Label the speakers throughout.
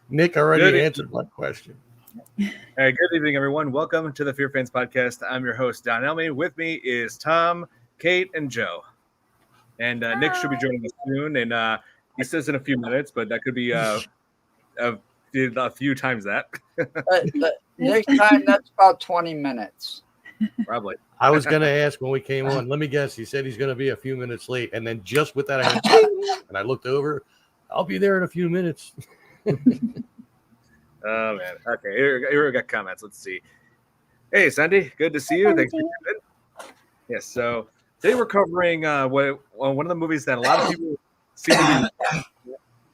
Speaker 1: Nick already answered my question.
Speaker 2: Good evening, everyone. Welcome to the FearFans podcast. I'm your host, Don Elmy. With me is Tom, Kate, and Joe. And Nick should be joining us soon. And he says in a few minutes, but that could be a few times that.
Speaker 3: Next time, that's about 20 minutes.
Speaker 2: Probably.
Speaker 1: I was going to ask when we came on. Let me guess. He said he's going to be a few minutes late. And then just with that, and I looked over. I'll be there in a few minutes.
Speaker 2: Oh, man. Okay, here we got comments. Let's see. Hey, Sandy. Good to see you. Thanks for coming. Yes, so today we're covering one of the movies that a lot of people seem to be.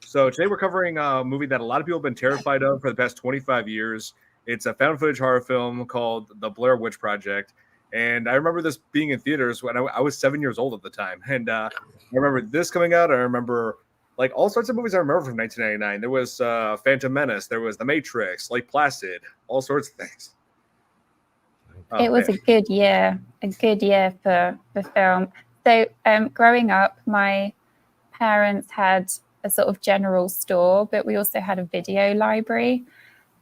Speaker 2: So today we're covering a movie that a lot of people have been terrified of for the past 25 years. It's a found footage horror film called The Blair Witch Project. And I remember this being in theaters when I was 7 years old at the time. And I remember this coming out. I remember like all sorts of movies I remember from 1999. There was Phantom Menace. There was The Matrix, Lake Placid, all sorts of things.
Speaker 4: It was a good year for film. So growing up, my parents had a sort of general store, but we also had a video library.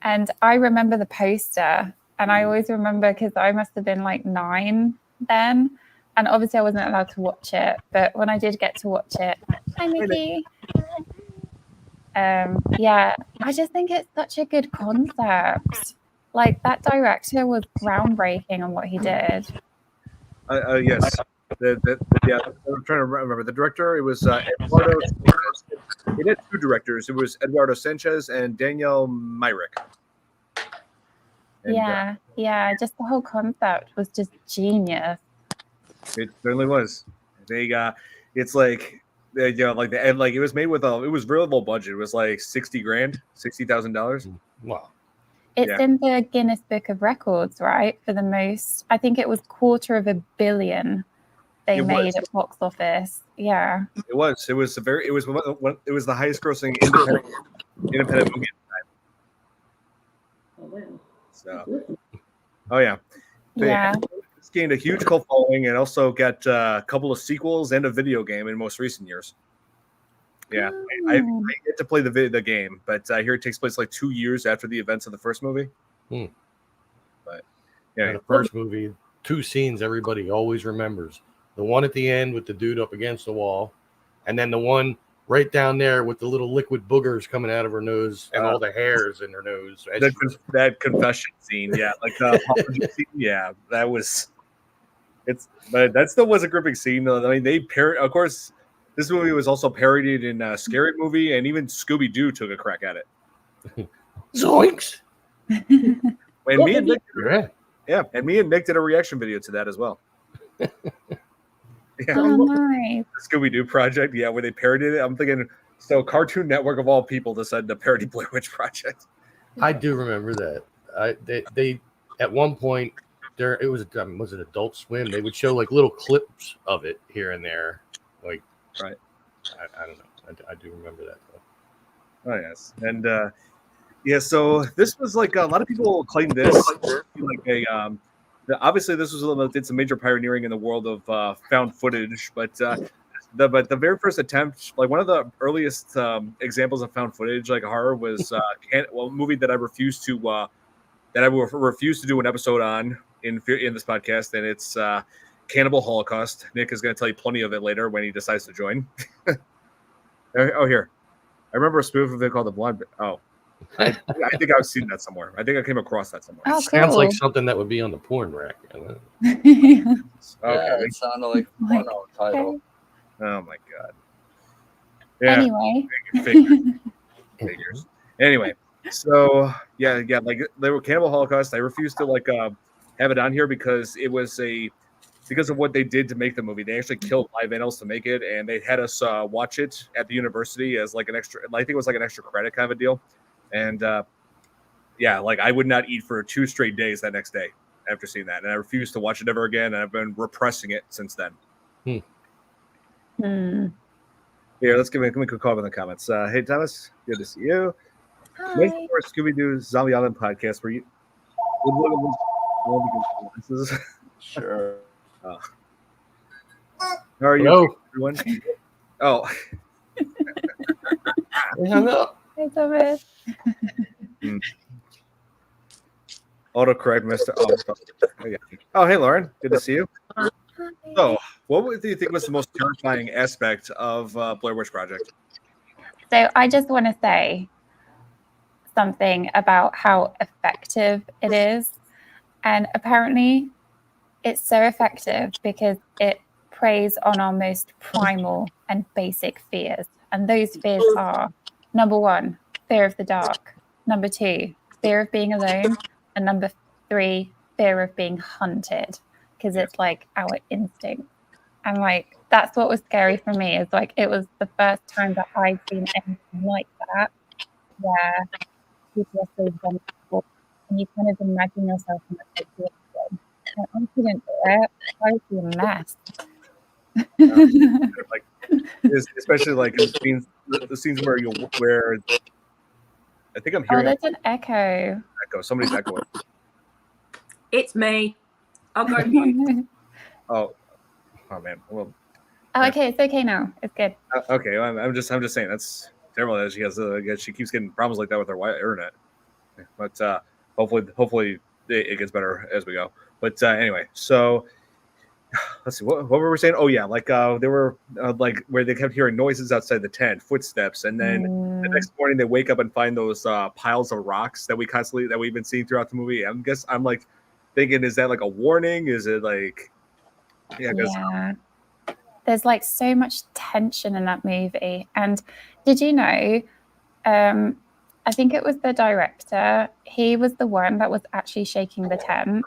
Speaker 4: And I remember the poster, and I always remember because I must have been like 9 then. And obviously I wasn't allowed to watch it, but when I did get to watch it, hi Mickey. Yeah, I just think it's such a good concept. Like that director was groundbreaking on what he did.
Speaker 2: Yes. I'm trying to remember the director. It was Eduardo. It had 2 directors. It was Eduardo Sanchez and Daniel Myrick. And,
Speaker 4: yeah. Just the whole concept was just genius.
Speaker 2: It certainly was. It's like, it was made with it was really low budget. It was like $60,000.
Speaker 1: Wow.
Speaker 4: It's in the Guinness Book of Records, right? For the most, I think it was $250 million they made at box office. Yeah.
Speaker 2: It was the highest grossing independent movie at the time.
Speaker 5: Oh wow.
Speaker 2: So, yeah.
Speaker 4: Yeah.
Speaker 2: It's gained a huge cult following and also got a couple of sequels and a video game in most recent years. Yeah, I get to play the game, but I hear it takes place like 2 years after the events of the first movie. But yeah,
Speaker 1: the first movie, 2 scenes everybody always remembers: the one at the end with the dude up against the wall, and then the one right down there with the little liquid boogers coming out of her nose and all the hairs in her nose.
Speaker 2: That confession scene, yeah, like scene, yeah, that was. But that still was a gripping scene. I mean, of course. This movie was also parodied in a Scary Movie, and even Scooby-Doo took a crack at it.
Speaker 1: Zoinks!
Speaker 2: And me and Nick did a reaction video to that as well. Yeah.
Speaker 4: Oh, nice.
Speaker 2: The Scooby-Doo project, yeah, where they parodied it. I'm thinking, so Cartoon Network of all people decided to parody Blair Witch Project.
Speaker 1: I do remember that. They at one point there it was it Adult Swim? They would show like little clips of it here and there, like.
Speaker 2: Right.
Speaker 1: I don't know. I do remember that though.
Speaker 2: Oh yes, and so this was like a lot of people claim this like obviously this did some major pioneering in the world of found footage, but the very first attempt, like one of the earliest examples of found footage like horror was a movie that I refused to do an episode on in this podcast, and it's Cannibal Holocaust. Nick is going to tell you plenty of it later when he decides to join. Here. I remember a spoof of it called The Blonde. Oh. I think I've seen that somewhere. I think I came across that somewhere.
Speaker 4: Oh, cool.
Speaker 1: Sounds like something that would be on the porn rack.
Speaker 3: Okay. Yeah, it sounded like a porno title.
Speaker 2: Oh, my God. Yeah.
Speaker 4: Anyway.
Speaker 2: Figures. Anyway. So, yeah, like, they were Cannibal Holocaust. I refused to, have it on here because it was because of what they did to make the movie. They actually killed live animals to make it, and they had us watch it at the university as like an extra. I think it was like an extra credit kind of a deal. And like I would not eat for 2 straight days that next day after seeing that, and I refused to watch it ever again. And I've been repressing it since then. Here, let's give me a quick call in the comments. Hey Thomas, good to see you.
Speaker 4: Hi.
Speaker 2: Nice for Scooby-Doo Zombie Island podcast where you.
Speaker 3: Sure.
Speaker 2: How are you,
Speaker 1: Hello.
Speaker 2: everyone? Oh.
Speaker 1: They hung up.
Speaker 4: Hi, Thomas.
Speaker 2: Autocorrect Mr. Oh, hey, Lauren. Good to see you. So, what do you think was the most terrifying aspect of Blair Witch Project?
Speaker 4: So I just want to say something about how effective it is. And apparently it's so effective because it preys on our most primal and basic fears. And those fears are, number 1, fear of the dark. Number 2, fear of being alone. And number 3, fear of being hunted, because it's like our instinct. And like, that's what was scary for me, is like, it was the first time that I'd seen anything like that, where people are so vulnerable and you kind of imagine yourself in that situation. And I couldn't do it. I would be a mess.
Speaker 2: Like, especially like in the scenes where I think I'm hearing
Speaker 4: there's an echo.
Speaker 2: Somebody's echoing.
Speaker 5: It's me. I'll go mute.
Speaker 2: Oh man. Well.
Speaker 4: Okay, it's okay now. It's good.
Speaker 2: Okay, I'm just saying that's terrible that she has. She keeps getting problems like that with her internet. But hopefully it gets better as we go. But anyway, so let's see. What were we saying? Oh yeah, like they were like where they kept hearing noises outside the tent, footsteps, and then the next morning they wake up and find those piles of rocks that we've been seeing throughout the movie. I'm like thinking, is that like a warning? Is it like
Speaker 4: yeah. There's like so much tension in that movie. And did you know, I think it was the director, he was the one that was actually shaking the tent.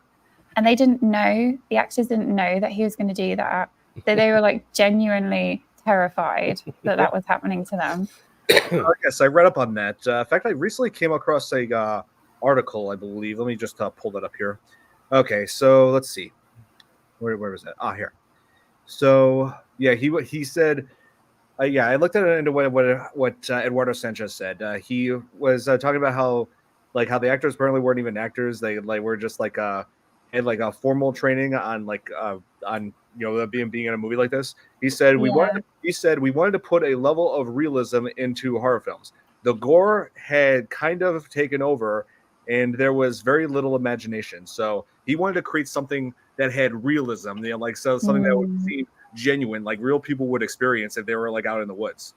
Speaker 4: And the actors didn't know that he was going to do that. So they were like genuinely terrified that was happening to them.
Speaker 2: Yes, I read up on that. In fact, I recently came across a article, I believe. Let me just pull that up here. Okay, so let's see. Where was that? Here. So yeah, he said, I looked at it into what Eduardo Sanchez said. He was talking about how the actors apparently weren't even actors. They were just had a formal training on being in a movie like this. He said we wanted to put a level of realism into horror films. The gore had kind of taken over, and there was very little imagination. So he wanted to create something that had realism, something that would seem genuine, like real people would experience if they were out in the woods.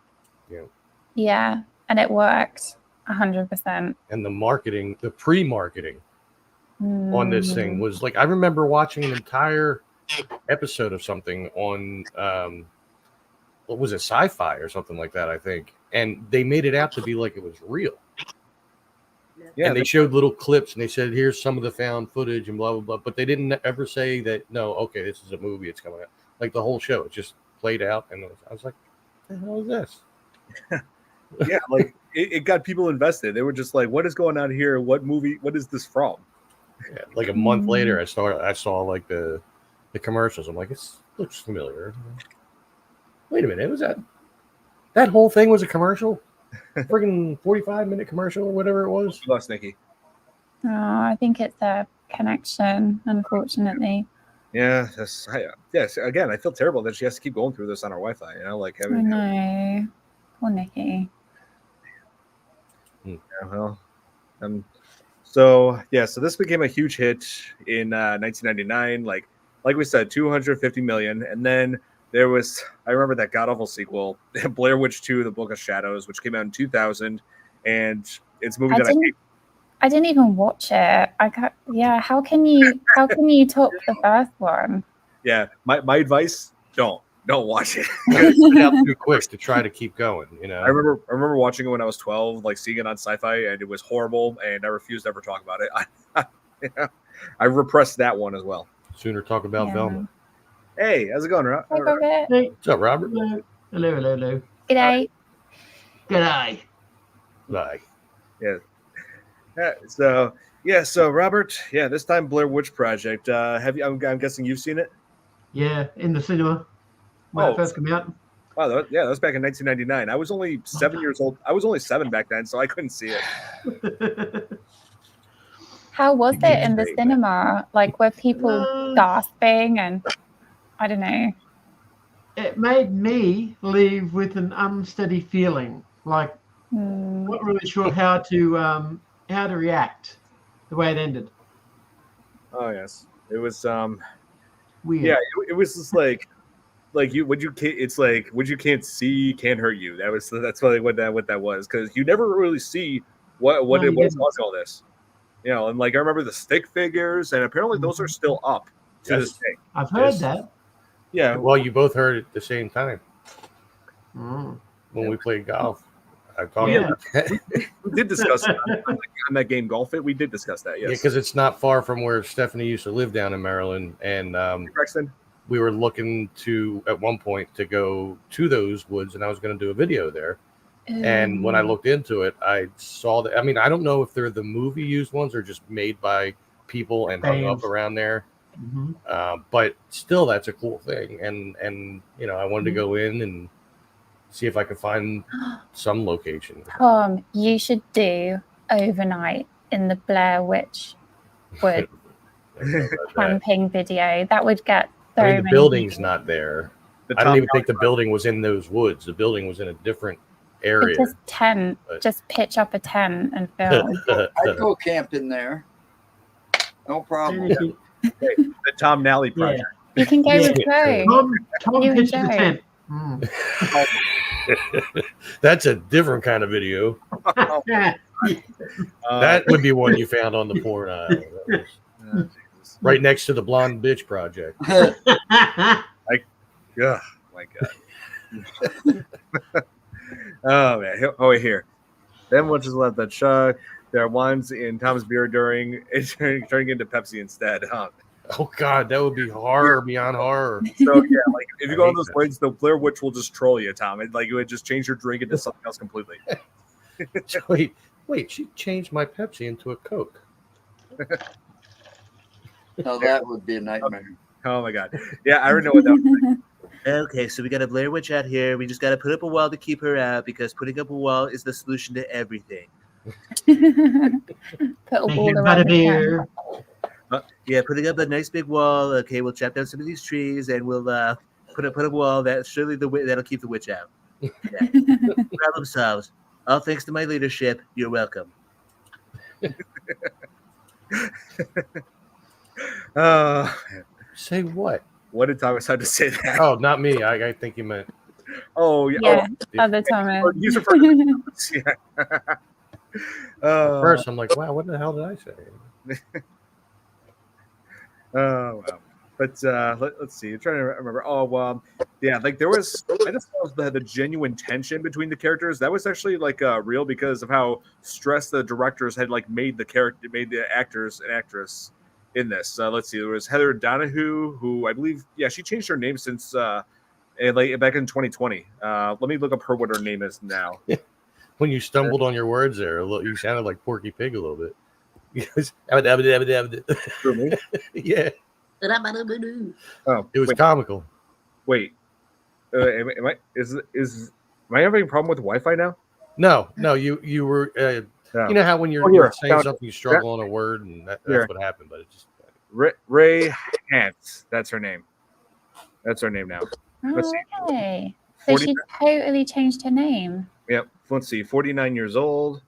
Speaker 4: Yeah, and it worked 100%.
Speaker 1: And the pre-marketing on this thing was I remember watching an entire episode of something on what was it, Sci-Fi or something like that, I think, and they made it out to be like it was real. Yeah, and they showed little clips and they said, here's some of the found footage and blah blah blah, but they didn't ever say that this is a movie, it's coming out. Like the whole show, it just played out, and I was like, what the hell is this?
Speaker 2: Yeah, it got people invested. They were just like, what is going on here? What movie? What is this from?
Speaker 1: Yeah, like a month later, I saw like the commercials. I'm like, it looks familiar. Wait a minute, was that whole thing was a commercial? Friggin' 45-minute commercial or whatever it was.
Speaker 2: We lost Nikki.
Speaker 4: Oh, I think it's a connection, unfortunately.
Speaker 2: Yeah, yes. Again, I feel terrible that she has to keep going through this on our Wi-Fi.
Speaker 4: I know. Poor Nikki.
Speaker 2: Yeah, well, so this became a huge hit in 1999. Like we said, 250 million, and then there was, I remember that god awful sequel, Blair Witch 2: The Book of Shadows, which came out in 2000, and it's a movie
Speaker 4: I didn't even watch it. How can you top the first one?
Speaker 2: Yeah, my advice: don't watch it.
Speaker 1: It's too quick to try to keep going.
Speaker 2: I remember watching it when I was 12, seeing it on Sci-Fi, and it was horrible, and I refused to ever talk about it. I repressed that one as well.
Speaker 1: Sooner talk about Velma.
Speaker 2: Hey, how's it going, Rob?
Speaker 4: Hi, Robert.
Speaker 6: Hey.
Speaker 1: What's up, Robert?
Speaker 6: Hello.
Speaker 4: G'day.
Speaker 6: G'day.
Speaker 1: Bye.
Speaker 2: Yeah. So Robert, this time Blair Witch Project. I'm guessing you've seen it?
Speaker 6: Yeah, in the cinema when it first came out.
Speaker 2: Wow, that was back in 1999. I was only 7 years old. I was only 7 back then, so I couldn't see it.
Speaker 4: How was it in the cinema? Were people gasping and I don't know?
Speaker 6: It made me leave with an unsteady feeling. Not really sure how to react the way it ended.
Speaker 2: Oh yes, it was
Speaker 6: Weird.
Speaker 2: yeah, it was just like you what you can't. It's like what you can't see can't hurt you. That's really what that was, because you never really see what
Speaker 6: No, you
Speaker 2: it was
Speaker 6: didn't.
Speaker 2: causing all this. You know, and like I remember the stick figures, and apparently those are still up to
Speaker 1: Yes.
Speaker 2: this day.
Speaker 6: I've heard
Speaker 1: Yes.
Speaker 6: that.
Speaker 2: Yeah,
Speaker 1: Well, you both heard it at the same time
Speaker 6: Mm.
Speaker 1: when we played golf. I talked
Speaker 6: Yeah.
Speaker 1: about that.
Speaker 2: we did discuss that on that game Golf It. We did discuss that.
Speaker 1: Yeah,
Speaker 2: Yes,
Speaker 1: because it's not far from where Stephanie used to live down in Maryland, and
Speaker 2: Braxton.
Speaker 1: we were looking to at one point to go to those woods, and I was going to do a video there. And when I looked into it, I saw that. I mean, I don't know if they're the movie used ones or just made by people and hung up
Speaker 6: Fans.
Speaker 1: around there.
Speaker 6: Mhm.
Speaker 1: But still, that's a cool thing. And you know, I wanted to go in and see if I could find some location.
Speaker 4: Tom, you should do overnight in the Blair Witch wood camping video. That would get so
Speaker 1: I mean, the
Speaker 4: many
Speaker 1: building's
Speaker 4: views.
Speaker 1: not there.
Speaker 2: The
Speaker 1: I don't
Speaker 2: Tom
Speaker 1: even think the building was in those woods. The building was in a different area.
Speaker 4: Just tent,
Speaker 1: But-
Speaker 4: just pitch up a tent and film.
Speaker 3: I'd go camping there. No problem.
Speaker 6: And if you-
Speaker 2: the Tom Nally project.
Speaker 4: You can go
Speaker 6: Yeah.
Speaker 4: with Joe.
Speaker 6: Tom
Speaker 4: You
Speaker 6: pitched the
Speaker 4: enjoy.
Speaker 6: tent. Mm.
Speaker 1: That's a different kind of video. That would be one you found on the porn aisle. That was right next to the Blonde Bitch Project.
Speaker 2: Yeah, my God. Oh man. Oh, here. Then we'll just let that chug. There are ones in Tom's beer turning into Pepsi instead. Huh?
Speaker 1: Oh God, that would be horror beyond horror.
Speaker 2: So yeah, like if you
Speaker 1: I
Speaker 2: go on
Speaker 1: hate
Speaker 2: those
Speaker 1: that.
Speaker 2: woods, the Blair Witch will just troll you, Tom. It would just change your drink into something else completely.
Speaker 1: Wait, she changed my Pepsi into a Coke.
Speaker 3: No, that would be a nightmare.
Speaker 2: Oh my God. Yeah, I already know what that was.
Speaker 7: Okay, so we got a Blair Witch out here. We just got to put up a wall to keep her out because putting up a wall is the solution to everything.
Speaker 4: Put a
Speaker 6: Make
Speaker 4: wall
Speaker 6: it
Speaker 4: around the
Speaker 6: beer.
Speaker 7: Yeah, putting up a nice big wall. Okay, we'll chop down some of these trees and we'll put up a wall that'll keep the witch out. Yeah. Problem solved. All thanks to my leadership. You're welcome.
Speaker 1: Say what?
Speaker 2: What did Thomas have to say that?
Speaker 1: Oh, not me. I think you meant.
Speaker 2: Oh yeah.
Speaker 4: Yeah,
Speaker 1: Oh,
Speaker 4: other Thomas.
Speaker 2: Oh, you referred to yeah.
Speaker 1: first, I'm like, wow, what the hell did I say?
Speaker 2: Oh wow. But let's see. I'm trying to remember. Oh, yeah. Like there was, I just felt the genuine tension between the characters. That was actually like real because of how stressed the directors had like made the actors and actress in this. Let's see. There was Heather Donahue, who I believe, yeah, she changed her name since back in 2020. Let me look up what her name is now.
Speaker 1: When you stumbled on your words there, you sounded like Porky Pig a little bit.
Speaker 2: For me?
Speaker 1: Yeah,
Speaker 2: Oh,
Speaker 1: it was comical.
Speaker 2: wait. Am I having a problem with Wi-Fi now?
Speaker 1: No, you were.
Speaker 2: No.
Speaker 1: You know how when you're,
Speaker 2: Oh, here,
Speaker 1: you're saying
Speaker 2: found
Speaker 1: something, you struggle on a word, and that's
Speaker 2: Here.
Speaker 1: what happened. But it just
Speaker 2: Ray Hance. That's her name. That's her name now. Let's see.
Speaker 4: Okay. So
Speaker 2: 40
Speaker 4: she totally changed her name.
Speaker 2: Yep. Let's see. 49 years old.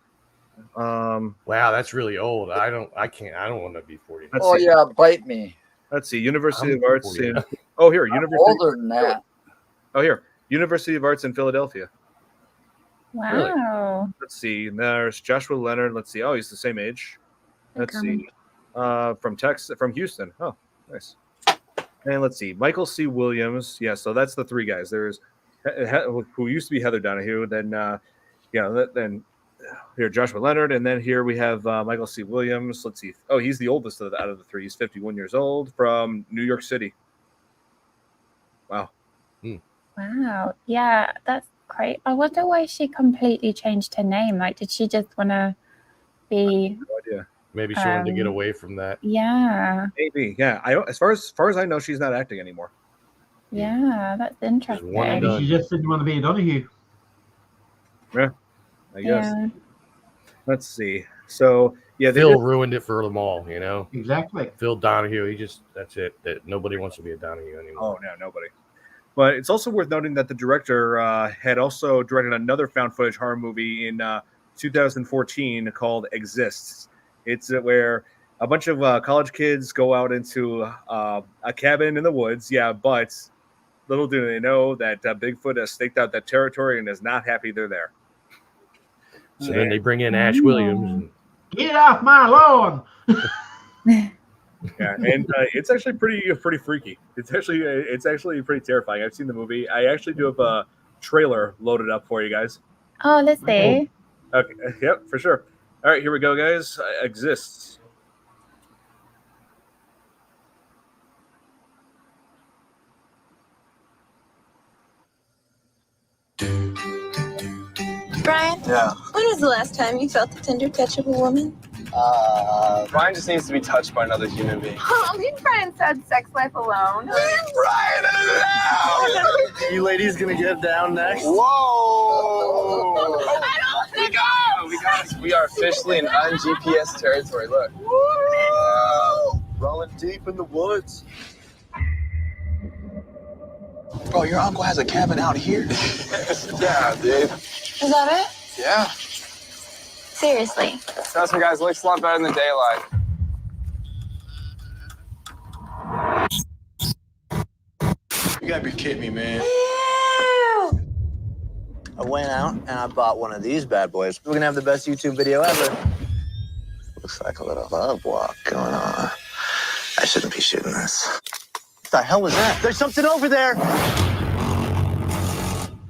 Speaker 1: wow, that's really old. I don't want to be 40.
Speaker 2: Let's
Speaker 3: Oh
Speaker 2: see.
Speaker 3: yeah, bite me.
Speaker 2: Let's see. University
Speaker 1: I'm
Speaker 2: of Arts
Speaker 1: 40
Speaker 2: in.
Speaker 1: now.
Speaker 2: Oh, here.
Speaker 3: I'm
Speaker 2: University.
Speaker 3: older than that.
Speaker 2: Oh, here. University of Arts in Philadelphia.
Speaker 4: Wow.
Speaker 2: Let's see. There's Joshua Leonard. Let's see. Oh, he's the same age. Let's see. From Houston. Oh, nice. And let's see. Michael C. Williams. Yeah, so that's the three guys. There's who used to be Heather Donahue. Then, then here Joshua Leonard, and then here we have Michael C. Williams. Let's see. Oh, he's the oldest out of the three. He's 51 years old from New York City. Wow.
Speaker 4: Wow. Yeah, that's great. I wonder why she completely changed her name. Like, did she just want to be?
Speaker 2: No idea.
Speaker 1: Maybe she wanted to get away from that.
Speaker 4: Yeah.
Speaker 2: Maybe. Yeah. I don't. As far as I know, she's not acting anymore.
Speaker 4: Yeah, that's interesting.
Speaker 1: one and
Speaker 6: Maybe
Speaker 1: done.
Speaker 6: she just didn't want to be a Donahue.
Speaker 2: I guess.
Speaker 4: Yeah.
Speaker 2: Let's see. So yeah, they
Speaker 1: Phil
Speaker 2: did-
Speaker 1: ruined it for them all. You know,
Speaker 6: Exactly.
Speaker 1: Phil Donahue. That's it. That nobody wants to be a Donahue anymore.
Speaker 2: Oh no, nobody. But it's also worth noting that the director had also directed another found footage horror movie in 2014 called Exists. It's where a bunch of college kids go out into a cabin in the woods. Yeah, but little do they know that Bigfoot has staked out that territory and is not happy they're there.
Speaker 1: So then they bring in Ash Williams.
Speaker 6: Get off my lawn!
Speaker 2: Yeah, and it's actually pretty freaky. It's actually pretty terrifying. I've seen the movie. I actually do have a trailer loaded up for you guys.
Speaker 4: Oh, let's see.
Speaker 2: Okay, yep, for sure. All right, here we go, guys. Exists.
Speaker 8: Brian?
Speaker 9: Yeah.
Speaker 8: When was the last time you felt the tender touch of a woman?
Speaker 9: Brian just needs to be touched by another human being.
Speaker 10: Me and Brian said sex life alone.
Speaker 9: Brian alone! You ladies gonna get down next? Whoa!
Speaker 10: I don't think
Speaker 9: We are officially in un-GPS territory. Look. Woo! Rolling deep in the woods. Bro, your uncle has a cabin out here. Yeah, dude.
Speaker 8: Is that it?
Speaker 9: Yeah.
Speaker 8: Seriously.
Speaker 9: Trust me, guys, looks a lot better in the daylight. You gotta be kidding me, man.
Speaker 8: Ew.
Speaker 11: I went out and I bought one of these bad boys. We're gonna have the best YouTube video ever. Looks like a little love walk going on. I shouldn't be shooting this. What the hell was that? There's something over there!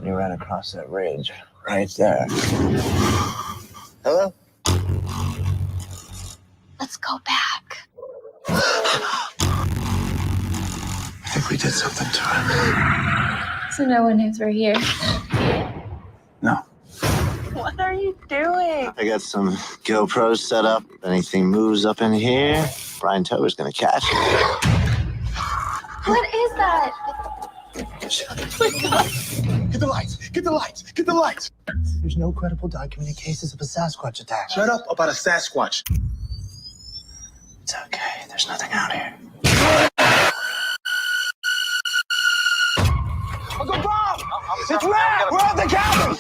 Speaker 11: You ran across that ridge right there. Hello?
Speaker 8: Let's go back.
Speaker 9: I think we did something to him.
Speaker 4: So no one knows we're here.
Speaker 9: No.
Speaker 8: What are you doing?
Speaker 11: I got some GoPros set up. If anything moves up in here, Brian Tober's gonna catch it.
Speaker 8: What is that?
Speaker 9: Get the lights! Get the lights! Get the lights! There's no credible documented cases of a Sasquatch attack. Shut up about a Sasquatch. It's okay. There's nothing out here. Uncle Bob! It's Matt! We're at the cabin!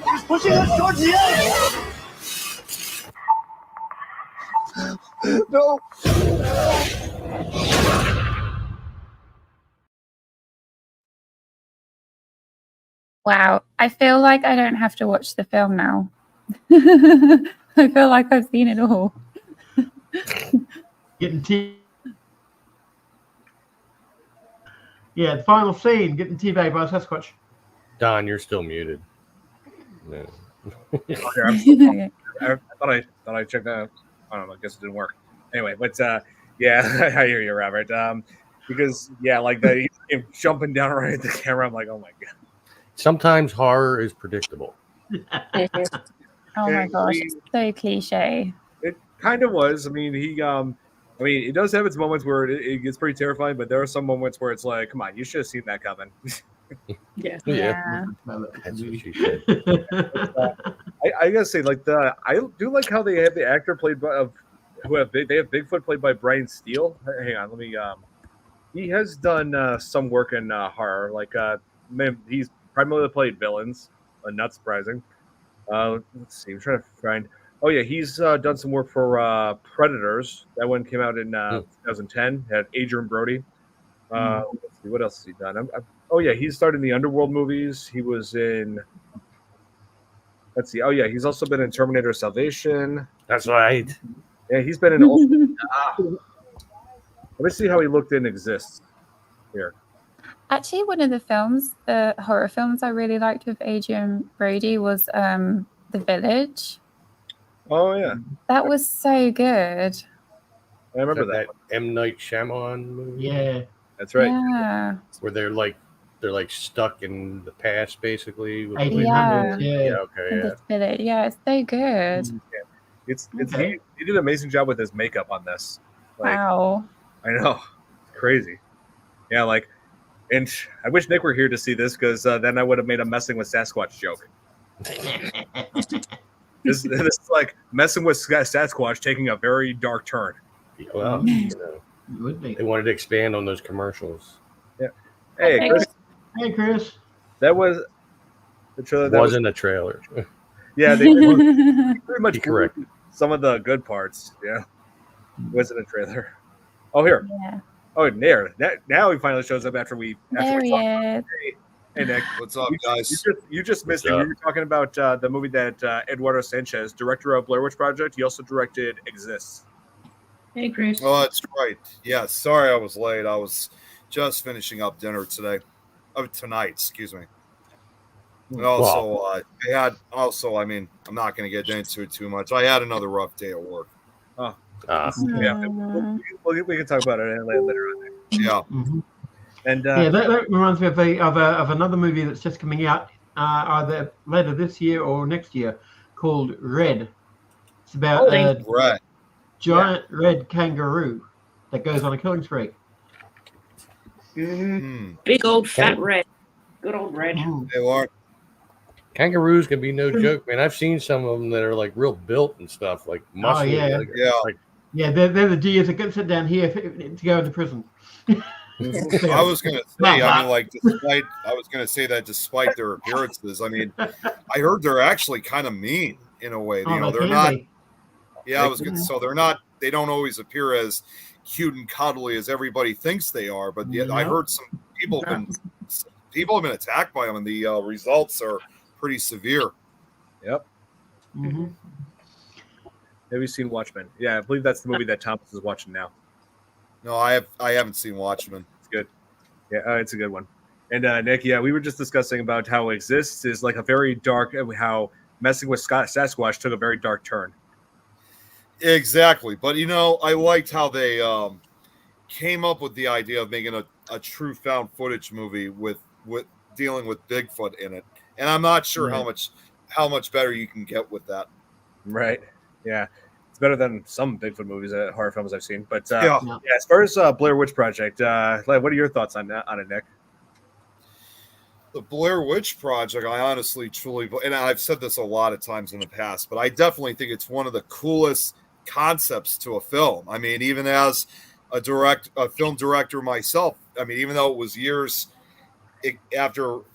Speaker 9: He's pushing us towards the edge! No!
Speaker 4: Wow. I feel like I don't have to watch the film now. I feel like I've seen it all.
Speaker 6: Getting Yeah, the final scene, getting teabagged by a Sasquatch.
Speaker 1: Don, you're still muted. No.
Speaker 2: Okay, I thought I checked that. I don't know. I guess it didn't work. Anyway, but yeah, I hear you, Robert. Because like that, him jumping down right at the camera. I'm like, oh my god.
Speaker 1: Sometimes horror is predictable.
Speaker 4: Oh my gosh, it's so cliche.
Speaker 2: It kind of was. I mean, it does have its moments where it gets pretty terrifying, but there are some moments where it's like, come on, you should have seen that coming.
Speaker 4: Yeah.
Speaker 1: That's what she said.
Speaker 2: I gotta say, I do like how they have the actor played by they have Bigfoot played by Brian Steele. Hang on, let me. He has done some work in horror. He's primarily played villains. Not surprising. Let's see. I'm trying to find. Oh yeah, he's done some work for Predators. That one came out in 2010. Had Adrian Brody. Let's see, what else has he done? Oh yeah, he starred in the Underworld movies. He was in. Let's see. Oh yeah, he's also been in Terminator Salvation.
Speaker 1: That's right.
Speaker 2: Yeah, he's been in. Let me see how he looked in Exists. Here.
Speaker 4: Actually, one of the horror films I really liked with Adrian Brody was The Village.
Speaker 2: Oh yeah,
Speaker 4: that was so good.
Speaker 2: I remember that
Speaker 1: M. Night Shyamalan movie.
Speaker 6: Yeah,
Speaker 2: that's right.
Speaker 4: Yeah,
Speaker 1: where they're stuck in the past, basically.
Speaker 4: Yeah.
Speaker 1: Okay.
Speaker 4: The Village. Yeah, it's so good.
Speaker 2: Yeah. It's he did an amazing job with his makeup on this.
Speaker 4: Wow.
Speaker 2: I know, it's crazy. Yeah, and I wish Nick were here to see this because then I would have made a messing with Sasquatch joke. This is like messing with Sasquatch taking a very dark turn.
Speaker 1: Well,
Speaker 6: It would be.
Speaker 1: they wanted to expand on those commercials.
Speaker 2: Yeah. Hey, Chris.
Speaker 6: Hey, Chris.
Speaker 2: That was the trailer.
Speaker 1: It wasn't a trailer.
Speaker 2: Yeah, they pretty much
Speaker 1: correct.
Speaker 2: Some of the good parts. Yeah, it wasn't a trailer. Oh, here.
Speaker 4: Yeah.
Speaker 2: Oh, there. Now he finally shows up after we.
Speaker 4: There he is.
Speaker 2: Hey, Nick.
Speaker 12: What's up, guys?
Speaker 2: You just missed it. We were talking about the movie that Eduardo Sanchez, director of Blair Witch Project, he also directed Exists.
Speaker 5: Hey, Chris.
Speaker 12: Oh, that's right. Yeah, sorry I was late. I was just finishing up dinner tonight, excuse me. And also, I mean, I'm not going to get into it too much. I had another rough day at work.
Speaker 2: Oh, yeah. We can talk about it later on.
Speaker 12: Yeah.
Speaker 6: Mm-hmm.
Speaker 2: And
Speaker 6: that reminds me of another movie that's just coming out either later this year or next year called Red. It's about a giant red kangaroo that goes on a killing spree.
Speaker 5: Big old fat red. Good old red.
Speaker 12: They are.
Speaker 1: Kangaroos can be no joke, man. I've seen some of them that are like real built and stuff, like muscle.
Speaker 6: They're the deers that get sit down here to go into prison.
Speaker 12: I was going to say, I mean, like, despite their appearances, I mean, I heard they're actually kind of mean in a way. You know, they're not. Yeah, I was going to. So they're not. They don't always appear as cute and cuddly as everybody thinks they are. But yet, I heard some people have been attacked by them, and the results are pretty severe.
Speaker 2: Yep.
Speaker 6: Mm-hmm.
Speaker 2: Have you seen Watchmen? Yeah, I believe that's the movie that Thomas is watching now.
Speaker 12: No, I haven't seen Watchmen.
Speaker 2: It's good. Yeah, it's a good one. And Nick, yeah, we were just discussing about how Exists is like a very dark, how messing with Sasquatch took a very dark turn.
Speaker 12: Exactly. But, you know, I liked how they came up with the idea of making a true found footage movie with dealing with Bigfoot in it. And I'm not sure how much better you can get with that.
Speaker 2: Right. Yeah. It's better than some Bigfoot movies, horror films I've seen. But
Speaker 12: yeah,
Speaker 2: as far as Blair Witch Project, what are your thoughts on it, Nick?
Speaker 12: The Blair Witch Project, I honestly, truly, and I've said this a lot of times in the past, but I definitely think it's one of the coolest concepts to a film. I mean, even as a film director myself, I mean, even though it was a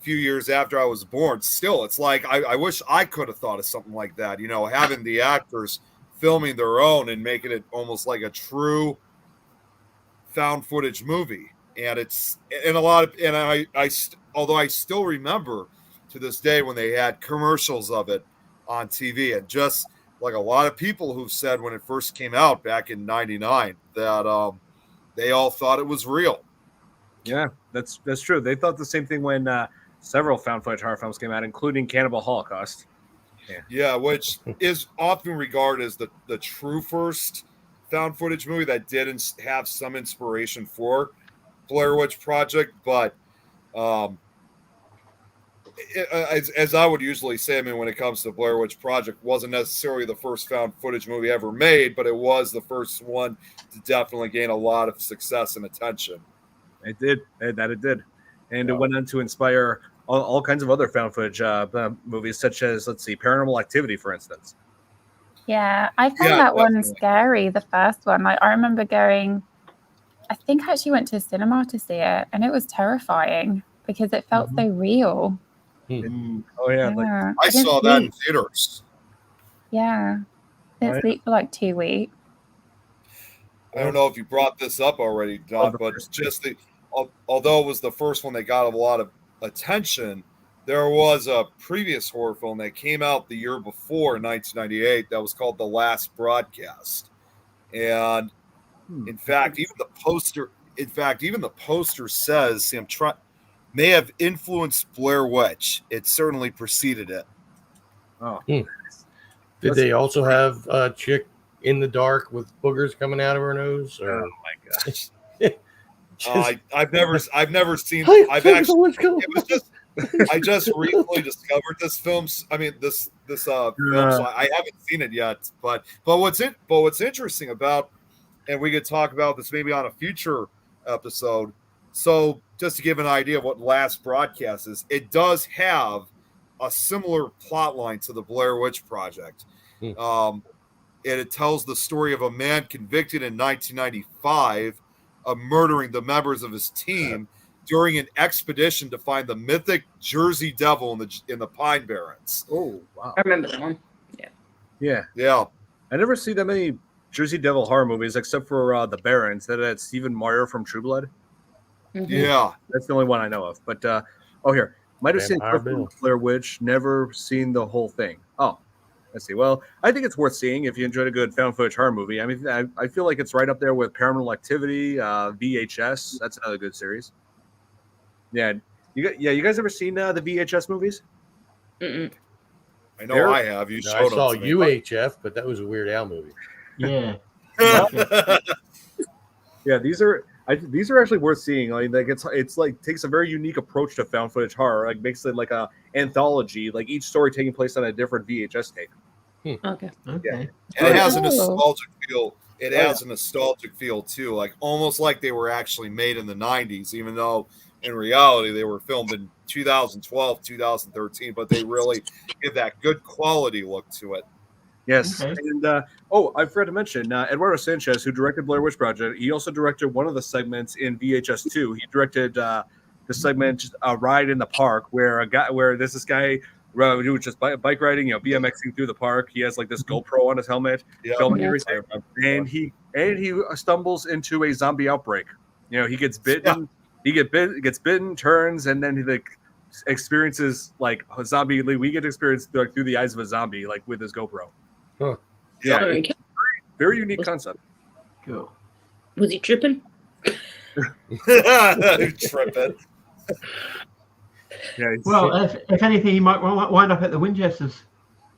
Speaker 12: few years after I was born, still, it's like, I wish I could have thought of something like that, you know, having the actors filming their own and making it almost like a true found footage movie. And although I still remember to this day when they had commercials of it on TV, and just like a lot of people who've said when it first came out back in '99 that they all thought it was real.
Speaker 2: Yeah, that's true. They thought the same thing when several found footage horror films came out, including Cannibal Holocaust.
Speaker 12: Yeah, which is often regarded as the true first found footage movie that did have some inspiration for Blair Witch Project, but as I would usually say, I mean, when it comes to Blair Witch Project, wasn't necessarily the first found footage movie ever made, but it was the first one to definitely gain a lot of success and attention.
Speaker 2: It did. And it went on to inspire all kinds of other found footage movies, such as, let's see, Paranormal Activity, for instance.
Speaker 4: Yeah, I found that one scary, the first one. Like, I remember going, I think I actually went to the cinema to see it, and it was terrifying because it felt so real.
Speaker 2: Oh, yeah.
Speaker 12: I saw that in theaters.
Speaker 4: Yeah. Didn't sleep for like 2 weeks.
Speaker 12: I don't know if you brought this up already, Doc, but just although it was the first one that got a lot of attention, there was a previous horror film that came out the year before, in 1998, that was called The Last Broadcast. And in fact, even the poster says may have influenced Blair Witch. It certainly preceded it.
Speaker 2: Oh.
Speaker 1: Did they also have a chick in the dark with boogers coming out of her nose? Or?
Speaker 2: Oh my gosh!
Speaker 12: I've never seen. I just recently discovered this film. I mean, this film. So I haven't seen it yet. But what's interesting about, and we could talk about this maybe on a future episode. So just to give an idea of what Last Broadcast is, it does have a similar plot line to the Blair Witch Project. It tells the story of a man convicted in 1995 of murdering the members of his team during an expedition to find the mythic Jersey Devil in the Pine Barrens.
Speaker 2: Oh, wow.
Speaker 5: I remember that one.
Speaker 2: Yeah. I never see that many Jersey Devil horror movies except for The Barons. That had Stephen Meyer from True Blood.
Speaker 12: Yeah.
Speaker 2: That's the only one I know of. But, here. Might have seen
Speaker 1: Vampire Bill.
Speaker 2: Blair Witch, never seen the whole thing. Oh, let's see. Well, I think it's worth seeing if you enjoyed a good found footage horror movie. I mean, I feel like it's right up there with Paranormal Activity, VHS. That's another good series. Yeah. You guys ever seen the VHS movies?
Speaker 5: Mm-mm.
Speaker 12: I know I have. You showed
Speaker 1: I saw
Speaker 12: them to me.
Speaker 1: UHF, but that was a Weird Al movie.
Speaker 6: Yeah.
Speaker 2: Yeah, these are actually worth seeing. Like it's like takes a very unique approach to found footage horror. Like makes it like a anthology. Like each story taking place on a different VHS tape.
Speaker 5: Okay.
Speaker 2: Yeah.
Speaker 12: And it has a nostalgic feel. It has a nostalgic feel too, like almost like they were actually made in the 90s, even though in reality they were filmed in 2012, 2013, but they really give that good quality look to it.
Speaker 2: Yes.
Speaker 6: Okay.
Speaker 2: And I forgot to mention Eduardo Sanchez, who directed Blair Witch Project. He also directed one of the segments in VHS 2. He directed the segment Ride in the Park, where there's this guy who was just bike riding, BMXing through the park. He has like this GoPro on his helmet, filming everything, and he stumbles into a zombie outbreak. He gets bitten. He gets bitten, turns, and then he experiences like a zombie. We get experienced through the eyes of a zombie, like with his GoPro.
Speaker 1: Huh.
Speaker 2: Yeah,
Speaker 5: Okay.
Speaker 2: very unique concept.
Speaker 6: Cool.
Speaker 5: Was he tripping?
Speaker 12: Tripping.
Speaker 2: Yeah.
Speaker 6: Well, if anything, he might wind up at the Winchesters.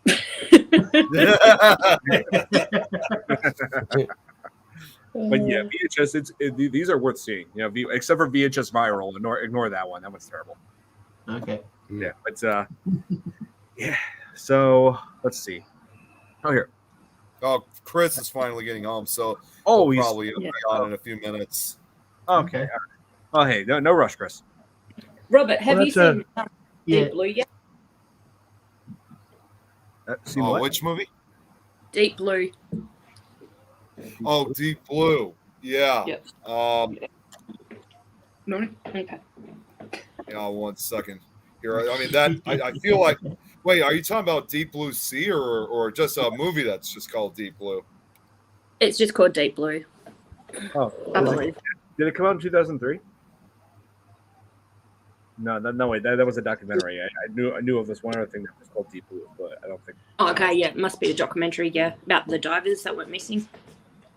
Speaker 2: But yeah, VHS. These are worth seeing. Except for VHS Viral. Ignore that one. That one's terrible.
Speaker 6: Okay.
Speaker 2: Yeah, but yeah. So let's see. Oh, here.
Speaker 12: Oh, Chris is finally getting home, so
Speaker 2: Oh,
Speaker 12: he'll
Speaker 2: he's
Speaker 12: probably be on in a few minutes.
Speaker 2: okay. Oh, hey, no rush, Chris.
Speaker 5: Robert, have you seen
Speaker 6: yeah.
Speaker 5: Deep Blue yet?
Speaker 2: Seen
Speaker 12: Oh,
Speaker 2: what?
Speaker 12: which movie?
Speaker 5: Deep Blue.
Speaker 12: Oh, Deep Blue. Yeah.
Speaker 5: Yep. No? Okay.
Speaker 12: Yeah, 1 second. Here, I mean that. I feel like. Wait, are you talking about Deep Blue Sea or just a movie that's just called Deep Blue?
Speaker 5: It's just called Deep Blue.
Speaker 2: Oh,
Speaker 5: I believe.
Speaker 2: did it come out in 2003? No, wait, that was a documentary. I knew of this one other thing that was called Deep Blue, but I don't think.
Speaker 5: Oh, okay, yeah, it must be a documentary, yeah, about the divers that went missing.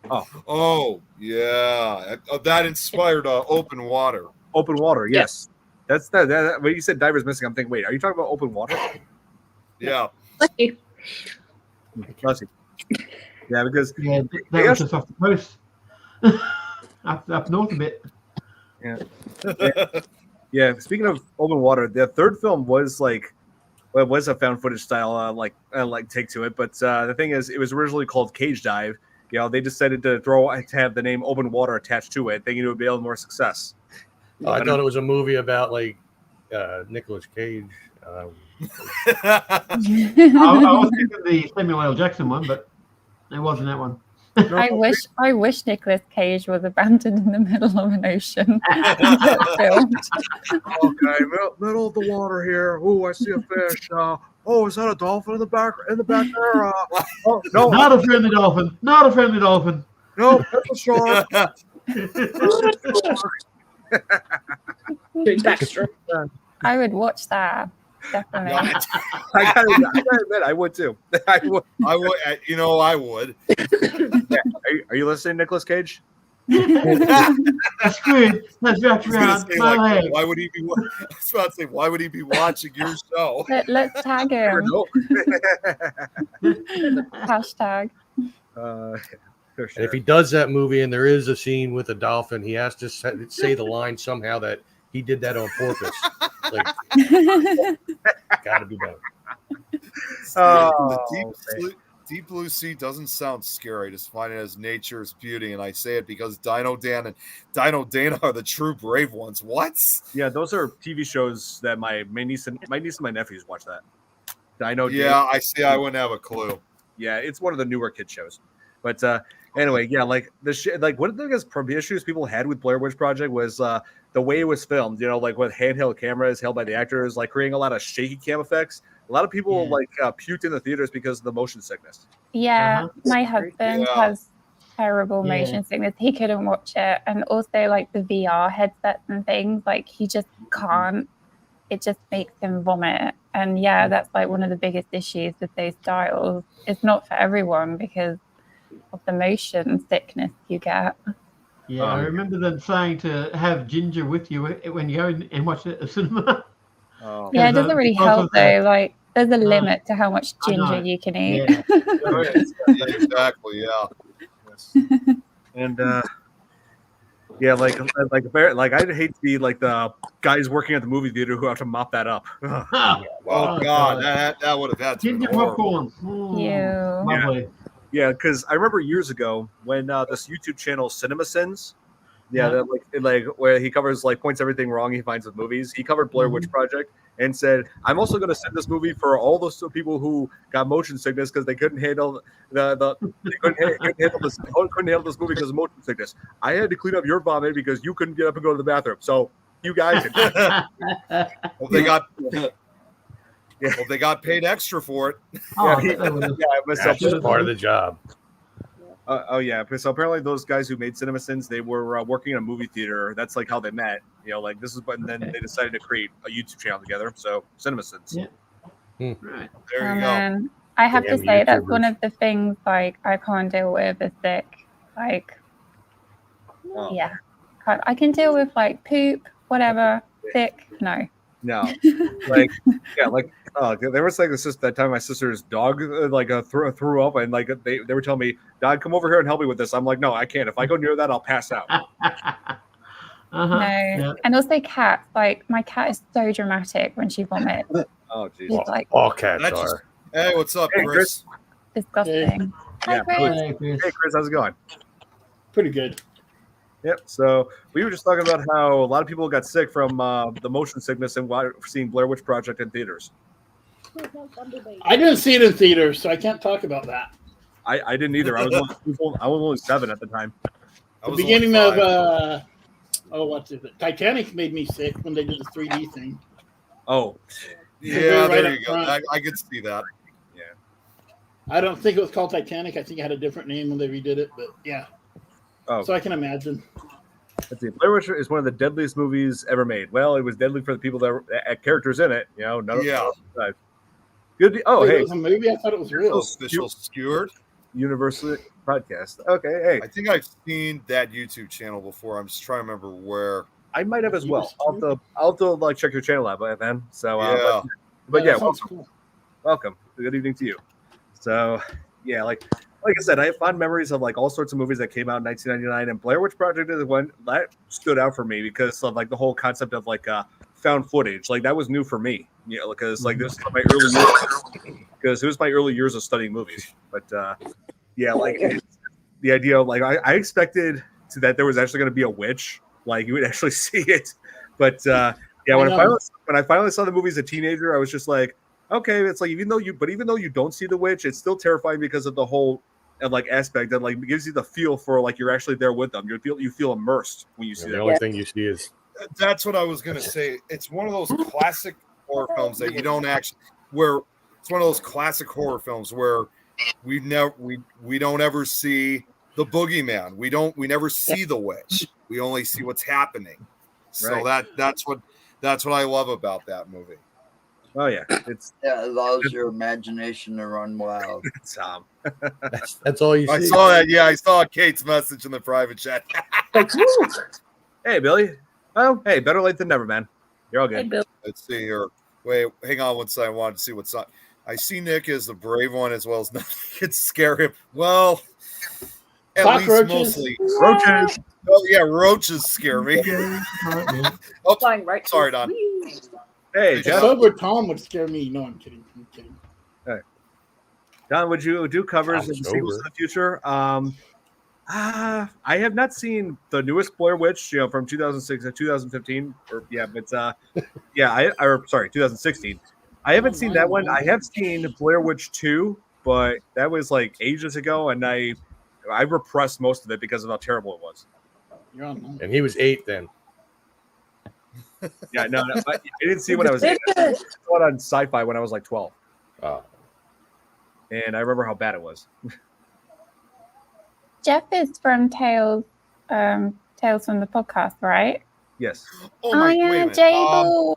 Speaker 12: Oh, yeah. That inspired Open Water.
Speaker 2: Open Water, yes. That's that. When you said divers missing, I'm thinking, wait, are you talking about Open Water?
Speaker 12: Yeah.
Speaker 5: Bless you.
Speaker 2: Bless you. Yeah, because
Speaker 6: Yeah, that was just off the coast. up north a bit.
Speaker 2: Yeah. Yeah. Speaking of Open Water, the third film was was a found footage style take to it, but the thing is, it was originally called Cage Dive. They decided to have the name Open Water attached to it, thinking it would be able more success.
Speaker 1: I thought it was a movie about Nicolas Cage.
Speaker 6: I was thinking the Samuel L. Jackson one, but it wasn't that one.
Speaker 4: I wish Nicolas Cage was abandoned in the middle of an ocean. Filmed.
Speaker 2: Okay, middle of the water here. Oh, I see a fish. Oh, is that a dolphin in the back there? Oh, no,
Speaker 6: Not a friendly dolphin. Not a friendly dolphin.
Speaker 2: no, that's a shark.
Speaker 5: Doing backstroke.
Speaker 4: I would watch that. Definitely.
Speaker 2: I gotta admit, I would too. I would.
Speaker 12: I would. I would.
Speaker 2: Yeah. Are you listening, Nicolas Cage?
Speaker 6: That's good. That's wrapped around my leg.
Speaker 12: Why would he be? I was about to say, why would he be watching your show?
Speaker 4: Let's tag him. Hashtag.
Speaker 2: For sure.
Speaker 1: And if he does that movie and there is a scene with a dolphin, he has to say the line somehow that he did that on purpose. Gotta be done.
Speaker 12: The Deep Blue Sea doesn't sound scary. I just find it as nature's beauty, and I say it because Dino Dan and Dino Dana are the true brave ones. What?
Speaker 2: Yeah, those are TV shows that my niece and my nephews watch. That Dino.
Speaker 12: Yeah, I see. I wouldn't have a clue.
Speaker 2: Yeah, it's one of the newer kid shows. But anyway, yeah, like one of the biggest issues people had with Blair Witch Project was the way it was filmed. You know, like with handheld cameras held by the actors, like creating a lot of shaky cam effects. A lot of people puked in the theaters because of the motion sickness.
Speaker 4: Yeah, my husband has terrible motion sickness. He couldn't watch it, and also like the VR headsets and things. Like he just can't. It just makes him vomit. And yeah, that's like one of the biggest issues with those styles. It's not for everyone because of the motion sickness you get.
Speaker 6: Yeah, I remember them saying to have ginger with you when you go and watch it at the cinema.
Speaker 4: Yeah, it doesn't really help though. Like, there's a limit to how much ginger you can eat.
Speaker 12: Yeah, exactly. Yeah.
Speaker 2: And yeah, like I'd hate to be like the guys working at the movie theater who have to mop that up.
Speaker 12: Oh God, that would have had to be horrible.
Speaker 6: Lovely.
Speaker 2: Yeah, because I remember years ago when this YouTube channel CinemaSins, where he covers points everything wrong he finds with movies. He covered Blair Witch Project and said, "I'm also going to send this movie for all those people who got motion sickness because they couldn't handle couldn't handle this movie because of motion sickness. I had to clean up your vomit because you couldn't get up and go to the bathroom. So you guys,
Speaker 12: well, they got paid extra for it.
Speaker 1: That's just part of the job.
Speaker 2: Oh yeah, so apparently those guys who made CinemaSins, they were working in a movie theater. That's like how they met. You know, like this is, and then they decided to create a YouTube channel together. So CinemaSins.
Speaker 6: Yeah.
Speaker 2: Right.
Speaker 12: There you
Speaker 4: go. I have to say that's one of the things like I can't deal with is sick. Like, yeah, I can deal with like poop, whatever. Sick, no.
Speaker 2: No, there was like that time my sister's dog threw up, and they were telling me, "Dad, come over here and help me with this." I'm like, "No, I can't. If I go near that, I'll pass out."
Speaker 4: No, and also cats. Like my cat is so dramatic when she vomits.
Speaker 2: Oh, geez.
Speaker 4: She's like,
Speaker 1: all cats are.
Speaker 12: Hey, what's up, Chris?
Speaker 4: Disgusting.
Speaker 2: Hey.
Speaker 4: Hi,
Speaker 2: Chris. Hey, Chris, how's it going?
Speaker 13: Pretty good.
Speaker 2: Yep. So we were just talking about how a lot of people got sick from the motion sickness and seeing Blair Witch Project in theaters.
Speaker 13: I didn't see it in theaters, so I can't talk about that.
Speaker 2: I didn't either. I was only 7 at the time.
Speaker 13: The beginning of what's it? Titanic made me sick when they did the 3D thing.
Speaker 2: Oh,
Speaker 12: yeah, there you go. I could see that.
Speaker 2: Yeah.
Speaker 13: I don't think it was called Titanic. I think it had a different name when they redid it, but yeah.
Speaker 2: Oh.
Speaker 13: So I can imagine.
Speaker 2: Let's see. Blair Witch is one of the deadliest movies ever made. Well, it was deadly for the people that were characters in it. You know, none of them survived. Good. Oh, hey.
Speaker 13: It was a movie? I thought it was real.
Speaker 12: Official Skewered
Speaker 2: Universal podcast. Okay, hey.
Speaker 12: I think I've seen that YouTube channel before. I'm just trying to remember where.
Speaker 2: I might have as well. I'll have to check your channel out, man. So,
Speaker 12: but
Speaker 2: yeah, welcome. Good evening to you. So, yeah, like I said, I have fond memories of all sorts of movies that came out in 1999, and Blair Witch Project is one that stood out for me because of the whole concept of found footage. That was new for me, because this was my early years. Because it was my early years of studying movies. But the idea of I expected that there was actually going to be a witch, you would actually see it. But when I finally saw the movie as a teenager, I was just like, okay, it's even though you don't see the witch, it's still terrifying because of the whole aspect that gives you the feel for you're actually there with them. You feel immersed when you see that.
Speaker 1: The only thing you see is
Speaker 12: that's what I was gonna say. It's one of those classic horror films that you don't actually it's one of those classic horror films where we don't ever see the boogeyman. We never see the witch. We only see what's happening. So that's what I love about that movie.
Speaker 2: Oh yeah, it
Speaker 3: allows your imagination to run wild.
Speaker 2: Tom.
Speaker 1: That's all you see.
Speaker 12: I saw that. Yeah, I saw Kate's message in the private chat.
Speaker 2: Hey, Billy. Oh, hey, better late than never, man. You're all good.
Speaker 5: Hey, Bill.
Speaker 12: Let's see here. Wait, hang on one second. I wanted to see what's on. I see Nick as the brave one as well as nothing. It's scary. Well, at least mostly
Speaker 2: roaches.
Speaker 12: Oh yeah, roaches scare me. Oh,
Speaker 5: Flying right.
Speaker 12: Sorry, Don.
Speaker 2: Hey, Jeff.
Speaker 13: Sober Tom would scare me. No, I'm kidding.
Speaker 2: Hey. Don, would you do covers of the sequels in the future? I have not seen the newest Blair Witch, from 2006 to 2015, or 2016. I haven't seen that one. I have seen Blair Witch 2, but that was like ages ago, and I repressed most of it because of how terrible it was.
Speaker 1: And he was 8 then.
Speaker 2: Yeah, no, I didn't see it when I was 8. I saw it on Sci-Fi when I was like 12. And I remember how bad it was.
Speaker 4: Jeff is from Tales from the podcast, right?
Speaker 2: Yes.
Speaker 4: Yeah, Jable.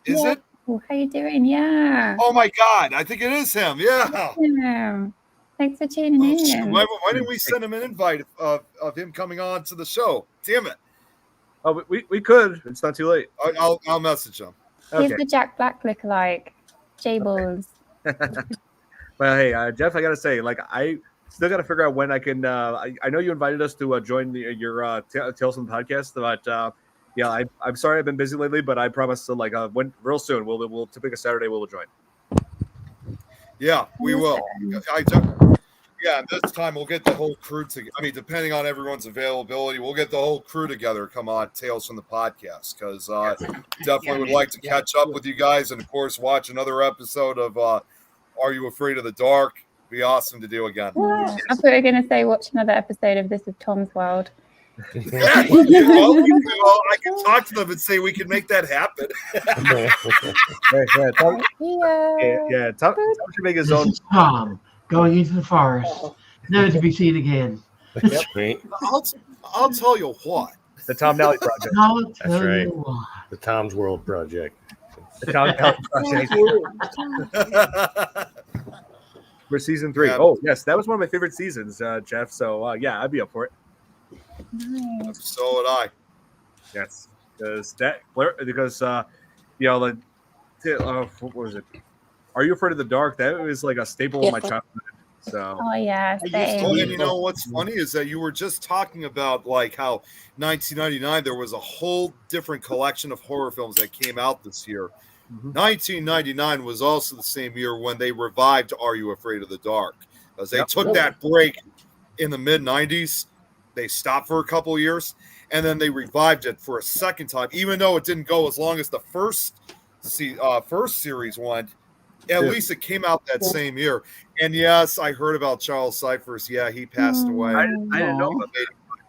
Speaker 12: Is it?
Speaker 4: How you doing? Yeah.
Speaker 12: Oh my God, I think it is him. Yeah.
Speaker 4: Thanks for tuning in.
Speaker 12: Why didn't we send him an invite of him coming on to the show? Damn it.
Speaker 2: Oh, we could. It's not too late.
Speaker 12: I'll message him.
Speaker 4: He's the Jack Black lookalike. Jables.
Speaker 2: Well, hey, Jeff, I gotta say, I still gotta figure out when I can. I know you invited us to join your Tales from the podcast, but I'm sorry I've been busy lately, but I promise to when real soon we'll to pick a Saturday we'll join.
Speaker 12: Yeah, we will. This time we'll get the whole crew together. I mean, depending on everyone's availability, we'll get the whole crew together. Come on, Tales from the podcast, because definitely would like to catch up with you guys, and of course watch another episode of Are You Afraid of the Dark? Be awesome to do again.
Speaker 4: I thought you were going to say watch another episode of This Is Tom's World.
Speaker 12: I can talk to them and say we can make that happen.
Speaker 2: Tom should make his own.
Speaker 6: This is Tom going into the forest, never to be seen again.
Speaker 12: I'll tell you what.
Speaker 2: The Tom Nally Project.
Speaker 1: That's right. The Tom's World Project.
Speaker 2: The Tom Nally Project. For season 3. Oh, yes, that was one of my favorite seasons, Jeff. So, I'd be up for it.
Speaker 4: Nice.
Speaker 12: So would I.
Speaker 2: Yes, what was it? Are You Afraid of the Dark? That was like a staple of my childhood. So.
Speaker 4: Oh yeah.
Speaker 12: And you know what's funny is that you were just talking about how 1999 there was a whole different collection of horror films that came out this year. 1999 was also the same year when they revived Are You Afraid of the Dark, because they took that break in the mid 90s. They stopped for a couple of years, and then they revived it for a second time, even though it didn't go as long as the first series went. At least it came out that same year. And yes, I heard about Charles Cyphers. Yeah, he passed away.
Speaker 2: I didn't know about
Speaker 12: 85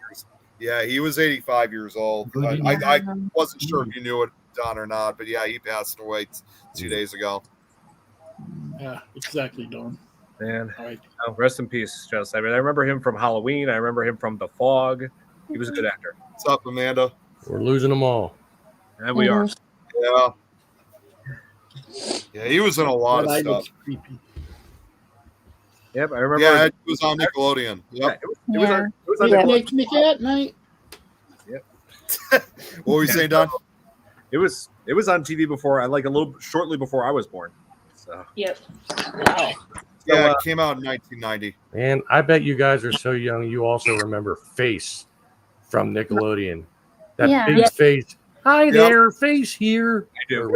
Speaker 12: years. Yeah, he was 85 years old. I wasn't sure if you knew it, Don, or not, but yeah, he passed away 2 days ago.
Speaker 13: Yeah, exactly, Don.
Speaker 2: Man, rest in peace, Jess. I remember him from Halloween. I remember him from The Fog. He was a good actor.
Speaker 12: What's up, Amanda?
Speaker 1: We're losing them all.
Speaker 2: And we are.
Speaker 12: Yeah. Yeah, he was in a lot of stuff.
Speaker 2: Yep, I remember.
Speaker 12: Yeah, it was on Nickelodeon. Yep.
Speaker 2: It was on Nickelodeon.
Speaker 13: At night.
Speaker 2: Yep.
Speaker 12: What were you saying, Don?
Speaker 2: It was on TV before, shortly before I was born. So.
Speaker 5: Yep.
Speaker 13: Wow.
Speaker 12: Yeah, it came out in 1990.
Speaker 1: And I bet you guys are so young, you also remember Face from Nickelodeon. That big face. Hi there, Face here.
Speaker 2: I do.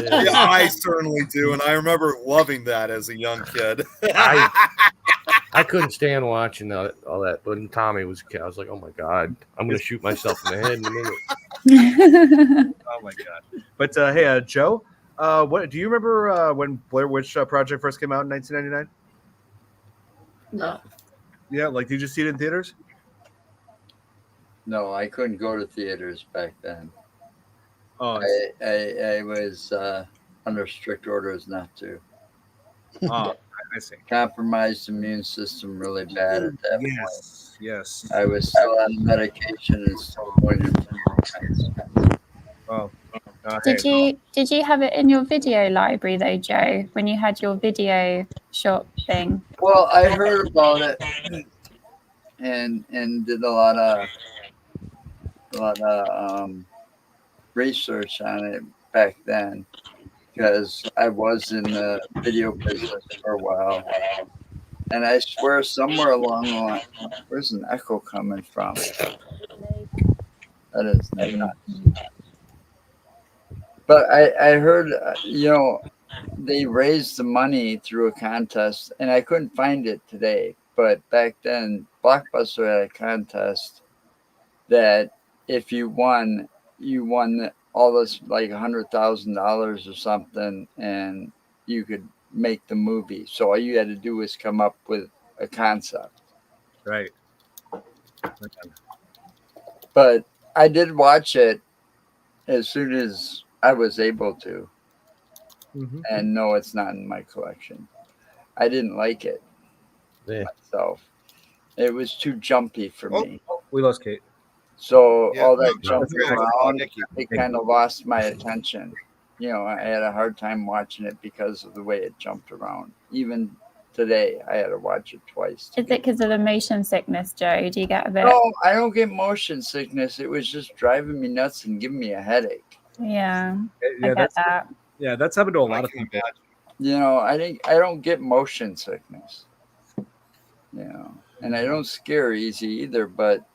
Speaker 12: Yeah, I certainly do. And I remember loving that as a young kid.
Speaker 1: I couldn't stand watching all that. But when Tommy was a kid, I was like, oh my God, I'm going to shoot myself in the head in a minute.
Speaker 2: Oh my God. But hey, Joe, what do you remember when Blair Witch Project first came out in 1999?
Speaker 13: No.
Speaker 2: Yeah, did you see it in theaters?
Speaker 3: No, I couldn't go to theaters back then.
Speaker 2: Oh,
Speaker 3: I was under strict orders not to.
Speaker 2: Oh, I see.
Speaker 3: Compromised immune system really bad at that point.
Speaker 2: Yes.
Speaker 3: I was still on medication and still going to.
Speaker 2: Oh.
Speaker 4: Did you have it in your video library though, Joe, when you had your video shop thing?
Speaker 3: Well, I heard about it and did a lot of research on it back then, because I was in the video business for a while. And I swear somewhere along the line, where's an echo coming from? That is nuts. But I heard, they raised the money through a contest, and I couldn't find it today. But back then, Blockbuster had a contest that if you won all this like $100,000 or something, and you could make the movie. So all you had to do was come up with a concept.
Speaker 2: Right.
Speaker 3: But I did watch it as soon as I was able to. And no, it's not in my collection. I didn't like it myself. It was too jumpy for me.
Speaker 2: We lost Kate.
Speaker 3: So
Speaker 12: Yeah,
Speaker 3: all that
Speaker 12: no,
Speaker 3: jumping
Speaker 12: no,
Speaker 3: around,
Speaker 12: Nikki.
Speaker 3: it kind of lost my attention. You know, I had a hard time watching it because of the way it jumped around. Even today, I had to watch it twice.
Speaker 4: Is it because of the motion sickness, Joe? Do you get a bit?
Speaker 3: No, I don't get motion sickness. It was just driving me nuts and giving me a headache.
Speaker 4: Yeah,
Speaker 2: Yeah,
Speaker 4: I get that.
Speaker 2: Yeah, that's happened to a lot of people.
Speaker 3: You know, I don't get motion sickness. You know, and I don't scare easy either, but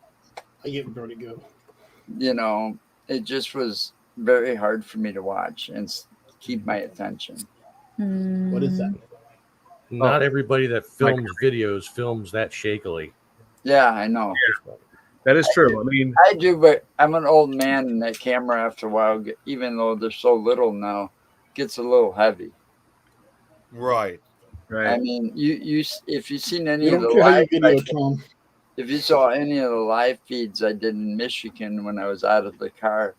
Speaker 13: I get vertigo.
Speaker 3: you know, it just was very hard for me to watch and keep my attention.
Speaker 13: What is that?
Speaker 1: Not everybody that films videos films that shakily.
Speaker 3: Yeah, I know.
Speaker 2: That is true. I mean,
Speaker 3: I do, but I'm an old man, and that camera after a while, even though there's so little now, gets a little heavy.
Speaker 12: Right.
Speaker 3: I mean, you if you've seen any
Speaker 13: You
Speaker 3: of the
Speaker 13: don't care how
Speaker 3: live,
Speaker 13: you video, Tom.
Speaker 3: if you saw any of the live feeds I did in Michigan when I was out of the car,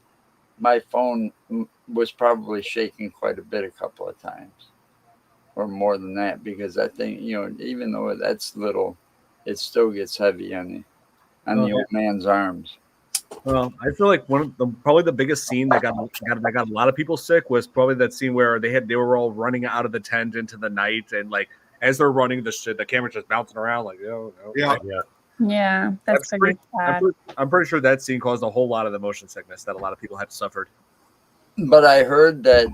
Speaker 3: my phone was probably shaking quite a bit a couple of times, or more than that, because I think, you know, even though that's little, it still gets heavy on the old man's arms.
Speaker 2: Well, I feel like probably the biggest scene that got a lot of people sick was probably that scene where they were all running out of the tent into the night, and like as they're running, the camera's just bouncing around like
Speaker 4: Yeah, that's pretty sad.
Speaker 2: I'm pretty sure that scene caused a whole lot of the motion sickness that a lot of people had suffered.
Speaker 3: But I heard that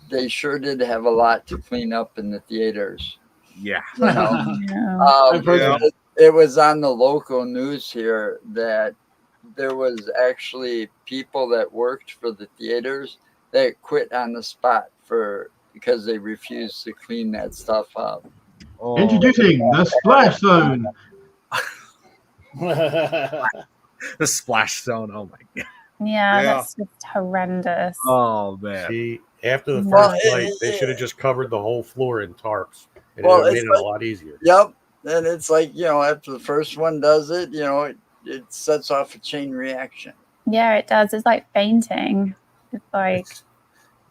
Speaker 3: they sure did have a lot to clean up in the theaters.
Speaker 2: Yeah.
Speaker 3: You know? It was on the local news here that there was actually people that worked for the theaters that quit on the spot because they refused to clean that stuff up.
Speaker 6: Introducing the Splash Zone.
Speaker 2: The Splash Zone. Oh my god.
Speaker 4: Yeah, that's just horrendous.
Speaker 2: Oh man.
Speaker 1: See, after the
Speaker 3: Well,
Speaker 1: first flight, they should have just covered the whole floor in tarps. And
Speaker 3: Well,
Speaker 1: it would have
Speaker 3: it's
Speaker 1: made it a
Speaker 3: like-
Speaker 1: lot easier.
Speaker 3: Yep. And it's like, you know, after the first one does it, you know, it sets off a chain reaction.
Speaker 4: Yeah, it does. It's like fainting. It's like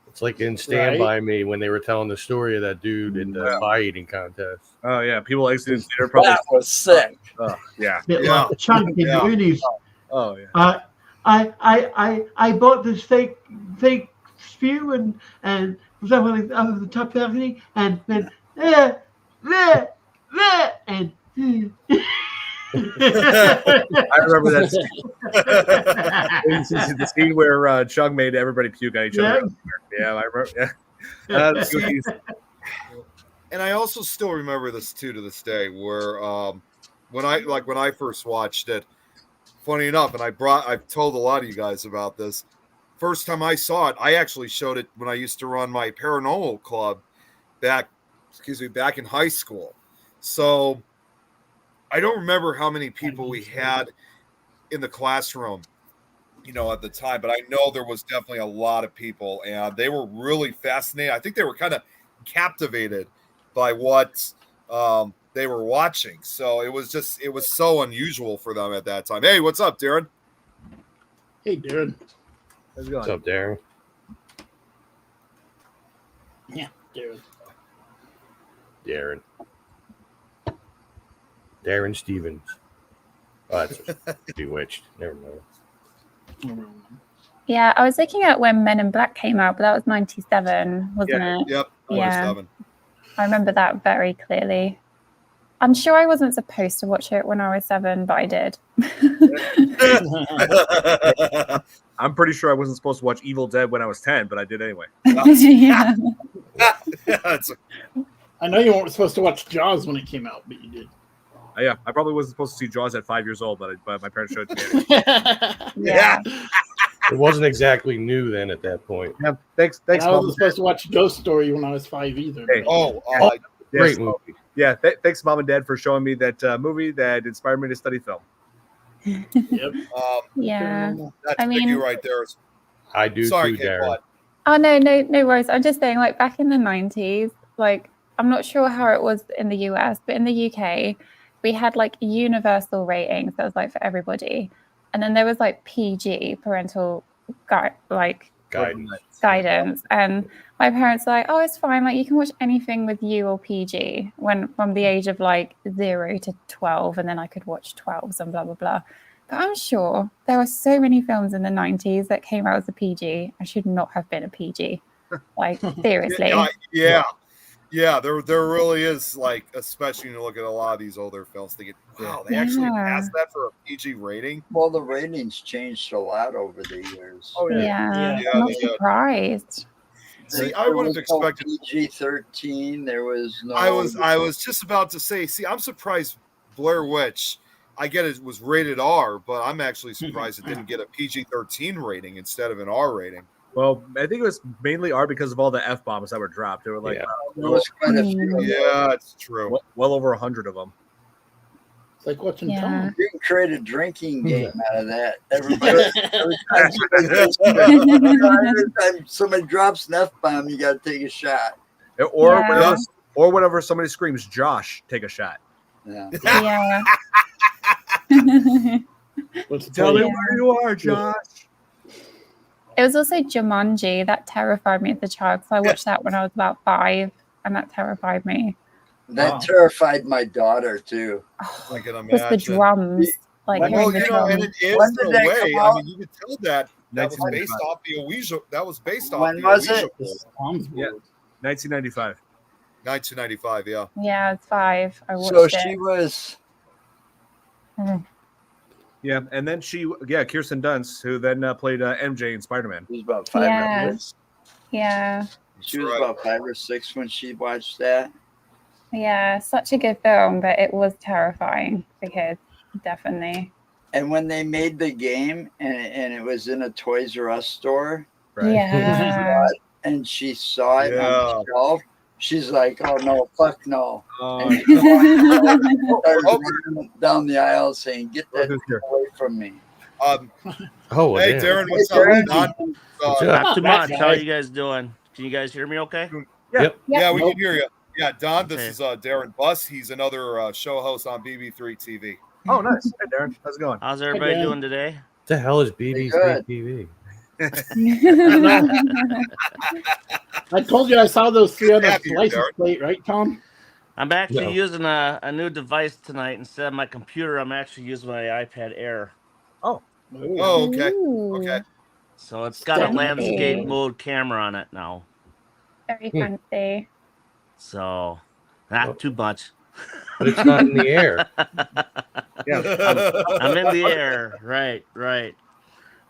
Speaker 1: It's like in Stand By Me when they were telling the story of that dude in the pie eating contest.
Speaker 2: Oh yeah, people exiting the theater probably.
Speaker 3: That was sick.
Speaker 2: Oh yeah.
Speaker 6: Bit like the chunk in Goonies.
Speaker 2: Oh yeah.
Speaker 6: I bought this fake spew and was over the top balcony and then there and
Speaker 2: I remember that scene. The scene where Chug made everybody puke on each other. Yeah, I remember. Yeah.
Speaker 12: And I also still remember this too to this day, where when I first watched it, funny enough, and I've told a lot of you guys about this. First time I saw it, I actually showed it when I used to run my paranormal club back in high school. So I don't remember how many people we had in the classroom, you know, at the time, but I know there was definitely a lot of people, and they were really fascinated. I think they were kind of captivated by what they were watching. So it was so unusual for them at that time. Hey, what's up, Darren?
Speaker 13: Hey, Darren.
Speaker 2: How's it going?
Speaker 1: What's up, Darren?
Speaker 13: Yeah, Darren.
Speaker 1: Darren Stevens. Oh, that's Bewitched. Never mind.
Speaker 4: yeah, I was looking at when Men in Black came out, but that was 97, wasn't it?
Speaker 12: Yep.
Speaker 4: Yeah.
Speaker 12: 97.
Speaker 4: I remember that very clearly. I'm sure I wasn't supposed to watch it when I was 7, but I did.
Speaker 2: I'm pretty sure I wasn't supposed to watch Evil Dead when I was 10, but I did anyway.
Speaker 4: Yeah.
Speaker 13: I know you weren't supposed to watch Jaws when it came out, but you did.
Speaker 2: Yeah, I probably wasn't supposed to see Jaws at 5 years old, but my parents showed it to me.
Speaker 4: Yeah.
Speaker 1: It wasn't exactly new then at that point.
Speaker 2: Yeah, thanks.
Speaker 13: I
Speaker 2: Mom.
Speaker 13: wasn't supposed to watch Ghost Story when I was 5 either.
Speaker 2: Hey.
Speaker 1: Great movie.
Speaker 2: Yeah, thanks, Mom and Dad, for showing me that movie that inspired me to study film.
Speaker 13: Yep.
Speaker 4: Yeah.
Speaker 12: That's
Speaker 4: I mean,
Speaker 12: right there.
Speaker 1: I do
Speaker 12: Sorry,
Speaker 1: too,
Speaker 12: Kate,
Speaker 1: Darren.
Speaker 12: what?
Speaker 4: Oh no worries. I'm just saying, like back in the 90s, like I'm not sure how it was in the US, but in the UK, we had like universal ratings. That was like for everybody, and then there was like PG, parental guidance. And my parents were like, "Oh, it's fine. Like you can watch anything with U or PG." When from the age of like 0 to 12, and then I could watch 12s and blah blah blah. But I'm sure there were so many films in the 90s that came out as a PG. I should not have been a PG. Like, seriously.
Speaker 12: Yeah, there really is, like, especially when you look at a lot of these older films, thinking, wow, they actually passed that for a PG rating?
Speaker 3: Well, the ratings changed a lot over the years.
Speaker 12: Oh,
Speaker 4: Yeah. I'm not surprised.
Speaker 12: See, I would have expected
Speaker 3: PG-13. There was no.
Speaker 12: I was just about to say, see, I'm surprised Blair Witch, I get it was rated R, but I'm actually surprised it didn't get a PG-13 rating instead of an R rating.
Speaker 2: Well, I think it was mainly R because of all the F-bombs that were dropped. They were like,
Speaker 3: there was quite a few.
Speaker 12: Yeah, it's true.
Speaker 2: Well over 100 of them.
Speaker 13: It's like watching
Speaker 3: You
Speaker 13: Tom.
Speaker 3: can create a drinking game out of that. Every time somebody drops an F-bomb, you got to take a shot.
Speaker 2: Or whenever somebody screams, "Josh, take a shot."
Speaker 3: Yeah.
Speaker 2: Tell me where you are, Josh.
Speaker 4: It was also Jumanji that terrified me as a child. So I watched that when I was about 5, and that terrified me.
Speaker 3: That terrified my daughter too.
Speaker 12: I can imagine.
Speaker 4: Just the drums, like hearing the drums.
Speaker 12: and it is
Speaker 3: When did
Speaker 12: in a
Speaker 3: that
Speaker 12: way.
Speaker 3: come
Speaker 12: I
Speaker 3: out?
Speaker 12: mean, you could tell that was based off the Ouija. That was based off
Speaker 3: When
Speaker 12: the
Speaker 3: was
Speaker 12: Ouija
Speaker 3: it?
Speaker 12: board.
Speaker 2: Yeah, 1995.
Speaker 12: 1995. Yeah.
Speaker 4: Yeah, it's 5. I watched
Speaker 3: So
Speaker 4: it.
Speaker 3: she was.
Speaker 2: Yeah, and then Kirsten Dunst, who then played MJ in Spider-Man.
Speaker 3: She was about 5
Speaker 4: Yeah.
Speaker 3: years.
Speaker 4: Yeah.
Speaker 3: She was about 5 or 6 when she watched that.
Speaker 4: Yeah, such a good film, but it was terrifying for kids, definitely.
Speaker 3: And when they made the game, and it was in a Toys R Us store,
Speaker 4: Yeah.
Speaker 3: and she saw it
Speaker 12: Yeah.
Speaker 3: on the shelf, she's like, "Oh no, fuck no!"
Speaker 2: Oh,
Speaker 3: And she started running down the aisle saying, "Get that away from me!"
Speaker 1: Oh,
Speaker 12: hey,
Speaker 1: damn.
Speaker 12: Darren, what's
Speaker 3: Hey, Darren.
Speaker 12: up? Don?
Speaker 14: Not too much. How are you guys doing? Can you guys hear me okay?
Speaker 12: Yeah, we can hear you. Yeah, Don, this is Darren Buss. He's another show host on BB3 TV.
Speaker 2: Oh, nice. Hey, Darren. How's it going?
Speaker 14: How's everybody
Speaker 13: Dan.
Speaker 14: doing today?
Speaker 1: What the hell is BB3
Speaker 3: good.
Speaker 1: TV?
Speaker 13: I told you I saw those 3 on the
Speaker 12: Happy,
Speaker 13: license
Speaker 12: Derek.
Speaker 13: plate, right, Tom?
Speaker 14: I'm actually
Speaker 1: No.
Speaker 14: using a new device tonight. Instead of my computer, I'm actually using my iPad Air.
Speaker 12: Oh, okay.
Speaker 4: Ooh,
Speaker 12: Okay.
Speaker 14: So it's got a
Speaker 4: Fancy.
Speaker 14: landscape mode camera on it now.
Speaker 4: Very fancy.
Speaker 14: So not too much.
Speaker 1: But it's not in the air.
Speaker 14: I'm in the air. Right.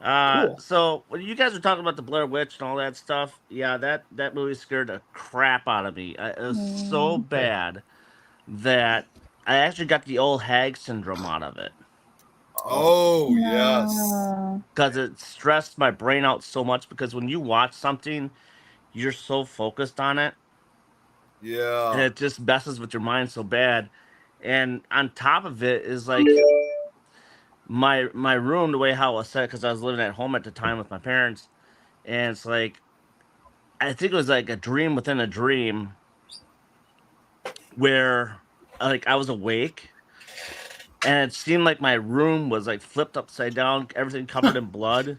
Speaker 13: Cool.
Speaker 14: So when you guys were talking about the Blair Witch and all that stuff, yeah, that movie scared the crap out of me. It was so bad that I actually got the old hag syndrome out of it.
Speaker 12: Oh, yes.
Speaker 4: No.
Speaker 14: Because it stressed my brain out so much, because when you watch something, you're so focused on it, and
Speaker 12: Yeah.
Speaker 14: it just messes with your mind so bad. And on top of it is like my room, the way how it was set, because I was living at home at the time with my parents, and it's like, I think it was like a dream within a dream, where like I was awake, and it seemed like my room was like flipped upside down, everything covered in blood.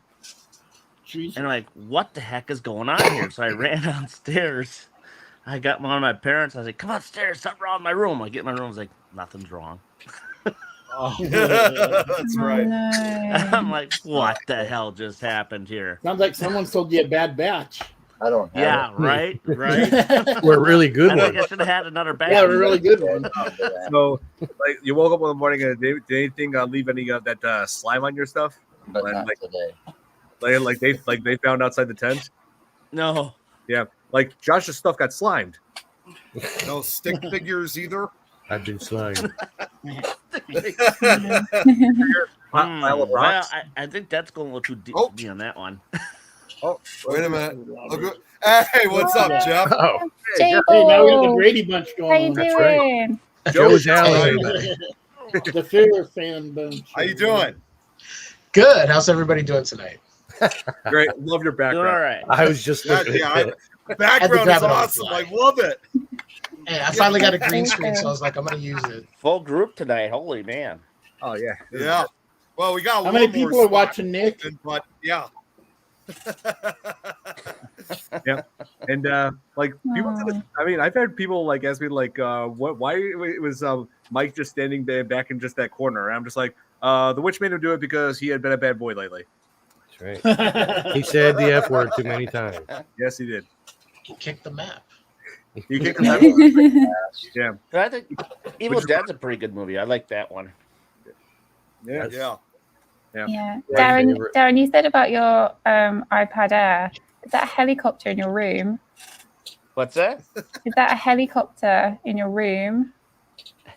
Speaker 13: Jeez.
Speaker 14: And I'm like, what the heck is going on here? So I ran downstairs. I got one of my parents. I was like, come upstairs, something wrong in my room. I get in my room. I was like, nothing's wrong.
Speaker 12: That's right.
Speaker 4: No.
Speaker 14: I'm like, what the hell just happened here?
Speaker 13: Sounds like someone sold you a bad batch.
Speaker 3: I don't have
Speaker 14: Yeah, right.
Speaker 1: We're really good
Speaker 14: I think I
Speaker 1: ones.
Speaker 14: should have had another batch.
Speaker 13: Yeah, a really good one.
Speaker 2: So, like, you woke up in the morning and did anything leave any of that slime on your stuff?
Speaker 3: but not
Speaker 2: Like-
Speaker 3: today.
Speaker 2: Like they found outside the tent?
Speaker 14: No.
Speaker 2: Yeah. Like Josh's stuff got slimed.
Speaker 12: No stick figures either.
Speaker 1: I've been slimed.
Speaker 14: Well, I think that's going a little too deep for me on that one.
Speaker 12: Oh, wait a minute. Hey, what's up, Jeff?
Speaker 1: Oh,
Speaker 13: Hey, now we got the Brady Bunch going
Speaker 4: How you
Speaker 13: on.
Speaker 1: That's
Speaker 4: doing?
Speaker 1: Joe's out.
Speaker 13: The Fear fan bunch.
Speaker 12: How you doing?
Speaker 15: Good. How's everybody doing tonight?
Speaker 2: Great. Love your background.
Speaker 14: All right.
Speaker 1: I was just looking at it.
Speaker 12: Background is awesome. I love it.
Speaker 15: Hey, I finally got a green screen, so I was like, I'm going to use it.
Speaker 14: Full group tonight. Holy man.
Speaker 2: Oh, yeah.
Speaker 12: Yeah. Well, we got
Speaker 13: How many people are watching Nick?
Speaker 12: But yeah.
Speaker 2: Yeah. And like people I mean, I've had people like ask me like why it was Mike just standing there back in just that corner. And I'm just like, the witch made him do it because he had been a bad boy lately.
Speaker 1: That's right. He said the F word too many times.
Speaker 2: Yes, he did.
Speaker 15: He kicked the map.
Speaker 2: He kicked the map. Yeah.
Speaker 14: But I think Evil Dead's a pretty good movie. I like that one.
Speaker 2: Yeah.
Speaker 12: Yeah.
Speaker 4: Yeah. Darren, you said about your iPad Air. Is that a helicopter in your room?
Speaker 14: What's that?
Speaker 4: Is that a helicopter in your room?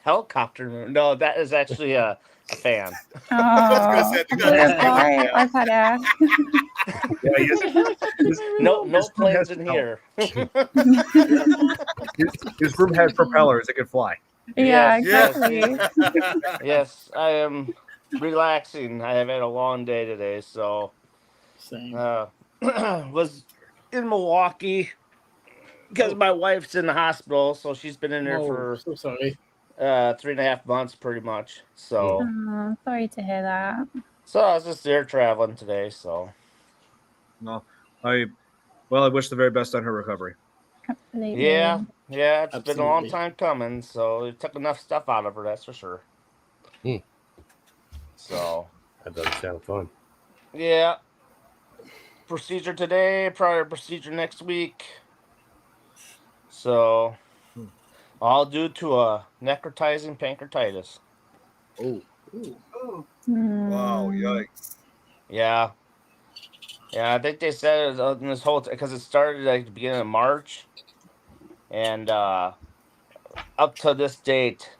Speaker 14: Helicopter? No, that is actually a fan.
Speaker 4: Oh, sorry, iPad Air.
Speaker 14: No planes in here.
Speaker 2: His room has propellers that can fly.
Speaker 4: Yeah,
Speaker 14: Yes,
Speaker 4: exactly.
Speaker 14: Yes, I am relaxing. I have had a long day today, so was in Milwaukee because my wife's in the hospital, so she's been in there for
Speaker 13: so sorry.
Speaker 2: 3.5 months pretty much. So
Speaker 4: Oh, sorry to hear that.
Speaker 2: so I was just there traveling today. So
Speaker 16: No, I wish the very best on her recovery.
Speaker 4: Absolutely.
Speaker 2: yeah, it's been a long
Speaker 13: Absolutely.
Speaker 2: time coming. So it took enough stuff out of her, that's for sure. So
Speaker 1: That doesn't sound fun.
Speaker 2: yeah, procedure today, prior procedure next week. So all due to a necrotizing pancreatitis.
Speaker 16: Oh.
Speaker 12: Wow, yikes.
Speaker 2: Yeah. Yeah, I think they said it was in this whole because it started like the beginning of March, and up to this date,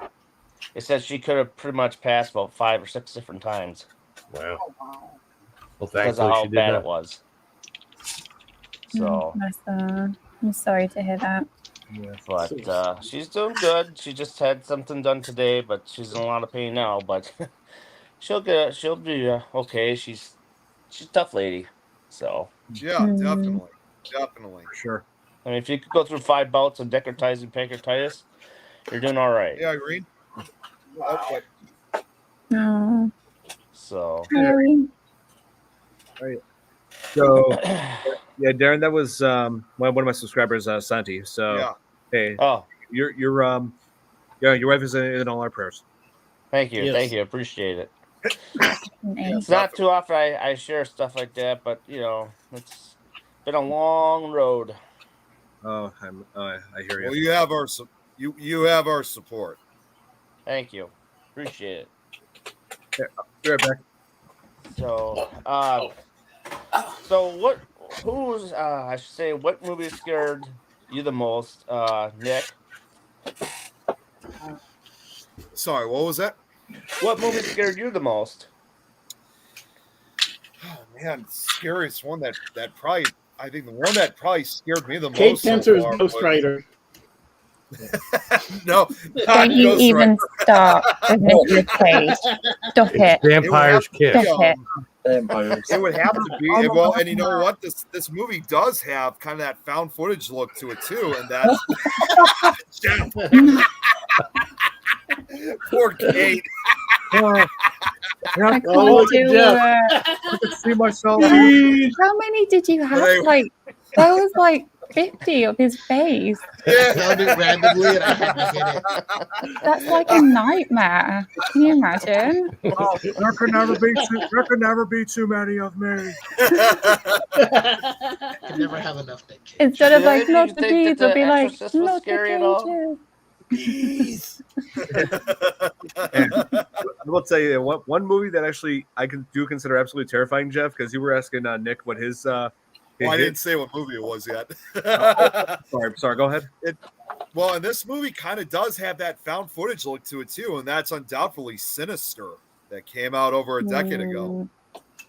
Speaker 2: it said she could have pretty much passed about 5 or 6 different times.
Speaker 1: Wow. Well,
Speaker 2: Because
Speaker 1: thankfully
Speaker 2: of how
Speaker 1: she did
Speaker 2: bad
Speaker 1: that.
Speaker 2: it was. So,
Speaker 4: I'm sorry to hear that.
Speaker 2: but she's doing good. She just had something done today, but she's in a lot of pain now. But she'll be okay. She's a tough lady. So
Speaker 12: Yeah, definitely.
Speaker 16: Sure.
Speaker 2: I mean, if you could go through 5 bouts of necrotizing pancreatitis, you're doing all right.
Speaker 12: Yeah, agreed. Okay.
Speaker 4: No.
Speaker 2: So
Speaker 4: Really?
Speaker 16: Right. So yeah, Darren, that was one of my subscribers, Santi. So
Speaker 12: Yeah.
Speaker 16: hey, your wife is in all our prayers.
Speaker 2: Thank you,
Speaker 13: Yes.
Speaker 2: thank you, appreciate it. It's not too often I share stuff like that, but it's been a long road.
Speaker 16: Oh, I hear you.
Speaker 12: Well, you have our you have our support.
Speaker 2: Thank you, appreciate it.
Speaker 16: Yeah, be right back.
Speaker 2: So, I should say, what movie scared you the most, Nick?
Speaker 12: Sorry, what was that?
Speaker 2: What movie scared you the most?
Speaker 12: Oh man, scariest one that probably I think the one that probably scared me the
Speaker 13: Kate
Speaker 12: most. so
Speaker 13: Spencer's
Speaker 12: far
Speaker 13: Ghost
Speaker 12: was-
Speaker 13: Rider.
Speaker 12: No,
Speaker 4: Don't you
Speaker 12: Ghost
Speaker 4: even
Speaker 12: Rider.
Speaker 4: start with Nicolas Cage. Stop it.
Speaker 1: Vampire's Kiss.
Speaker 4: Stop it.
Speaker 12: It would have to be, and well, and you know what? This movie does have kind of that found footage look to it too, and that's poor Kate.
Speaker 4: I can't
Speaker 13: look at
Speaker 4: do
Speaker 13: Jeff.
Speaker 4: it.
Speaker 16: I can see myself.
Speaker 4: How many did you have? Like, that was like 50 of his face.
Speaker 15: I found it randomly and I had to hit it.
Speaker 4: That's like a nightmare. Can you imagine?
Speaker 16: Oh, there could never be too many of me.
Speaker 15: Can never have enough Nick Cage.
Speaker 4: Instead of like,
Speaker 2: You
Speaker 4: not the
Speaker 2: think that
Speaker 4: bees,
Speaker 2: The
Speaker 4: it'll be like,
Speaker 2: Exorcist was
Speaker 4: not
Speaker 2: scary at all?
Speaker 4: the cages.
Speaker 16: I will tell you one movie that actually I do consider absolutely terrifying, Jeff, because you were asking Nick what his.
Speaker 12: Well, I didn't say what movie it was yet.
Speaker 16: Sorry. Go ahead.
Speaker 12: Well, and this movie kind of does have that found footage look to it too, and that's undoubtedly Sinister that came out over a decade ago.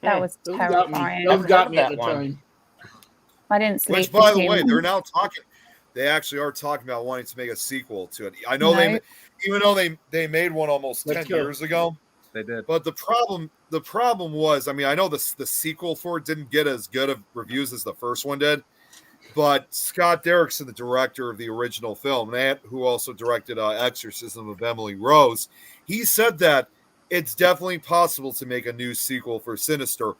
Speaker 4: That was terrifying.
Speaker 13: Those got me at
Speaker 14: that
Speaker 13: the
Speaker 14: one.
Speaker 13: time.
Speaker 4: I didn't sleep.
Speaker 12: Which, by the
Speaker 4: between-
Speaker 12: way, they're now talking. They actually are talking about wanting to make a sequel to it. I know they, even though they made one almost 10 years ago.
Speaker 2: They did.
Speaker 12: But the problem was, I mean, I know the sequel for it didn't get as good of reviews as the first one did. But Scott Derrickson, the director of the original film, and who also directed Exorcism of Emily Rose, he said that it's definitely possible to make a new sequel for Sinister.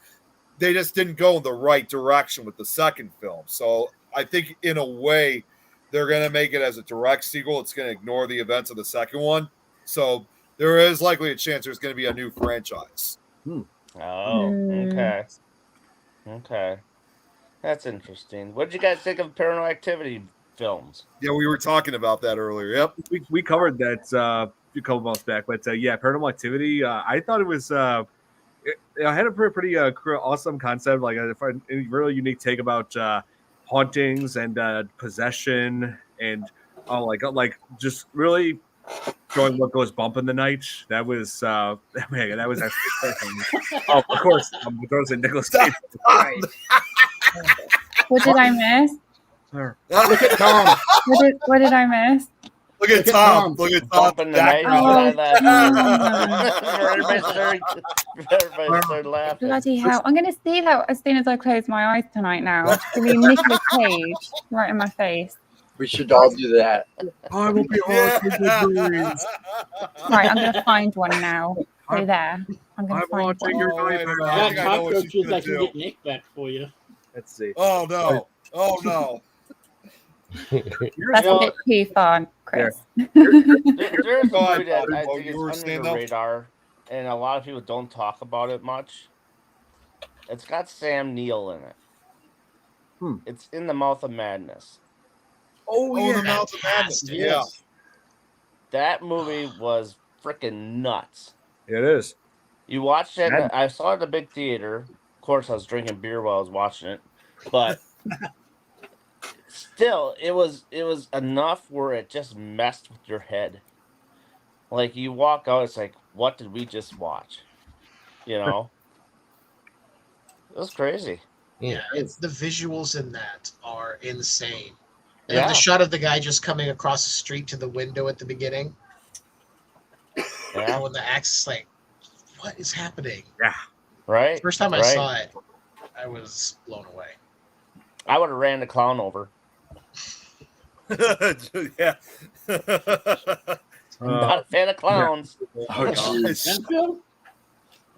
Speaker 12: They just didn't go in the right direction with the second film. So I think, in a way, they're going to make it as a direct sequel. It's going to ignore the events of the second one. So there is likely a chance there's going to be a new franchise.
Speaker 14: Oh, okay. Okay. That's interesting. What did you guys think of Paranormal Activity films?
Speaker 12: Yeah, we were talking about that earlier. Yep.
Speaker 2: We covered that a couple months back. But yeah, Paranormal Activity, I thought it was... it had a pretty awesome concept, like a really unique take about hauntings and possession, and like just really showing what goes bump in the night. That was man, that was actually oh, of course, those in Nicholas Cage.
Speaker 4: What did I miss?
Speaker 13: Look at Tom.
Speaker 4: What did I miss?
Speaker 12: Look at Tom. Look at Tom.
Speaker 14: Bump in the night. Everybody started laughing.
Speaker 4: Bloody hell. I'm going to see that as soon as I close my eyes tonight now. It's going to be Nicolas Cage right in my face.
Speaker 3: We should all do that.
Speaker 2: I will be
Speaker 4: Right, I'm going to find one now. Go there. I'm going to find one.
Speaker 13: That cockroaches I can get Nick back for you.
Speaker 2: Let's see.
Speaker 12: Oh, no. Oh, no.
Speaker 4: That's a bit too far, Chris.
Speaker 14: There's a movie that I think
Speaker 12: you were
Speaker 14: is
Speaker 12: saying
Speaker 14: under the
Speaker 12: though?
Speaker 14: radar, and a lot of people don't talk about it much. It's got Sam Neill in it. It's In the Mouth of Madness.
Speaker 12: Oh, yeah. The Mouth of Madness. Yeah.
Speaker 14: That movie was freaking nuts.
Speaker 2: It is.
Speaker 14: You watched it. I saw it at the big theater. Of course, I was drinking beer while I was watching it, but still, it was enough where it just messed with your head. Like, you walk out, it's like, what did we just watch? You know, it was crazy.
Speaker 15: Yeah, it's the visuals in that are insane. And
Speaker 14: Yeah.
Speaker 15: the shot of the guy just coming across the street to the window at the beginning.
Speaker 14: Yeah.
Speaker 15: When the axe is like, what is happening?
Speaker 2: Yeah.
Speaker 14: Right.
Speaker 15: First time I
Speaker 14: Right.
Speaker 15: saw it, I was blown away.
Speaker 14: I would have ran the clown over.
Speaker 12: Yeah.
Speaker 14: Not a fan of clowns.
Speaker 3: Oh, jeez.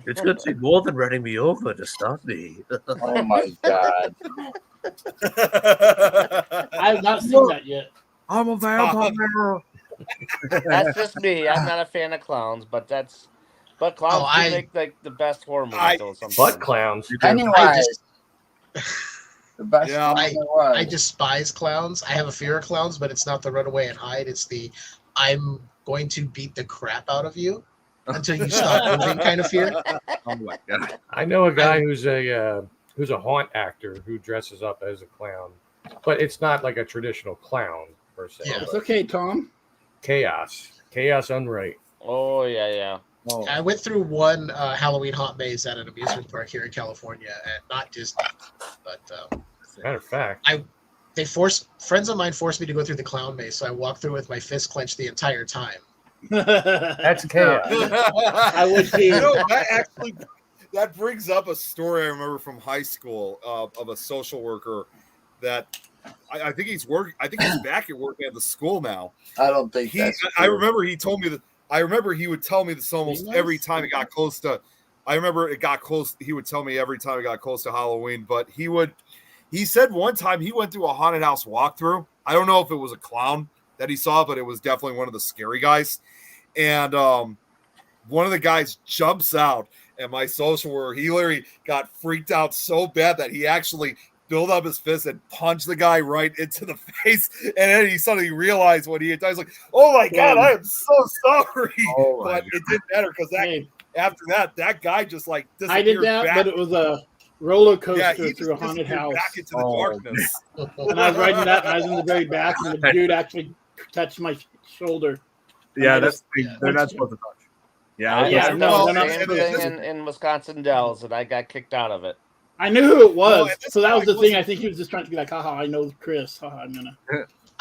Speaker 7: It's going to take more than running me over to stop me.
Speaker 3: Oh, my God.
Speaker 13: I have not seen that yet.
Speaker 2: I'm a vampire.
Speaker 14: That's just me. I'm not a fan of clowns, but clowns do make like the best horror movies though sometimes.
Speaker 1: Butt clowns.
Speaker 3: Anyway, the best
Speaker 12: Yeah.
Speaker 3: one there was.
Speaker 15: I despise clowns. I have a fear of clowns, but it's not the run away and hide. It's the I'm going to beat the crap out of you until you stop moving kind of fear.
Speaker 2: Oh my God.
Speaker 1: I know a guy who's a haunt actor who dresses up as a clown, but it's not like a traditional clown per se.
Speaker 15: Yeah.
Speaker 13: It's okay, Tom.
Speaker 1: Chaos unright.
Speaker 14: Oh yeah.
Speaker 2: Oh.
Speaker 15: I went through one Halloween haunt maze at an amusement park here in California, and not Disney, but
Speaker 1: Matter of fact,
Speaker 15: friends of mine forced me to go through the clown maze, so I walked through with my fist clenched the entire time.
Speaker 1: that's chaos.
Speaker 13: I would too.
Speaker 12: You know, that brings up a story I remember from high school of a social worker that I think he's working. I think he's back at working at the school now.
Speaker 3: I don't think that's
Speaker 12: I
Speaker 3: true.
Speaker 12: remember he told me that. I remember he would tell me this almost every time it got close to. I remember it got close. He would tell me every time it got close to Halloween. But he said one time he went through a haunted house walkthrough. I don't know if it was a clown that he saw, but it was definitely one of the scary guys. And one of the guys jumps out, and my social worker, he literally got freaked out so bad that he actually built up his fist and punched the guy right into the face. And then he suddenly realized what he had done. He's like, oh my God, I am so sorry.
Speaker 2: Oh
Speaker 12: but it didn't matter because after that guy just like disappeared
Speaker 13: I did that,
Speaker 12: back.
Speaker 13: but it was a roller coaster
Speaker 12: Yeah, he
Speaker 13: through a
Speaker 12: just
Speaker 13: haunted
Speaker 12: disappeared
Speaker 13: house.
Speaker 12: back into the darkness.
Speaker 13: And I was riding that, and I was in the very back, and the dude actually touched my shoulder.
Speaker 2: Yeah, they're not supposed to touch. Yeah,
Speaker 13: yeah, no, they're not
Speaker 14: same
Speaker 13: supposed
Speaker 14: thing
Speaker 13: to.
Speaker 14: in Wisconsin Dells, and I got kicked out of it.
Speaker 13: I knew who it was, so that was the thing.
Speaker 12: wasn't-
Speaker 13: I think he was just trying to be like, haha, I know Chris. Haha, I'm gonna.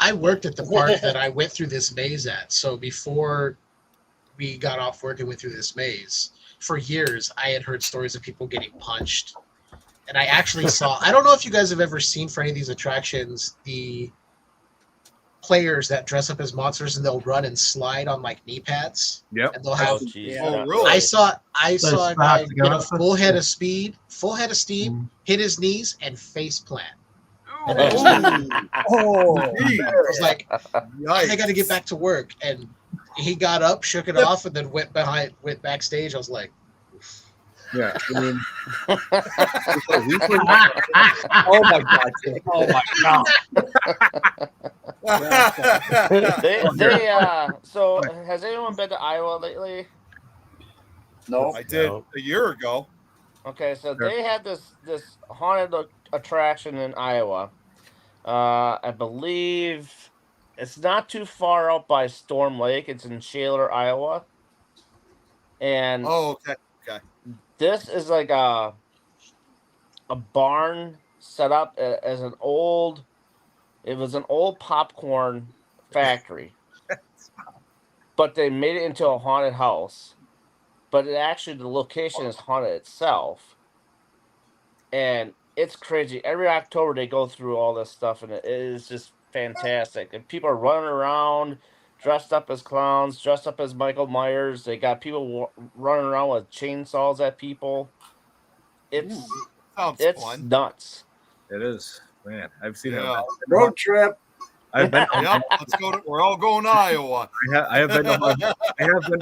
Speaker 15: I worked at the park that I went through this maze at. So before we got off work and went through this maze, for years I had heard stories of people getting punched. And I actually saw, I don't know if you guys have ever seen for any of these attractions, the players that dress up as monsters and they'll run and slide on like knee pads.
Speaker 2: Yep.
Speaker 15: And they'll have
Speaker 12: really?
Speaker 15: I saw a guy
Speaker 6: sparks
Speaker 15: get a
Speaker 6: go.
Speaker 15: full head of steam, hit his knees, and face plant.
Speaker 12: Oh,
Speaker 15: I was like, I got to get back to work, and he got up, shook it off, and then went backstage. I was like,
Speaker 2: yeah. I mean, oh my god! Oh my god!
Speaker 14: So has anyone been to Iowa lately?
Speaker 3: No,
Speaker 12: I did a year ago.
Speaker 14: Okay, so they had this haunted attraction in Iowa. I believe it's not too far out by Storm Lake. It's in Shaler, Iowa. And
Speaker 12: okay.
Speaker 14: this is like a barn set up as an old. It was an old popcorn factory, but they made it into a haunted house. But it actually, the location is haunted itself, and it's crazy. Every October they go through all this stuff, and it is just fantastic. And people are running around, dressed up as clowns, dressed up as Michael Myers. They got people running around with chainsaws at people. It's
Speaker 12: fun.
Speaker 14: Nuts.
Speaker 2: It is, man. I've seen it.
Speaker 3: Road trip.
Speaker 2: I've been.
Speaker 12: Yep, let's go. We're all going to Iowa.
Speaker 2: I have been to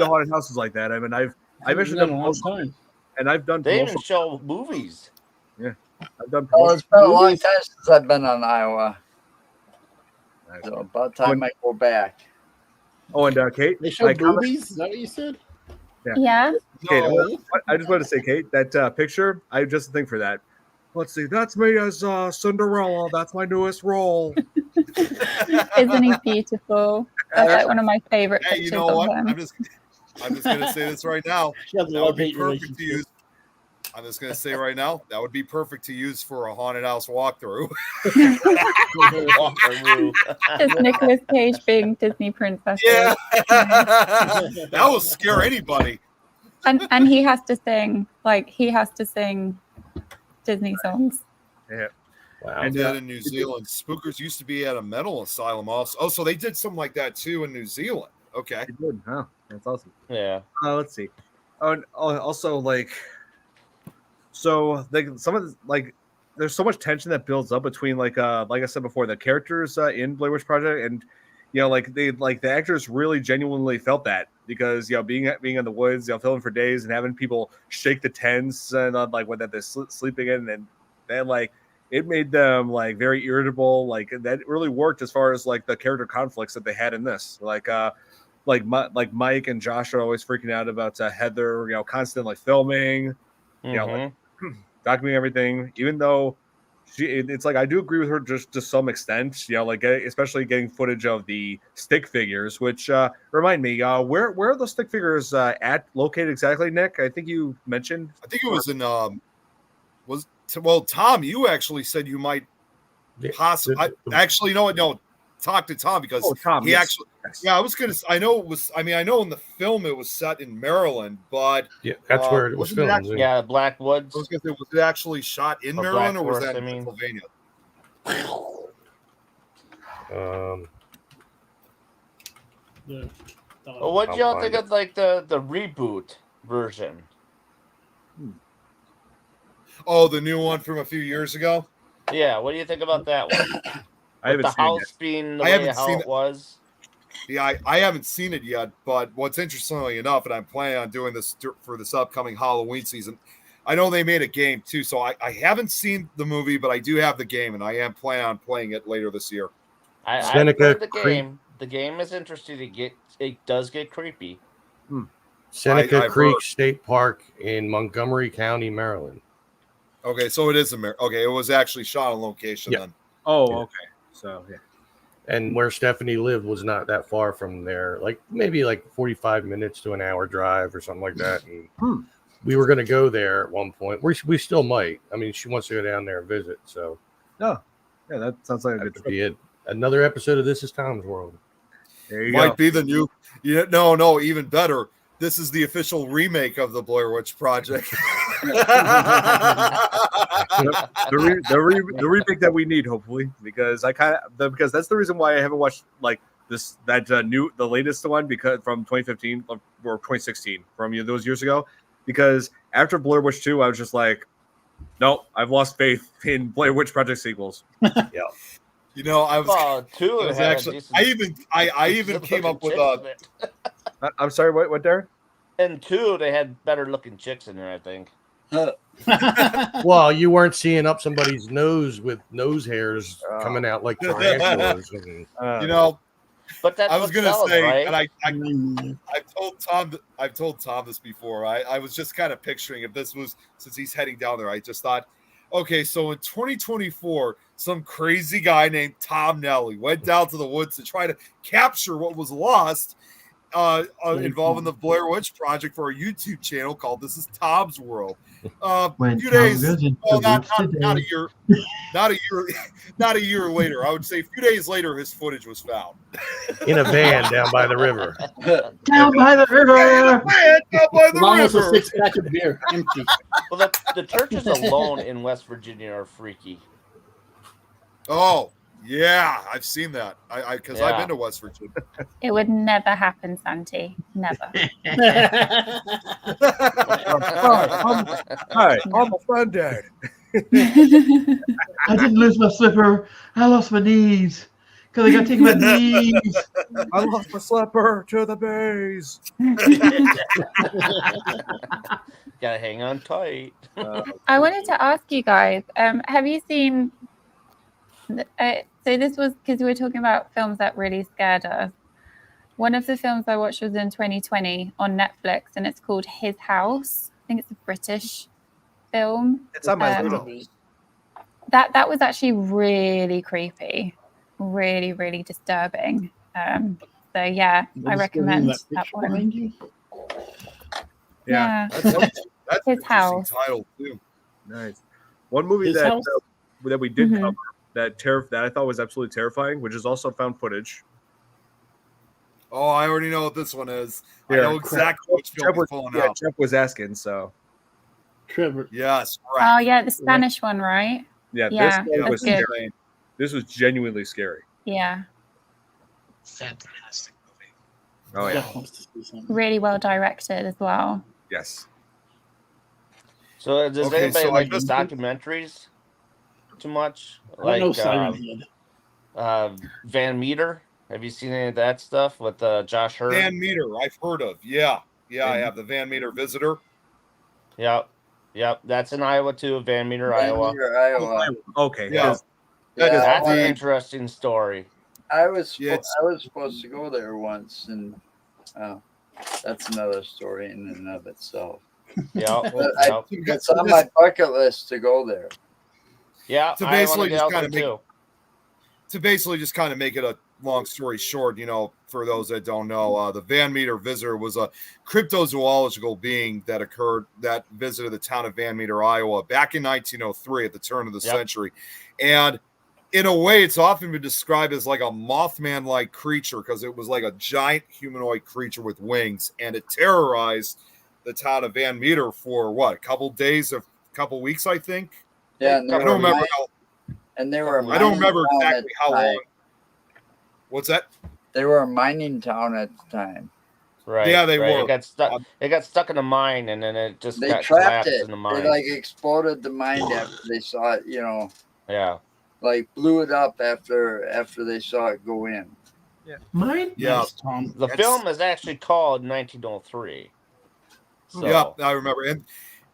Speaker 2: haunted houses like that. I mean, I've actually done most time, and I've done.
Speaker 14: They even show movies.
Speaker 2: Yeah, I've done.
Speaker 3: Oh, it's been a long time since I've been on Iowa. So about time I go back.
Speaker 2: Oh, and Kate,
Speaker 13: They show movies. Is that what you said?
Speaker 4: Yeah.
Speaker 2: Kate, I just wanted to say, Kate, that picture, I have just a thing for that. Let's see, that's me as Cinderella. That's my newest role.
Speaker 4: Isn't he beautiful? That's like one of my favorite
Speaker 12: Hey,
Speaker 4: pictures
Speaker 12: you know what?
Speaker 4: of him.
Speaker 12: I'm just gonna say this right now.
Speaker 13: She has a
Speaker 12: That would be
Speaker 13: love-hate
Speaker 12: perfect to use. I'm just gonna say right now, that would be perfect to use for a haunted house walkthrough.
Speaker 4: Just Nicolas Cage being Disney princess.
Speaker 12: Yeah, that will scare anybody.
Speaker 4: And he has to sing Disney songs.
Speaker 2: Yeah.
Speaker 12: Wow. And then in New Zealand, Spookers used to be at a mental asylum also. Oh, so they did something like that too in New Zealand. Okay.
Speaker 2: They did. Oh, that's awesome.
Speaker 14: Yeah.
Speaker 2: Let's see. Oh, and also like, so some of the, like, there's so much tension that builds up between like I said before, the characters in Blair Witch Project, and the actors really genuinely felt that, because being in the woods, filming for days and having people shake the tents and like when they're sleeping in, and then like it made them like very irritable. Like that really worked as far as like the character conflicts that they had in this. Like Mike and Josh are always freaking out about Heather, constantly filming, like, documenting everything, even though it's like I do agree with her just to some extent, like especially getting footage of the stick figures, which remind me, where are those stick figures located exactly, Nick? I think you mentioned.
Speaker 12: I think it was in Tom, you actually said you might possibly actually no, talk to Tom, because
Speaker 2: Tom,
Speaker 12: he actually I was gonna. I know it was. I mean, I know in the film it was set in Maryland, but
Speaker 1: yeah, that's where it was filmed.
Speaker 12: Actually,
Speaker 14: yeah, Black Woods.
Speaker 12: I was gonna say, was it actually shot in Maryland or was that in Pennsylvania?
Speaker 14: Well, what do y'all think of like the reboot version?
Speaker 12: Oh, the new one from a few years ago.
Speaker 14: Yeah, what do you think about that one?
Speaker 2: I haven't
Speaker 14: the
Speaker 2: seen
Speaker 14: house
Speaker 2: it.
Speaker 14: being the way how it was.
Speaker 12: Yeah, I haven't seen it yet, but what's interestingly enough, and I'm planning on doing this for this upcoming Halloween season, I know they made a game too, so I haven't seen the movie, but I do have the game, and I am planning on playing it later this year.
Speaker 14: I played the game. The game is interesting. It does get creepy.
Speaker 1: Seneca Creek State Park in Montgomery County, Maryland.
Speaker 12: Okay, so it is okay. It was actually shot on location then.
Speaker 2: Oh, okay. So yeah.
Speaker 1: And where Stephanie lived was not that far from there, like maybe like 45 minutes to an hour drive or something like that. And we were going to go there at one point. We still might. I mean, she wants to go down there and visit. So,
Speaker 2: yeah, that sounds like a good
Speaker 1: trip. Be it. Another episode of This Is Tom's World.
Speaker 2: There you
Speaker 12: Might
Speaker 2: go.
Speaker 12: be the new. Yeah, no, even better. This is the official remake of the Blair Witch Project.
Speaker 2: the remake that we need, hopefully, because because that's the reason why I haven't watched like the latest one because from 2015 or 2016 from those years ago. Because after Blair Witch 2, I was just like, nope, I've lost faith in Blair Witch Project sequels.
Speaker 12: Yeah. You know, I was actually. I even came up with a.
Speaker 2: I'm sorry. What, Darren?
Speaker 14: And 2, they had better looking chicks in there, I think.
Speaker 1: Well, you weren't seeing up somebody's nose with nose hairs coming out like tarantulas.
Speaker 12: You know,
Speaker 14: but that's
Speaker 12: I was going to
Speaker 14: sells,
Speaker 12: say,
Speaker 14: right?
Speaker 12: and I've told Tom this before. I was just kind of picturing if this was, since he's heading down there, I just thought, okay, so in 2024, some crazy guy named Tom Nelly went down to the woods to try to capture what was lost, involving the Blair Witch Project for a YouTube channel called "This Is Tom's World." A few days, well, not a year, not a year later. I would say a few days later, his footage was found
Speaker 1: in a van down by the river.
Speaker 6: Down by the river.
Speaker 12: Down by the
Speaker 13: Long as a
Speaker 12: river.
Speaker 13: 6-pack of beer, empty.
Speaker 14: Well, the churches alone in West Virginia are freaky.
Speaker 12: Oh yeah, I've seen that. Because I've
Speaker 14: Yeah.
Speaker 12: been to West Virginia.
Speaker 4: It would never happen, Santi. Never.
Speaker 2: Hi, I'm a friend, Dad.
Speaker 6: I didn't lose my slipper. I lost my knees because I got to take my knees.
Speaker 2: I lost my slipper to the base.
Speaker 14: Gotta hang on tight.
Speaker 4: I wanted to ask you guys, have you seen... so this was because we were talking about films that really scared us. One of the films I watched was in 2020 on Netflix, and it's called His House. I think it's a British film.
Speaker 2: It's on my list.
Speaker 4: That was actually really creepy, really, really disturbing. So yeah, I recommend that one. Yeah.
Speaker 12: That's
Speaker 4: His House.
Speaker 12: title too.
Speaker 2: Nice. One movie
Speaker 13: His
Speaker 2: that
Speaker 13: House?
Speaker 2: that we did cover that I thought was absolutely terrifying, which is also found footage.
Speaker 12: Oh, I already know what this one is.
Speaker 2: Yeah.
Speaker 12: I know exactly which film you're pulling out.
Speaker 2: Jeff was asking, so
Speaker 13: Trevor.
Speaker 12: Yes,
Speaker 4: Oh yeah, the Spanish one, right?
Speaker 2: yeah,
Speaker 4: Yeah,
Speaker 2: this one
Speaker 4: that's
Speaker 2: was
Speaker 4: good.
Speaker 2: scary. This was genuinely scary.
Speaker 4: Yeah,
Speaker 15: Fantastic movie.
Speaker 2: Oh yeah,
Speaker 13: Jeff wants to see something.
Speaker 4: really well directed as well.
Speaker 2: yes.
Speaker 14: So does
Speaker 12: Okay,
Speaker 14: anybody
Speaker 12: so I
Speaker 14: like
Speaker 12: just-
Speaker 14: documentaries too much?
Speaker 13: I don't know
Speaker 14: Like
Speaker 13: Siren Head.
Speaker 14: Van Meter? Have you seen any of that stuff with Josh Hurd?
Speaker 12: Van Meter, I've heard of. Yeah, I have the Van Meter Visitor.
Speaker 14: Yep. That's in Iowa too. Van Meter,
Speaker 3: Van
Speaker 14: Iowa.
Speaker 3: Meter, Iowa.
Speaker 2: Okay,
Speaker 12: Yeah.
Speaker 14: That's an
Speaker 3: I-
Speaker 14: interesting story.
Speaker 3: I was
Speaker 12: Yeah, it's-
Speaker 3: I was supposed to go there once, and that's another story in and of itself.
Speaker 14: Yep.
Speaker 3: But it's on my bucket list to go there.
Speaker 14: Yeah.
Speaker 12: To
Speaker 14: I wanna
Speaker 12: basically
Speaker 14: get
Speaker 12: just
Speaker 14: out there
Speaker 12: kind of make
Speaker 14: too.
Speaker 12: it a long story short, for those that don't know, the Van Meter Visitor was a cryptozoological being that visited the town of Van Meter, Iowa back in 1903 at the turn of the century. And in a way, it's often been described as like a Mothman-like creature because it was like a giant humanoid creature with wings, and it terrorized the town of Van Meter for a couple weeks, I think.
Speaker 3: Yeah,
Speaker 12: I don't remember how.
Speaker 3: And they were.
Speaker 12: I don't remember
Speaker 3: mining town
Speaker 12: exactly
Speaker 3: at
Speaker 12: how
Speaker 3: the time.
Speaker 12: long. What's that?
Speaker 3: They were a mining town at the time.
Speaker 14: Right.
Speaker 12: Yeah, they
Speaker 14: right.
Speaker 12: were.
Speaker 14: It got stuck in a mine, and then it just
Speaker 3: They
Speaker 14: got
Speaker 3: trapped
Speaker 14: collapsed
Speaker 3: it.
Speaker 14: in the mine.
Speaker 3: They like exploded the mine after they saw it.
Speaker 14: Yeah.
Speaker 3: Like blew it up after they saw it go in.
Speaker 6: Mine?
Speaker 12: Yeah.
Speaker 13: Nice, Tom.
Speaker 14: The film is actually called 1903. So,
Speaker 12: Yeah, I remember,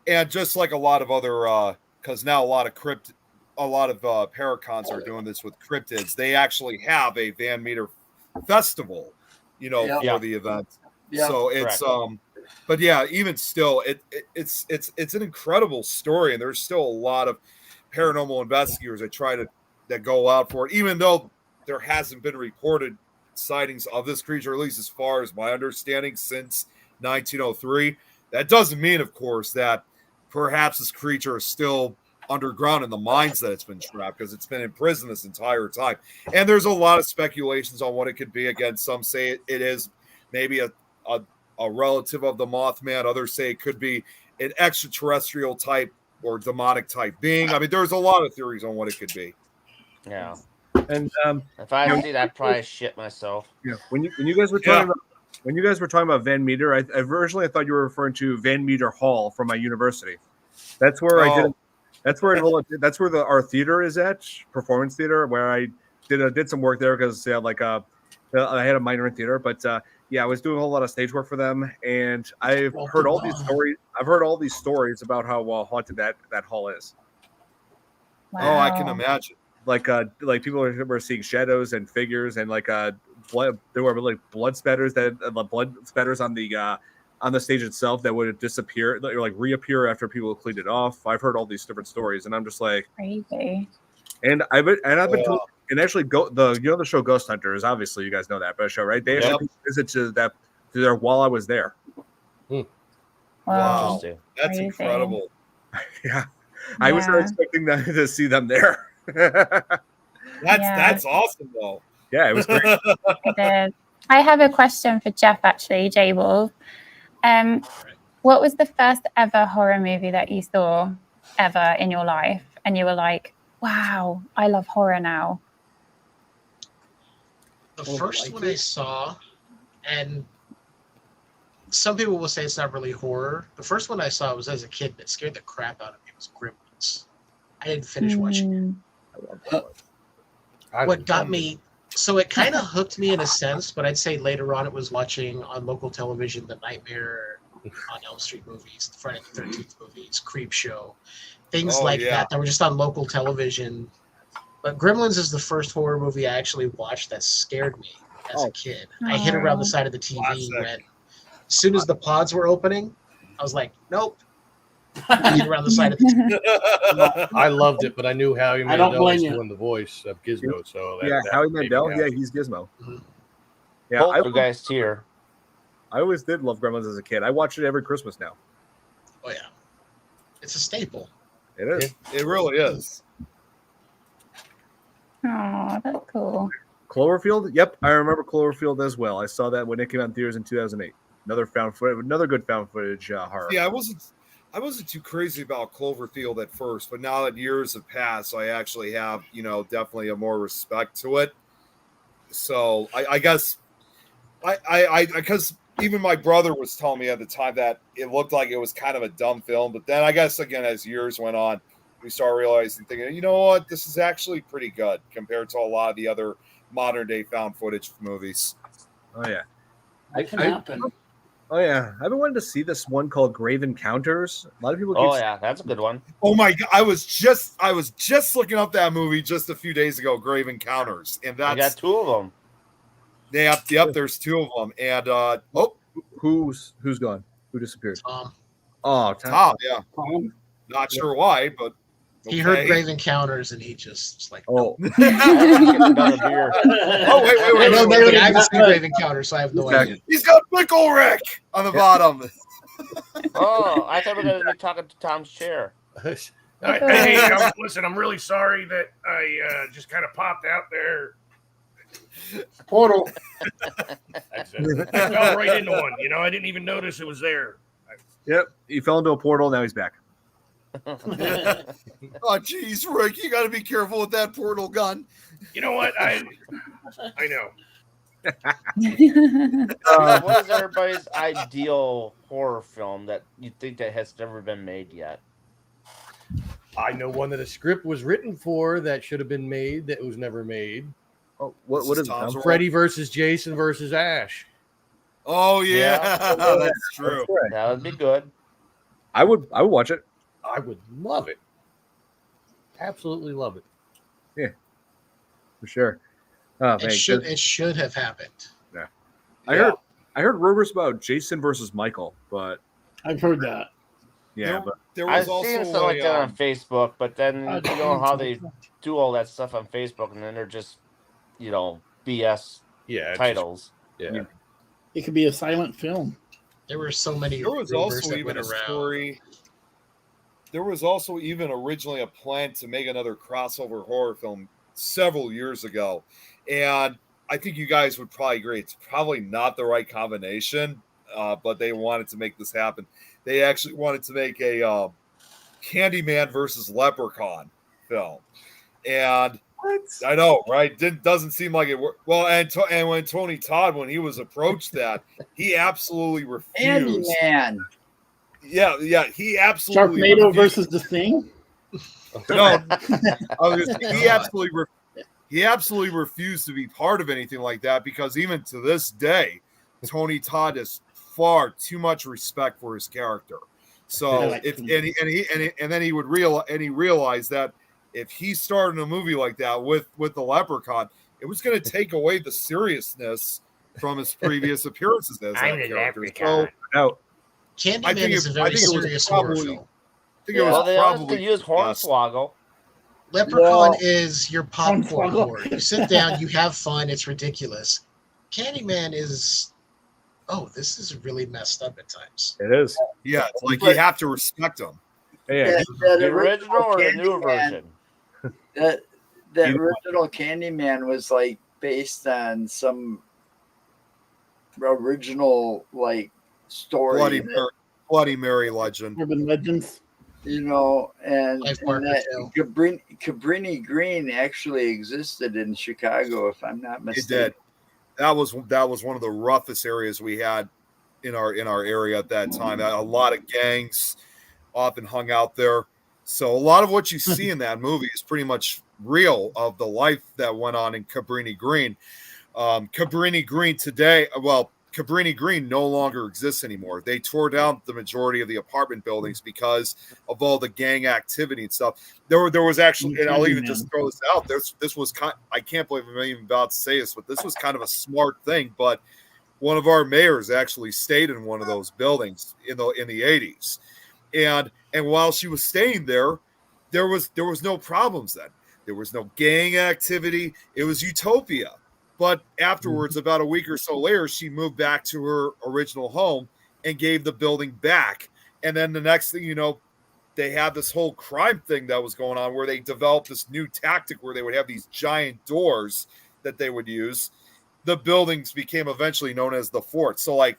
Speaker 12: and just like a lot of other, because now a lot of paracons are doing this with cryptids. They actually have a Van Meter festival, for the event.
Speaker 3: Yeah.
Speaker 12: So it's but yeah, even still, it's an incredible story, and there's still a lot of paranormal investigators that go out for it, even though there hasn't been reported sightings of this creature, at least as far as my understanding, since 1903. That doesn't mean, of course, that perhaps this creature is still underground in the mines that it's been trapped, because it's been in prison this entire time. And there's a lot of speculations on what it could be. Again, some say it is maybe a relative of the Mothman. Others say it could be an extraterrestrial type or demonic type being. I mean, there's a lot of theories on what it could be.
Speaker 14: Yeah.
Speaker 2: And
Speaker 14: if I see that, I'd probably shit myself.
Speaker 2: Yeah. When you guys were talking about Van Meter, I originally thought you were referring to Van Meter Hall from my university. That's where I did. That's where our theater is at, performance theater, where I did some work there because I had a minor in theater, but I was doing a whole lot of stage work for them, and I've heard all these stories. I've heard all these stories about how haunted that hall is.
Speaker 4: Wow.
Speaker 12: Oh, I can imagine.
Speaker 2: Like people were seeing shadows and figures, and blood. There were blood spatters on the stage itself that would disappear, reappear after people cleaned it off. I've heard all these different stories, and I'm just like
Speaker 4: crazy.
Speaker 2: And I've been told, and actually the show Ghost Hunters, obviously you guys know that show, right? They actually visit to there while I was there.
Speaker 12: Wow, that's incredible.
Speaker 2: Yeah, I was not expecting to see them there.
Speaker 12: That's awesome, though.
Speaker 2: Yeah, it was great.
Speaker 4: It is. I have a question for Jeff, actually, J-Wolf. What was the first ever horror movie that you saw ever in your life? And you were like, wow, I love horror now.
Speaker 15: The first one I saw, and some people will say it's not really horror. The first one I saw was as a kid that scared the crap out of me. It was Gremlins. I didn't finish watching it. What got me, so it kind of hooked me in a sense, but I'd say later on it was watching on local television the Nightmare on Elm Street movies, the Friday the 13th movies, Creep Show, things that were just on local television. But Gremlins is the first horror movie I actually watched that scared me as a kid. I hid around the side of the TV when, as soon as the pods were opening, I was like, nope. Around the side of the TV.
Speaker 1: I loved it, but I knew Howie
Speaker 13: I don't
Speaker 1: Mandel
Speaker 13: blame
Speaker 1: was
Speaker 13: you.
Speaker 1: doing the voice of Gizmo. So
Speaker 2: Howie
Speaker 1: made me
Speaker 2: Mandel,
Speaker 1: happy.
Speaker 2: he's Gizmo.
Speaker 15: Mm-hmm.
Speaker 2: Yeah,
Speaker 14: Poltergeist here.
Speaker 2: I always did love Gremlins as a kid. I watch it every Christmas now.
Speaker 15: Oh yeah, it's a staple.
Speaker 2: It is.
Speaker 12: It really is.
Speaker 4: Oh, that's cool.
Speaker 2: Cloverfield? Yep, I remember Cloverfield as well. I saw that when it came out in theaters in 2008. Another good found footage horror.
Speaker 12: Yeah, I wasn't too crazy about Cloverfield at first, but now that years have passed, I actually have, definitely a more respect to it. So I guess because even my brother was telling me at the time that it looked like it was kind of a dumb film, but then I guess again as years went on, we started realizing, thinking, you know what, this is actually pretty good compared to a lot of the other modern day found footage movies.
Speaker 2: Oh yeah,
Speaker 13: That can happen.
Speaker 2: Oh yeah, I've been wanting to see this one called Grave Encounters. A lot of people.
Speaker 14: Oh yeah, that's a good one.
Speaker 12: Oh my god, I was just looking up that movie just a few days ago, Grave Encounters, and that's
Speaker 14: You got two of them.
Speaker 12: Yep. There's two of them, and
Speaker 2: who's gone? Who disappeared?
Speaker 15: Tom.
Speaker 12: Tom, yeah. Not sure why, but
Speaker 15: He heard Grave Encounters and he just was like,
Speaker 2: oh.
Speaker 14: Another beer.
Speaker 12: Oh wait.
Speaker 15: I haven't seen Grave Encounters, so I have no idea.
Speaker 12: He's got Pickle Rick on the bottom.
Speaker 14: Oh, I thought we were going to be talking to Tom's chair.
Speaker 1: Hey, listen, I'm really sorry that I just kind of popped out there.
Speaker 13: Portal.
Speaker 1: I fell right into one. I didn't even notice it was there.
Speaker 2: Yep, he fell into a portal. Now he's back.
Speaker 12: Oh, jeez, Rick, you got to be careful with that portal gun.
Speaker 1: You know what? I know.
Speaker 14: What is everybody's ideal horror film that you think that has never been made yet?
Speaker 1: I know one that a script was written for that should have been made that was never made.
Speaker 2: Oh, what is
Speaker 12: Tom's
Speaker 1: Freddy versus Jason versus Ash.
Speaker 12: Oh yeah, that's true.
Speaker 14: That would be good.
Speaker 2: I would watch it.
Speaker 1: I would love it. Absolutely love it.
Speaker 2: Yeah, for sure. Oh,
Speaker 15: It should have happened.
Speaker 2: Yeah, I heard rumors about Jason versus Michael, but
Speaker 13: I've heard that.
Speaker 2: Yeah, but
Speaker 12: there
Speaker 14: I've seen something like that on Facebook, but then you know how they do all that stuff on Facebook, and then they're just BS
Speaker 1: Yeah,
Speaker 14: titles.
Speaker 1: Yeah.
Speaker 13: It could be a silent film.
Speaker 15: There were so many
Speaker 12: There was
Speaker 15: rumors
Speaker 12: also
Speaker 15: that
Speaker 12: even
Speaker 15: went
Speaker 12: a
Speaker 15: around.
Speaker 12: story. There was also even originally a plan to make another crossover horror film several years ago, and I think you guys would probably agree it's probably not the right combination. But they wanted to make this happen. They actually wanted to make a Candyman versus Leprechaun film, and I know, right? Doesn't seem like it worked. Well, and when Tony Todd, when he was approached that, he absolutely refused.
Speaker 3: Candyman.
Speaker 12: Yeah, he absolutely
Speaker 13: Sharknado
Speaker 12: refused.
Speaker 13: versus The Thing.
Speaker 12: No, he absolutely refused to be part of anything like that because even to this day, Tony Todd has far too much respect for his character. So then he would realize that if he started a movie like that with the Leprechaun, it was going to take away the seriousness from his previous appearances as that character. So,
Speaker 2: no.
Speaker 15: Candyman is a very serious horror film.
Speaker 12: I think it was
Speaker 14: they
Speaker 12: probably
Speaker 14: honestly use Hornswoggle.
Speaker 15: Leprechaun is your popcorn
Speaker 13: Hornswoggle.
Speaker 15: horror. You sit down, you have fun, it's ridiculous. Candyman is, this is really messed up at times.
Speaker 2: It is.
Speaker 12: Yeah, it's like you have to respect him.
Speaker 2: Yeah.
Speaker 14: The original or the newer version?
Speaker 3: That original Candyman was like based on some original like story.
Speaker 12: Bloody Mary legend.
Speaker 13: Urban legends.
Speaker 3: And that Cabrini Green actually existed in Chicago, if I'm not mistaken.
Speaker 12: It did. That was one of the roughest areas we had in our area at that time. A lot of gangs often hung out there. So a lot of what you see in that movie is pretty much real of the life that went on in Cabrini Green. Cabrini Green today, Cabrini Green no longer exists anymore. They tore down the majority of the apartment buildings because of all the gang activity and stuff. There was actually, and I'll even just throw this out. This was I can't believe I'm even about to say this, but this was kind of a smart thing. But one of our mayors actually stayed in one of those buildings in the 80s, and while she was staying there, there was no problems then. There was no gang activity. It was utopia. But afterwards, about a week or so later, she moved back to her original home and gave the building back. And then the next thing you know, they had this whole crime thing that was going on where they developed this new tactic where they would have these giant doors that they would use. The buildings became eventually known as the fort. So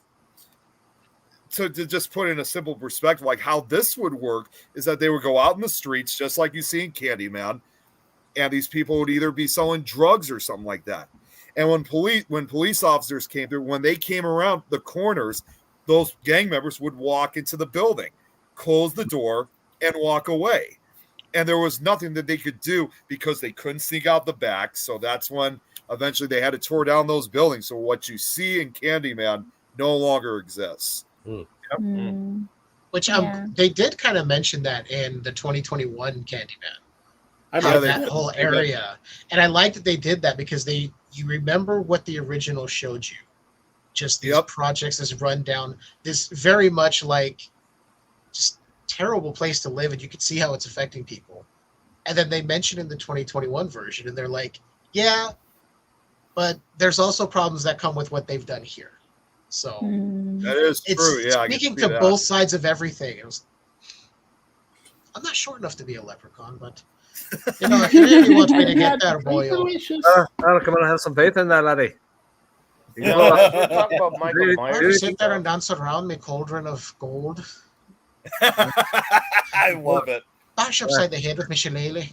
Speaker 12: to just put in a simple perspective, like how this would work is that they would go out in the streets, just like you see in Candyman, and these people would either be selling drugs or something like that. And when police officers came through, when they came around the corners, those gang members would walk into the building, close the door, and walk away. And there was nothing that they could do because they couldn't sneak out the back. So that's when eventually they had to tear down those buildings. So what you see in Candyman no longer exists.
Speaker 15: Which they did kind of mention that in the 2021 Candyman. That whole area. And I like that they did that because you remember what the original showed you. Just these projects, this rundown, this very much like just terrible place to live, and you could see how it's affecting people. And then they mentioned in the 2021 version, and they're like, yeah, but there's also problems that come with what they've done here. So
Speaker 12: that is true. Yeah,
Speaker 15: speaking to both sides of everything. I'm not short enough to be a leprechaun, but if you really want me to get there, boy.
Speaker 2: Come on, have some faith in that, laddie.
Speaker 14: We're talking about Michael Myers.
Speaker 15: Sit there and dance around me cauldron of gold.
Speaker 12: I love it.
Speaker 15: Bash upside the head with my shillelagh.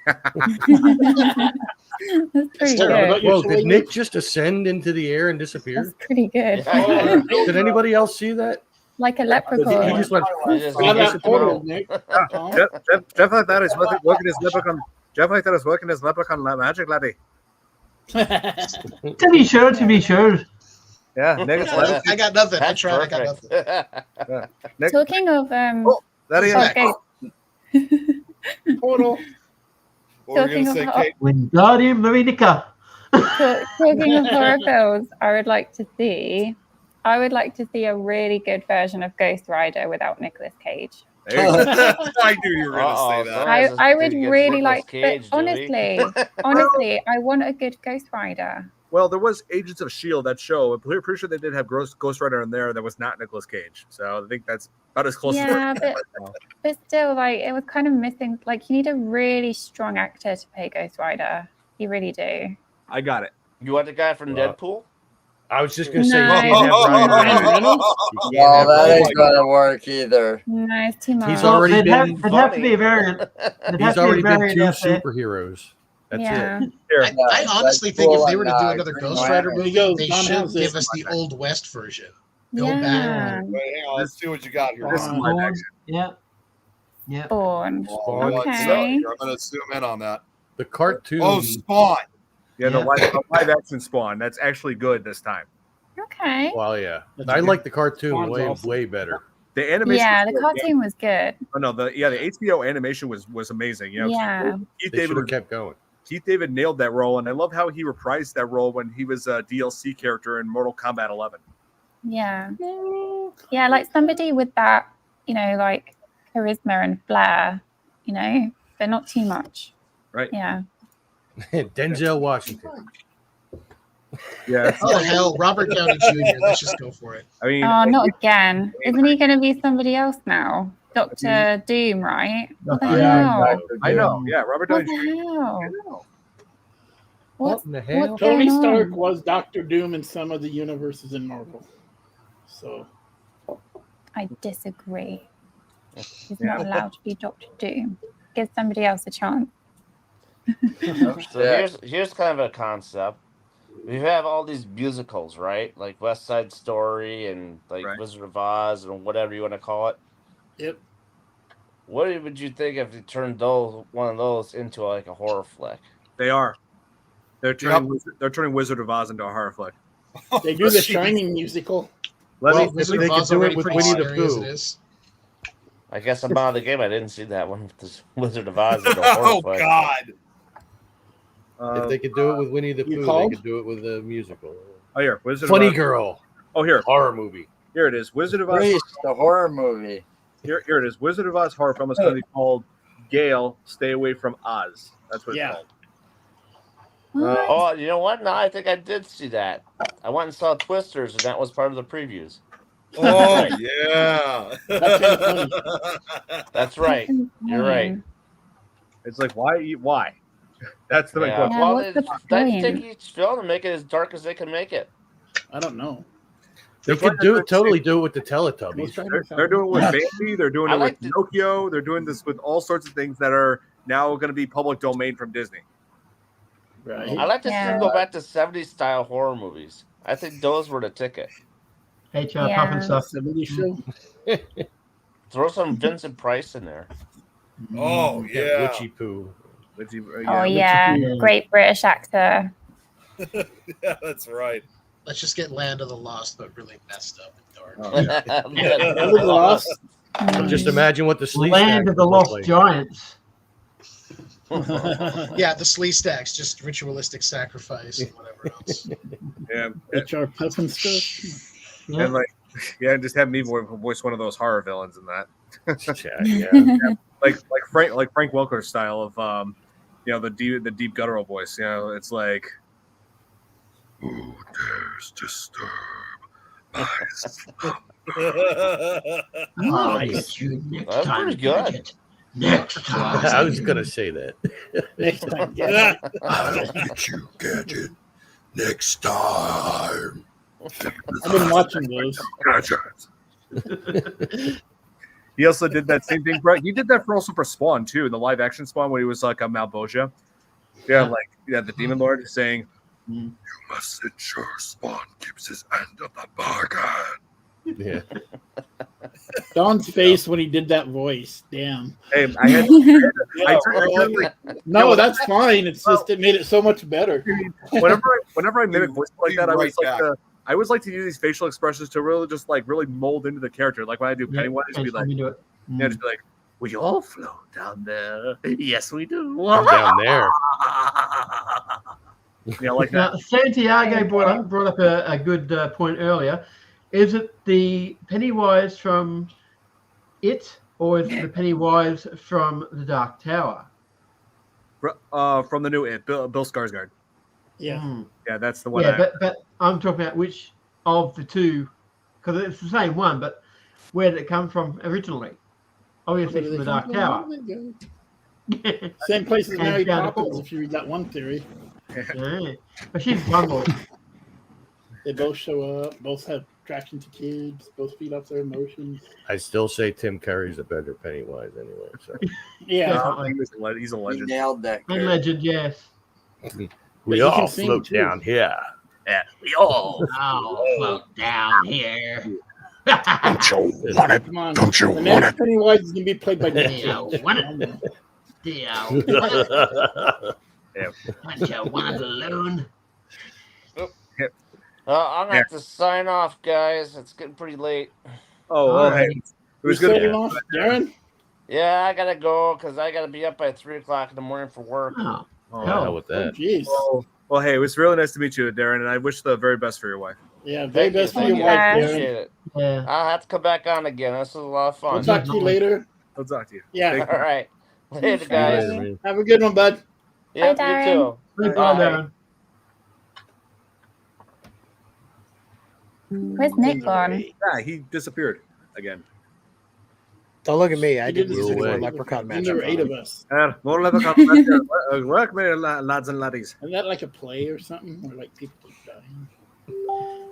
Speaker 4: That's pretty good.
Speaker 1: Well, did Nick just ascend into the air and disappear?
Speaker 4: That's pretty good.
Speaker 1: Did anybody else see that?
Speaker 4: Like a leprechaun.
Speaker 1: He just went.
Speaker 2: Jeff like that is working his leprechaun. Jeff like that is working his leprechaun magic, laddie.
Speaker 6: To be sure.
Speaker 2: Yeah, Nick is
Speaker 15: I got nothing. I tried. I got nothing.
Speaker 2: Nick.
Speaker 4: Talking of
Speaker 13: Portal.
Speaker 4: Talking of
Speaker 6: Wingardium Leviosa.
Speaker 4: Talking of horror films, I would like to see a really good version of Ghost Rider without Nicolas Cage.
Speaker 12: There you go. I knew you were going to say that.
Speaker 4: I would really like, but honestly, I want a good Ghost Rider.
Speaker 2: Well, there was Agents of S.H.I.E.L.D., that show. I'm pretty sure they did have Ghost Rider in there that was not Nicolas Cage. So I think that's about as close
Speaker 4: Yeah,
Speaker 2: as
Speaker 4: but still, like, it was kind of missing. Like, you need a really strong actor to play Ghost Rider. You really do.
Speaker 2: I got it.
Speaker 14: You want the guy from Deadpool?
Speaker 1: I was just going to say,
Speaker 4: No.
Speaker 1: you can't have Ryan Reynolds. You can't
Speaker 3: No,
Speaker 1: have
Speaker 3: that
Speaker 1: Ryan
Speaker 3: ain't gonna work either.
Speaker 4: No, it's too much.
Speaker 1: He's already
Speaker 6: There'd
Speaker 1: been.
Speaker 6: have to be a variant.
Speaker 1: He's already been 2 superheroes. That's
Speaker 4: Yeah.
Speaker 1: it.
Speaker 15: I honestly think if they were to do another
Speaker 3: Green
Speaker 15: Ghost Rider
Speaker 3: Lantern.
Speaker 15: movie, they
Speaker 13: Don
Speaker 15: should
Speaker 13: has
Speaker 15: give
Speaker 13: this.
Speaker 15: us the Old West version. Go
Speaker 4: Yeah.
Speaker 15: back.
Speaker 12: Wait, hang on. Let's see what you got here.
Speaker 2: This is live
Speaker 6: Spawn.
Speaker 2: action.
Speaker 6: Yeah. Yeah.
Speaker 4: Spawn.
Speaker 1: Spawn.
Speaker 4: Okay.
Speaker 12: I'm going to zoom in on that.
Speaker 1: The cartoon.
Speaker 12: Oh, Spawn.
Speaker 2: Yeah, the
Speaker 6: Yeah.
Speaker 2: live action Spawn. That's actually good this time.
Speaker 4: Okay.
Speaker 1: Well, yeah.
Speaker 13: That's
Speaker 1: I
Speaker 13: good.
Speaker 1: like the cartoon
Speaker 13: Spawn's
Speaker 1: way,
Speaker 13: awesome.
Speaker 1: way better.
Speaker 2: The animation.
Speaker 4: Yeah,
Speaker 2: was
Speaker 4: the
Speaker 2: good.
Speaker 4: cartoon was good.
Speaker 2: Oh, no, the HBO animation was amazing. You know,
Speaker 4: Yeah.
Speaker 2: Keith
Speaker 1: They
Speaker 2: David
Speaker 1: should have kept going.
Speaker 2: Keith David nailed that role, and I love how he reprised that role when he was a DLC character in Mortal Kombat 11.
Speaker 4: Yeah. Yeah, like somebody with that, like charisma and flair, but not too much.
Speaker 2: Right.
Speaker 4: Yeah.
Speaker 1: Denzel Washington.
Speaker 2: Yeah.
Speaker 15: Oh hell, Robert Downey Jr. Let's just go for it.
Speaker 2: I mean,
Speaker 4: Oh, not again. Isn't he going to be somebody else now? Dr. Doom, right? What the hell?
Speaker 2: I know. Yeah, Robert
Speaker 4: What
Speaker 2: Downey Jr.
Speaker 4: the hell?
Speaker 1: What in the hell?
Speaker 4: What's
Speaker 13: Tony
Speaker 4: going on?
Speaker 13: Stark was Doctor Doom in some of the universes in Marvel. So
Speaker 4: I disagree. He's not allowed to be Dr. Doom. Give somebody else a chance.
Speaker 14: So here's kind of a concept. We have all these musicals, right? Like West Side Story and like Wizard of Oz and whatever you want to call it.
Speaker 13: Yep.
Speaker 14: What would you think if you turned one of those into like a horror flick?
Speaker 2: They are. They're turning Wizard of Oz into a horror flick.
Speaker 13: They do the Shining musical.
Speaker 15: Wizard of Oz already pretty
Speaker 1: Winnie the
Speaker 15: scary as
Speaker 1: Pooh.
Speaker 15: it is.
Speaker 14: I guess I'm out of the game. I didn't see that one with this Wizard of Oz into a horror
Speaker 12: Oh,
Speaker 14: flick.
Speaker 12: God.
Speaker 1: If they could do it with Winnie the Pooh,
Speaker 13: called?
Speaker 1: they could do it with a musical.
Speaker 2: Oh, here, Wizard
Speaker 1: Funny
Speaker 2: of Oz.
Speaker 1: Girl.
Speaker 2: Oh, here,
Speaker 1: Horror movie.
Speaker 2: here it is. Wizard of Oz.
Speaker 3: Grease, the horror movie.
Speaker 2: Here it is. Wizard of Oz horror film is going to be called Gale, Stay Away from Oz. That's what
Speaker 13: Yeah.
Speaker 2: it's called.
Speaker 14: Oh, you know what? No, I think I did see that. I went and saw Twisters, and that was part of the previews.
Speaker 12: Oh, yeah.
Speaker 14: That's right. You're right.
Speaker 2: It's like, why? That's the main
Speaker 14: Yeah.
Speaker 2: question.
Speaker 14: Well,
Speaker 4: what's the
Speaker 14: they
Speaker 4: point?
Speaker 14: take each film and make it as dark as they can make it.
Speaker 13: I don't know.
Speaker 1: They could totally do it with the Teletubbies.
Speaker 2: They're doing it with Bambi. They're doing
Speaker 14: I
Speaker 2: it
Speaker 14: like
Speaker 2: with Pinocchio. They're doing this with all sorts of things that are now going to be public domain from Disney.
Speaker 13: Right.
Speaker 14: I like to see
Speaker 4: Yeah.
Speaker 14: them go back to 70s style horror movies. I think those were the ticket.
Speaker 6: HR
Speaker 4: Yeah.
Speaker 6: Puff and stuff.
Speaker 13: 70 show.
Speaker 14: Throw some Vincent Price in there.
Speaker 12: Oh, yeah.
Speaker 1: Witchy Poo.
Speaker 4: Oh, yeah. Great British actor.
Speaker 12: Yeah, that's right.
Speaker 15: Let's just get Land of the Lost, but really messed up and dark.
Speaker 13: Land of the Lost.
Speaker 1: Just imagine what the Sleep
Speaker 6: Land of the Lost Giants.
Speaker 15: Yeah, the Slee Stacks, just ritualistic sacrifice and whatever else.
Speaker 2: Yeah,
Speaker 13: HR Puff and stuff.
Speaker 6: Yeah.
Speaker 2: and just have me voice one of those horror villains in that.
Speaker 1: Yeah.
Speaker 2: like Frank Welker's style of the deep guttural voice. It's like, who dares disturb my slumber?
Speaker 6: I'll get you next
Speaker 14: That's
Speaker 6: time.
Speaker 14: pretty good.
Speaker 6: Gadget. Next time.
Speaker 1: I was gonna say that.
Speaker 13: Next time. Yeah.
Speaker 9: I'll get you, Gadget. Next time.
Speaker 13: I've been watching those.
Speaker 2: He also did that same thing, Brett. He did that for Spawn too, in the live action Spawn, where he was like a Malboja. Yeah, the Demon Lord saying, "You must ensure Spawn keeps his end of the bargain."
Speaker 1: Yeah.
Speaker 13: Don's face when he did that voice. Damn.
Speaker 2: Hey,
Speaker 13: No, that's fine. It's just it made it so much better.
Speaker 2: Whenever I mimic voices like that,
Speaker 12: Right
Speaker 2: I always like to use these facial expressions to really just really mold into the character. Like when I do Pennywise,
Speaker 6: Yeah,
Speaker 2: be like,
Speaker 6: do it.
Speaker 2: just be like, "We all float down there." Yes, we do.
Speaker 1: Down there.
Speaker 2: Yeah, like
Speaker 6: Now,
Speaker 2: that.
Speaker 6: Santiago brought up a good point earlier. Is it the Pennywise from It or is it the Pennywise from the Dark Tower?
Speaker 2: From the new It, Bill Skarsgård.
Speaker 13: Yeah.
Speaker 2: Yeah, that's the one.
Speaker 6: Yeah, but I'm talking about which of the two, because it's the same one, but where did it come from originally? Obviously from the Dark Tower.
Speaker 13: Same place as
Speaker 6: And
Speaker 13: Mary
Speaker 6: found a
Speaker 13: Poppins,
Speaker 6: pool.
Speaker 13: if you read that one theory.
Speaker 6: Yeah. But she's bundled.
Speaker 13: They both show up, both have attraction to kids, both feed off their emotions.
Speaker 1: I still say Tim Curry's a better Pennywise anyway. So
Speaker 13: Yeah.
Speaker 2: He's a legend.
Speaker 3: You nailed that.
Speaker 6: And legend, yes.
Speaker 1: we all float down here.
Speaker 7: Yeah, we all
Speaker 6: float down here.
Speaker 9: Don't you want it?
Speaker 13: Come on.
Speaker 9: Don't you
Speaker 13: The
Speaker 9: want
Speaker 13: next
Speaker 9: it?
Speaker 13: Pennywise is going to be played by Nick
Speaker 6: Yeah,
Speaker 13: Cage.
Speaker 6: want it? Don't you want a balloon?
Speaker 14: I'm gonna have to sign off, guys. It's getting pretty late.
Speaker 2: Oh, well, hey, it was good.
Speaker 13: Off, Darren?
Speaker 14: Yeah, I gotta go because I gotta be up by 3:00 in the morning for work.
Speaker 6: Oh,
Speaker 1: hell with that.
Speaker 13: Jeez.
Speaker 2: Well, hey, it was really nice to meet you, Darren, and I wish the very best for your wife.
Speaker 13: Yeah, very best for
Speaker 14: Thank
Speaker 13: your
Speaker 14: you.
Speaker 13: wife,
Speaker 14: I
Speaker 13: Darren.
Speaker 14: appreciate it.
Speaker 6: Yeah.
Speaker 14: I'll have to come back on again. This was a lot of fun.
Speaker 13: We'll talk to you later.
Speaker 2: I'll talk to you.
Speaker 13: Yeah.
Speaker 2: Thank you.
Speaker 14: All right. Later, guys.
Speaker 13: Have a good one, bud.
Speaker 14: Yeah,
Speaker 4: Bye,
Speaker 14: you
Speaker 4: Darren.
Speaker 14: too.
Speaker 6: Bye, Darren.
Speaker 4: Where's Nick gone?
Speaker 2: Yeah, he disappeared again.
Speaker 17: Don't look at me. I
Speaker 13: He
Speaker 17: did
Speaker 13: did
Speaker 17: use
Speaker 13: this
Speaker 17: more
Speaker 13: away.
Speaker 17: leprechaun
Speaker 13: And
Speaker 17: magic.
Speaker 13: there were 8 of us.
Speaker 2: More leprechaun magic. Work, me, lads and laddies.
Speaker 13: Isn't that like a play or something? Or like people keep dying?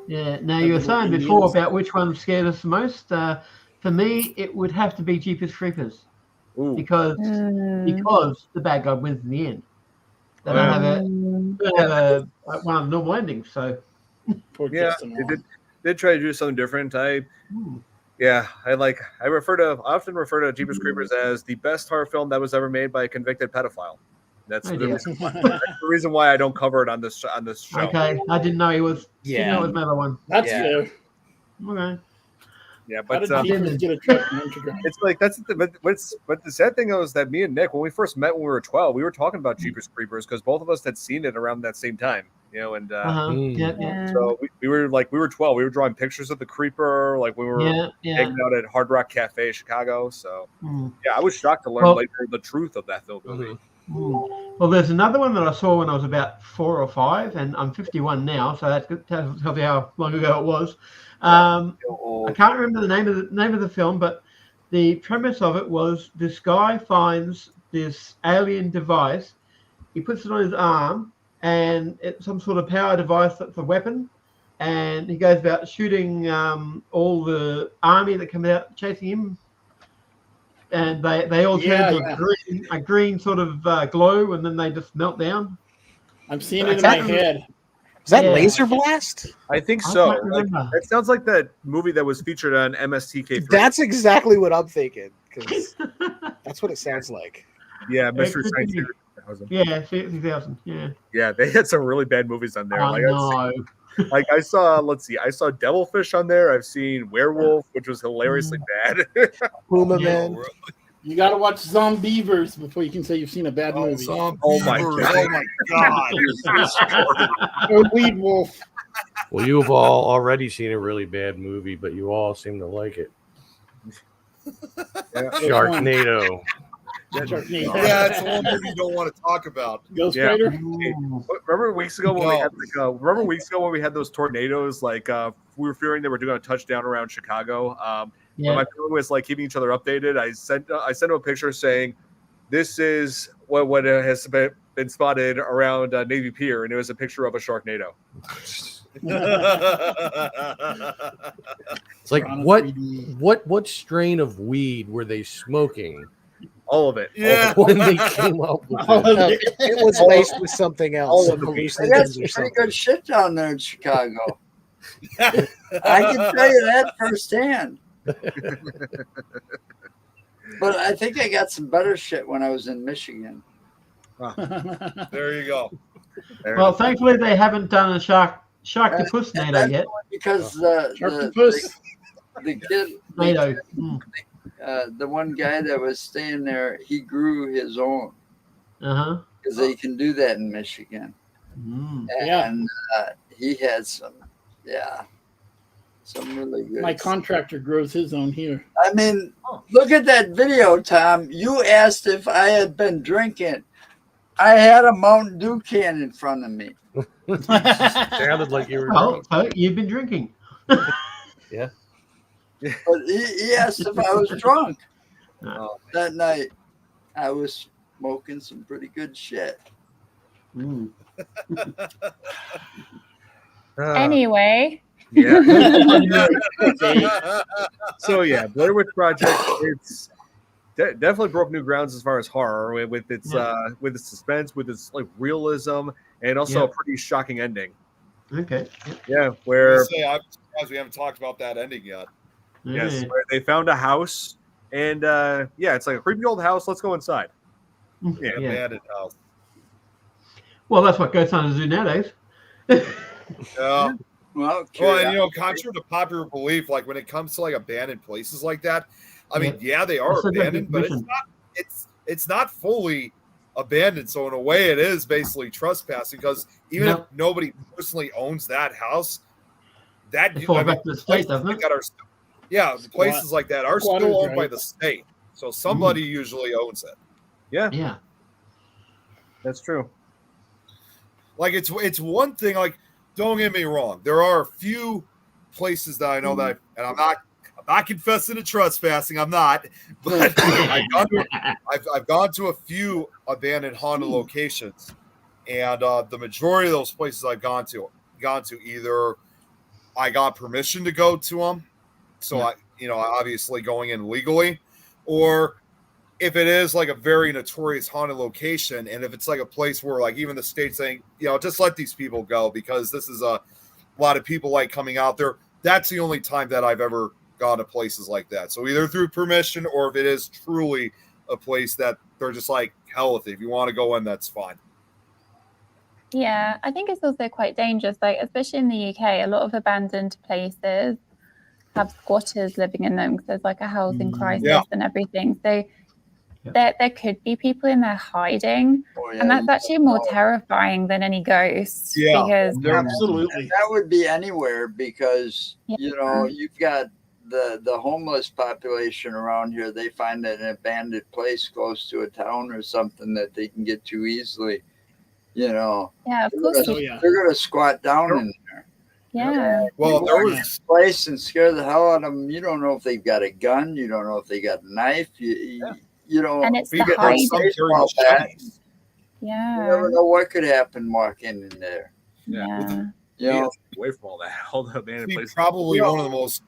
Speaker 6: Yeah. Now you were saying before about which one scared us the most. For me, it would have to be Jeepers Creepers, because the bad guy wins in the end. They don't have one of the normal endings. So
Speaker 2: Yeah, it did try to do something different. I often refer to Jeepers Creepers as the best horror film that was ever made by a convicted pedophile. That's the reason why I don't cover it on this show.
Speaker 6: okay, I didn't know he was. Didn't know it was another one.
Speaker 13: That's fair.
Speaker 6: Okay.
Speaker 2: Yeah,
Speaker 13: How
Speaker 2: but
Speaker 13: did Jeepers get a truck from Instagram?
Speaker 2: it's like but the sad thing is that me and Nick, when we first met when we were 12, we were talking about Jeepers Creepers because both of us had seen it around that same time, and so we were 12. We were drawing pictures of the creeper, like we were hanging out at Hard Rock Cafe, Chicago. So I was shocked to learn later the truth of that film movie.
Speaker 6: Well, there's another one that I saw when I was about 4 or 5, and I'm 51 now, so that tells you how long ago it was. I can't remember the name of the film, but the premise of it was this guy finds this alien device. He puts it on his arm, and it's some sort of power device that's a weapon. And he goes about shooting all the army that comes out chasing him. And they all turn to a green sort of glow, and then they just melt down.
Speaker 13: I'm seeing it in my head.
Speaker 17: Is that Laser Blast?
Speaker 2: I think
Speaker 6: I
Speaker 2: so.
Speaker 6: can't remember.
Speaker 2: It sounds like that movie that was featured on MSTK3.
Speaker 17: That's exactly what I'm thinking. 'Cause that's what it sounds like.
Speaker 2: Yeah, Mystery
Speaker 6: It could
Speaker 2: Science
Speaker 6: be.
Speaker 2: Theater 2000.
Speaker 6: Yeah, 60,000. Yeah.
Speaker 2: Yeah, they had some really bad movies on there.
Speaker 6: I know.
Speaker 2: I saw Devilfish on there. I've seen Werewolf, which was hilariously bad.
Speaker 17: Puma Man.
Speaker 13: You got to watch Zombievers before you can say you've seen a bad movie.
Speaker 2: Oh my god!
Speaker 13: Or Weed Wolf.
Speaker 1: Well, you've all already seen a really bad movie, but you all seem to like it. Sharknado.
Speaker 12: Yeah, it's the one movie you don't want to talk about.
Speaker 13: Ghost
Speaker 2: Yeah.
Speaker 13: Rider?
Speaker 2: Hey, remember weeks ago when we had those tornadoes? Like we were fearing they were doing a touchdown around Chicago. When my family was like keeping each other updated, I sent them a picture saying, "This is what has been spotted around Navy Pier," and it was a picture of a Sharknado.
Speaker 1: It's like what strain of weed were they smoking?
Speaker 2: All of it.
Speaker 12: Yeah.
Speaker 1: When they came up with
Speaker 17: It was laced with something else.
Speaker 3: They got some pretty good shit down there in Chicago. I can tell you that firsthand. But I think I got some better shit when I was in Michigan.
Speaker 12: There you go.
Speaker 6: Well, thankfully they haven't done a Sharktopus NATO yet.
Speaker 3: Because the kid,
Speaker 6: NATO.
Speaker 3: the one guy that was staying there, he grew his own. Because they can do that in Michigan. And he had some, Some really good.
Speaker 13: My contractor grows his own here.
Speaker 3: I mean, look at that video, Tom. You asked if I had been drinking. I had a Mountain Dew can in front of me.
Speaker 1: Sounded like you were drunk.
Speaker 6: Oh, you've been drinking.
Speaker 1: Yeah.
Speaker 3: But he asked if I was drunk. That night, I was smoking some pretty good shit.
Speaker 4: Anyway.
Speaker 2: Yeah. So yeah, Blair Witch Project. It's definitely broke new grounds as far as horror with its suspense, with its like realism, and also a pretty shocking ending.
Speaker 6: Okay.
Speaker 2: Yeah, where
Speaker 12: I'm surprised we haven't talked about that ending yet.
Speaker 2: yes, where they found a house, and it's like a creepy old house. Let's go inside. Yeah,
Speaker 12: Abandoned house.
Speaker 6: Well, that's what ghosts hunters do nowadays.
Speaker 12: Yeah.
Speaker 3: Well,
Speaker 12: and contrary to popular belief, like when it comes to like abandoned places like that, I mean, they are abandoned, but it's not fully abandoned. So in a way, it is basically trespassing because even if nobody personally owns that house, that
Speaker 6: back to the state, doesn't it?
Speaker 12: Places like that are still owned by the state, so somebody usually owns it.
Speaker 2: Yeah, that's true.
Speaker 12: Like it's one thing. Like, don't get me wrong, there are a few places that I know that, and I'm not confessing to trespassing. I'm not, but I've gone to a few abandoned haunted locations, and the majority of those places I've gone to either I got permission to go to them, so I obviously going in legally, or if it is like a very notorious haunted location, and if it's like a place where like even the state's saying, just let these people go because this is a lot of people like coming out there. That's the only time that I've ever gone to places like that. So either through permission or if it is truly a place that they're just like, hell with it. If you want to go in, that's fine.
Speaker 4: Yeah, I think it's also quite dangerous, like especially in the UK, a lot of abandoned places have squatters living in them because there's like a housing crisis and everything. So there could be people in there hiding, and that's actually more terrifying than any ghost. Because
Speaker 3: absolutely, that would be anywhere because you've got the homeless population around here. They find an abandoned place close to a town or something that they can get to easily.
Speaker 4: Of course,
Speaker 3: they're gonna squat down in there.
Speaker 4: Yeah.
Speaker 3: Well, there was this place and scare the hell out of them. You don't know if they've got a gun. You don't know if they got a knife.
Speaker 4: And it's the
Speaker 3: hiding.
Speaker 4: Yeah.
Speaker 3: You never know what could happen walking in there.
Speaker 2: Away from all that, all the abandoned places.
Speaker 12: Probably one of the most.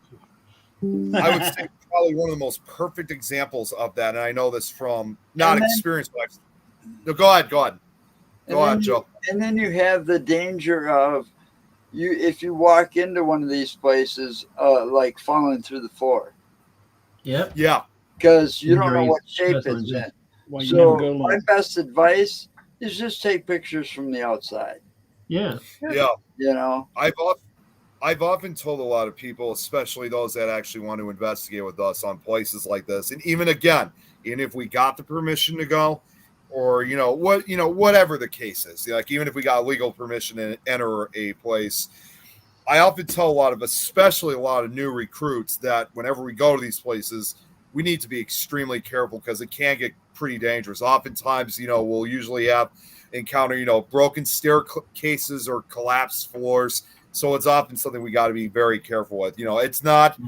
Speaker 12: I would say probably one of the most perfect examples of that, and I know this from experience. But go ahead. Go on, Joe.
Speaker 3: And then you have the danger of if you walk into one of these places, like falling through the floor.
Speaker 12: Yeah.
Speaker 3: Because you don't know what shape it's in. So my best advice is just take pictures from the outside.
Speaker 12: Yeah. I've often told a lot of people, especially those that actually want to investigate with us on places like this, and even if we got the permission to go, or whatever the case is, like even if we got legal permission to enter a place, I often tell especially a lot of new recruits that whenever we go to these places, we need to be extremely careful because it can get pretty dangerous. Oftentimes, we'll usually encounter, broken staircases or collapsed floors. So it's often something we got to be very careful with. It's not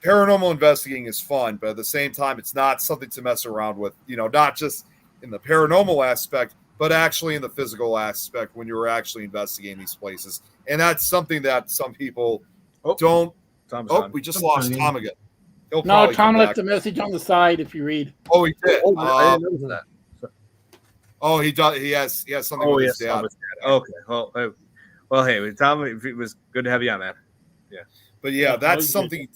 Speaker 12: paranormal investigating is fun, but at the same time, it's not something to mess around with, not just in the paranormal aspect, but actually in the physical aspect when you're actually investigating these places. And that's something that some people don't. We just lost Tom again.
Speaker 13: No, Tom left a message on the side if you read.
Speaker 12: Oh, he did.
Speaker 2: I didn't notice that.
Speaker 12: Oh, he does. He has something with his dad.
Speaker 2: Okay. Well, hey, Tom, it was good to have you on, man. Yeah.
Speaker 12: But that's something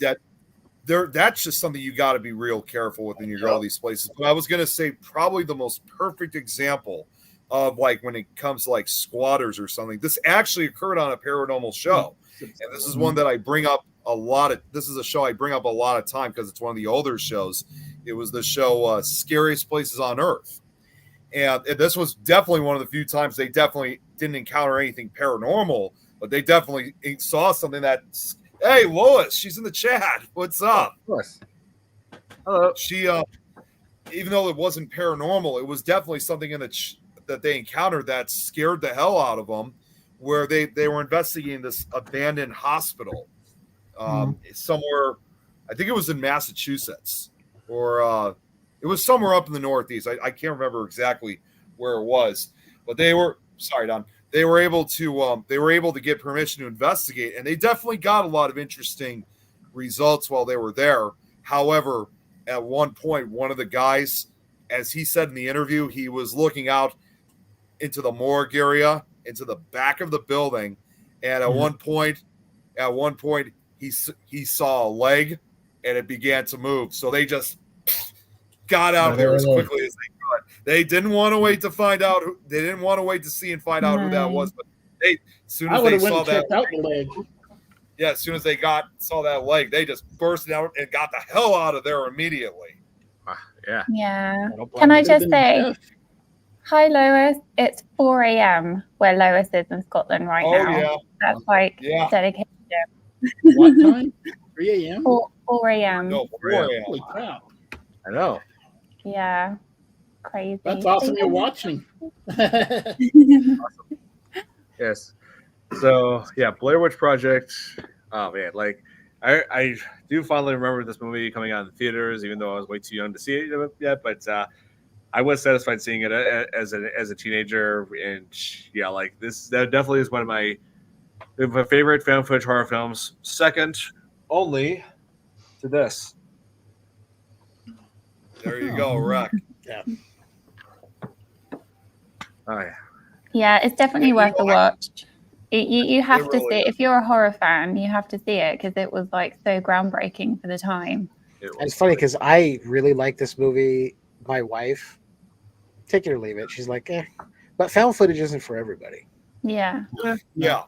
Speaker 12: that's just something you got to be real careful with when you go to these places. But I was going to say probably the most perfect example of like when it comes to like squatters or something. This actually occurred on a paranormal show. And this is one that I bring up this is a show I bring up a lot of time because it's one of the older shows. It was the show Scariest Places on Earth. And this was definitely one of the few times they definitely didn't encounter anything paranormal, but they definitely saw something that Hey, Lois, she's in the chat. What's up?
Speaker 2: Lois. Hello.
Speaker 12: She, even though it wasn't paranormal, it was definitely something in that they encountered that scared the hell out of them, where they were investigating this abandoned hospital somewhere. I think it was in Massachusetts, or it was somewhere up in the Northeast. I can't remember exactly where it was, but they were Don. They were able to get permission to investigate, and they definitely got a lot of interesting results while they were there. However, at one point, one of the guys, as he said in the interview, he was looking out into the morgue area, into the back of the building, and at one point, he saw a leg, and it began to move. So they just got out there as quickly as they could. They didn't want to wait to find out. They didn't want to wait to see and find out who that was. But as soon as they saw that,
Speaker 13: out the leg.
Speaker 12: Yeah, as soon as they saw that leg, they just burst out and got the hell out of there immediately.
Speaker 2: Yeah.
Speaker 4: Yeah. Can I just say, hi, Lois. It's 4 a.m. where Lois is in Scotland right now.
Speaker 12: Yeah.
Speaker 4: That's like dedication.
Speaker 13: What time? 3 a.m.?
Speaker 4: 4 a.m.
Speaker 12: No, 4 a.m.
Speaker 13: Holy crap.
Speaker 2: I know.
Speaker 4: Yeah. Crazy.
Speaker 13: That's awesome you're watching.
Speaker 2: Awesome. Yes. So yeah, Blair Witch Project. Oh man, like I do fondly remember this movie coming out in the theaters, even though I was way too young to see it yet. But I was satisfied seeing it as a teenager, and yeah, like that definitely is one of my favorite found footage horror films. Second only to this.
Speaker 12: There you go, Wreck.
Speaker 13: Yeah.
Speaker 2: Oh yeah.
Speaker 4: Yeah, it's definitely worth a watch. You have to
Speaker 12: really
Speaker 4: see it. If you're a horror fan, you have to see it because it was like so groundbreaking for the time.
Speaker 17: It's funny because I really like this movie. My wife, take it or leave it. She's like, but found footage isn't for everybody.
Speaker 4: Yeah.
Speaker 12: Yeah.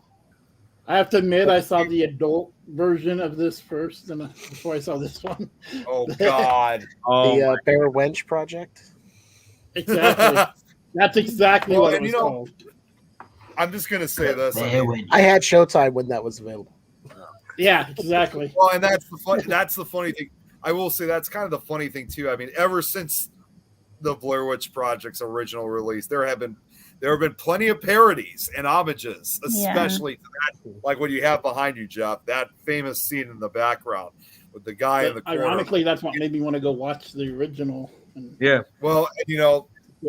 Speaker 13: I have to admit, I saw the adult version of this first before I saw this one.
Speaker 12: Oh God.
Speaker 17: The Blair Witch Project.
Speaker 13: Exactly. That's exactly what it was called.
Speaker 12: I'm just gonna say this.
Speaker 17: I had Showtime when that was available.
Speaker 13: Yeah, exactly.
Speaker 12: Well, and that's the funny thing. I will say that's kind of the funny thing too. I mean, ever since the Blair Witch Project's original release, there have been plenty of parodies and homages, especially to that, like what you have behind you, Jeff, that famous scene in the background with the guy in the corner.
Speaker 13: Ironically, that's what made me want to go watch the original.
Speaker 2: Yeah.
Speaker 12: Well,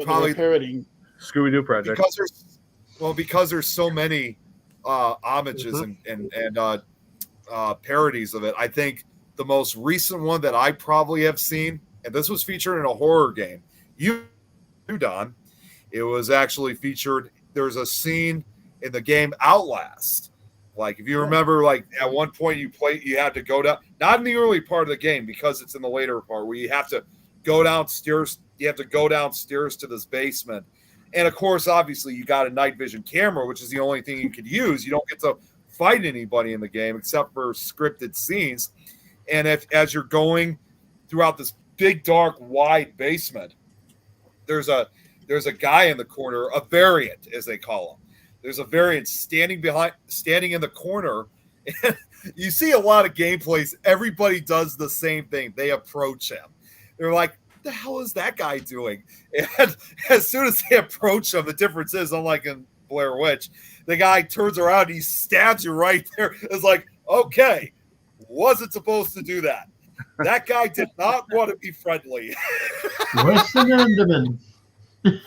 Speaker 12: probably
Speaker 13: parodying
Speaker 2: Scooby-Doo Project.
Speaker 12: Because there's so many homages and parodies of it. I think the most recent one that I probably have seen, and this was featured in a horror game, Don. It was actually featured. There's a scene in the game Outlast. Like if you remember, like at one point you had to go down, not in the early part of the game because it's in the later part where you have to go downstairs. You have to go downstairs to this basement. And of course, obviously, you got a night vision camera, which is the only thing you could use. You don't get to fight anybody in the game except for scripted scenes. And as you're going throughout this big, dark, wide basement, there's a guy in the corner, a variant, as they call him. There's a variant standing in the corner. And you see a lot of gameplays. Everybody does the same thing. They approach him. They're like, the hell is that guy doing? And as soon as they approach him, the difference is, unlike in Blair Witch, the guy turns around, he stabs you right there. It's like, okay, wasn't supposed to do that. That guy did not want to be friendly.
Speaker 6: Western Enderman.
Speaker 12: And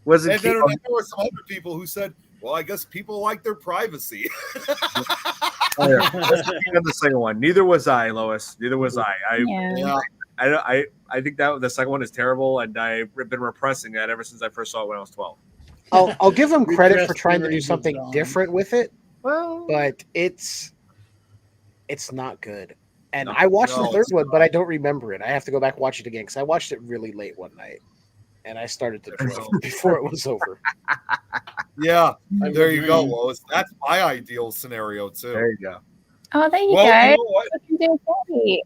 Speaker 12: then there were some other people who said, well, I guess people like their privacy.
Speaker 2: Oh, yeah. The second one. Neither was I, Lois. Neither was I. I think that the second one is terrible, and I've been repressing that ever since I first saw it when I was 12.
Speaker 17: I'll give them credit for trying to do something different with it, but it's not good. And I watched the third one, but I don't remember it. I have to go back and watch it again because I watched it really late one night, and I started to drill before it was over.
Speaker 12: Yeah, there you go, Lois. That's my ideal scenario too.
Speaker 2: There you go.
Speaker 4: Oh, there you
Speaker 12: Well,
Speaker 4: go.
Speaker 12: you know what?
Speaker 4: We can do a date.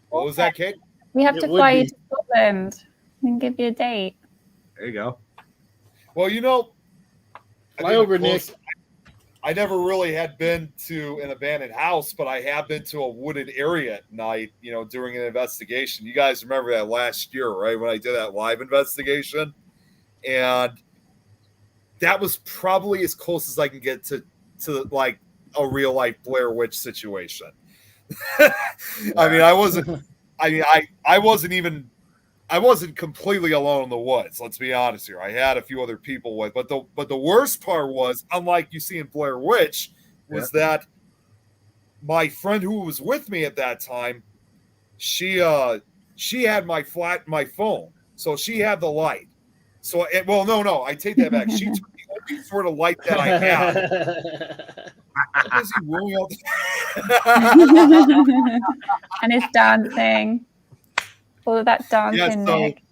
Speaker 12: What was that, Kate?
Speaker 4: We have to fly you to Scotland and give you a date.
Speaker 2: There you go.
Speaker 12: Well,
Speaker 13: fly over, Nick.
Speaker 12: I never really had been to an abandoned house, but I have been to a wooded area at night, you know, during an investigation. You guys remember that last year, right? When I did that live investigation. And that was probably as close as I can get to like a real life Blair Witch situation. I mean, I wasn't completely alone in the woods. Let's be honest here. I had a few other people with, but the worst part was, unlike you see in Blair Witch, was that my friend who was with me at that time, she had my phone, so she had the light. So, no, I take that back. She took the only sort of light that I had. Busy rolling out
Speaker 4: And it's dancing. All of that dancing, Nick.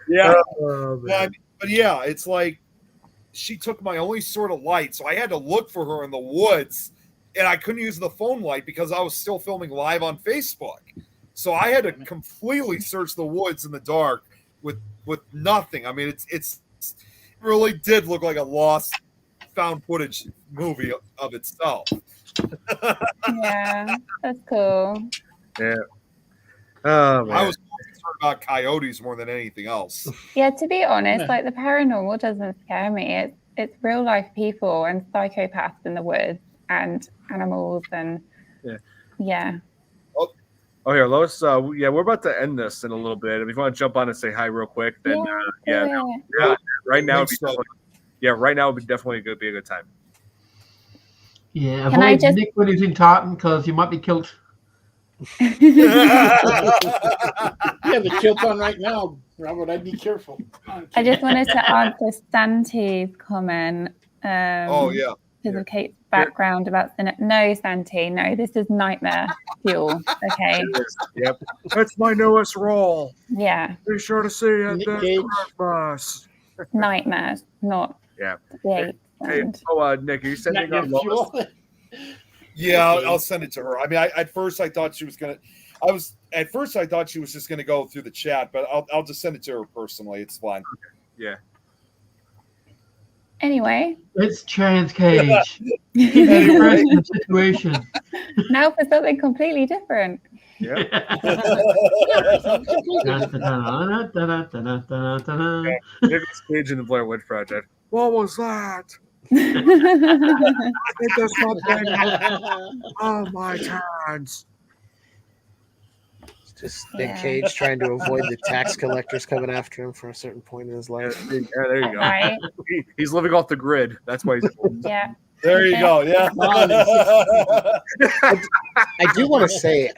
Speaker 12: Yeah. But yeah, it's like she took my only sort of light, so I had to look for her in the woods, and I couldn't use the phone light because I was still filming live on Facebook. So I had to completely search the woods in the dark with nothing. I mean, it really did look like a lost found footage movie of itself.
Speaker 4: Yeah, that's cool.
Speaker 2: Yeah. Oh, man.
Speaker 12: I was concerned about coyotes more than anything else.
Speaker 4: Yeah, to be honest, like the paranormal doesn't scare me. It's real life people and psychopaths in the woods and animals and yeah.
Speaker 2: Oh, here, Lois. We're about to end this in a little bit. If you want to jump on and say hi real quick, then right now would be definitely going to be a good time.
Speaker 6: Yeah, avoid Nick when he's in tartan because you might be killed.
Speaker 13: Yeah, the kilt's on right now, Robert. I'd be careful.
Speaker 4: I just wanted to answer Santi's comment.
Speaker 12: Oh, yeah.
Speaker 4: Because of Kate's background about no, Santi, no, this is nightmare fuel. Okay.
Speaker 2: Yep. That's my newest role.
Speaker 4: Yeah.
Speaker 2: Be sure to see it at Christmas.
Speaker 4: Nightmares, not
Speaker 2: Hey, Nick, are you sending on Lois?
Speaker 12: Yeah, I'll send it to her. I mean, at first I thought she was gonna. At first I thought she was just gonna go through the chat, but I'll just send it to her personally. It's fine.
Speaker 2: Yeah.
Speaker 4: Anyway,
Speaker 6: it's Chance Cage. The situation.
Speaker 4: Now for something completely different.
Speaker 2: Yeah. Nicholas Cage in the Blair Witch Project. What was that? I think there's something. Oh my turns.
Speaker 17: Just Nick Cage trying to avoid the tax collectors coming after him for a certain point in his life.
Speaker 2: Yeah, there you go.
Speaker 4: Right.
Speaker 2: He's living off the grid. That's why he's.
Speaker 4: Yeah.
Speaker 12: There you go. Yeah.
Speaker 17: I do want to say,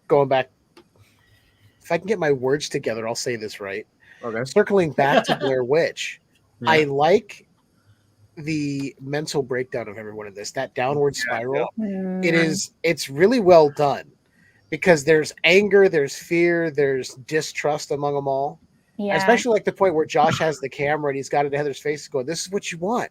Speaker 17: going back. If I can get my words together, I'll say this right.
Speaker 2: Okay.
Speaker 17: Circling back to Blair Witch, I like the mental breakdown of everyone in this. That downward spiral. It's really well done. Because there's anger, there's fear, there's distrust among them all. Yeah. Especially like the point where Josh has the camera and he's got it in Heather's face going, this is what you want.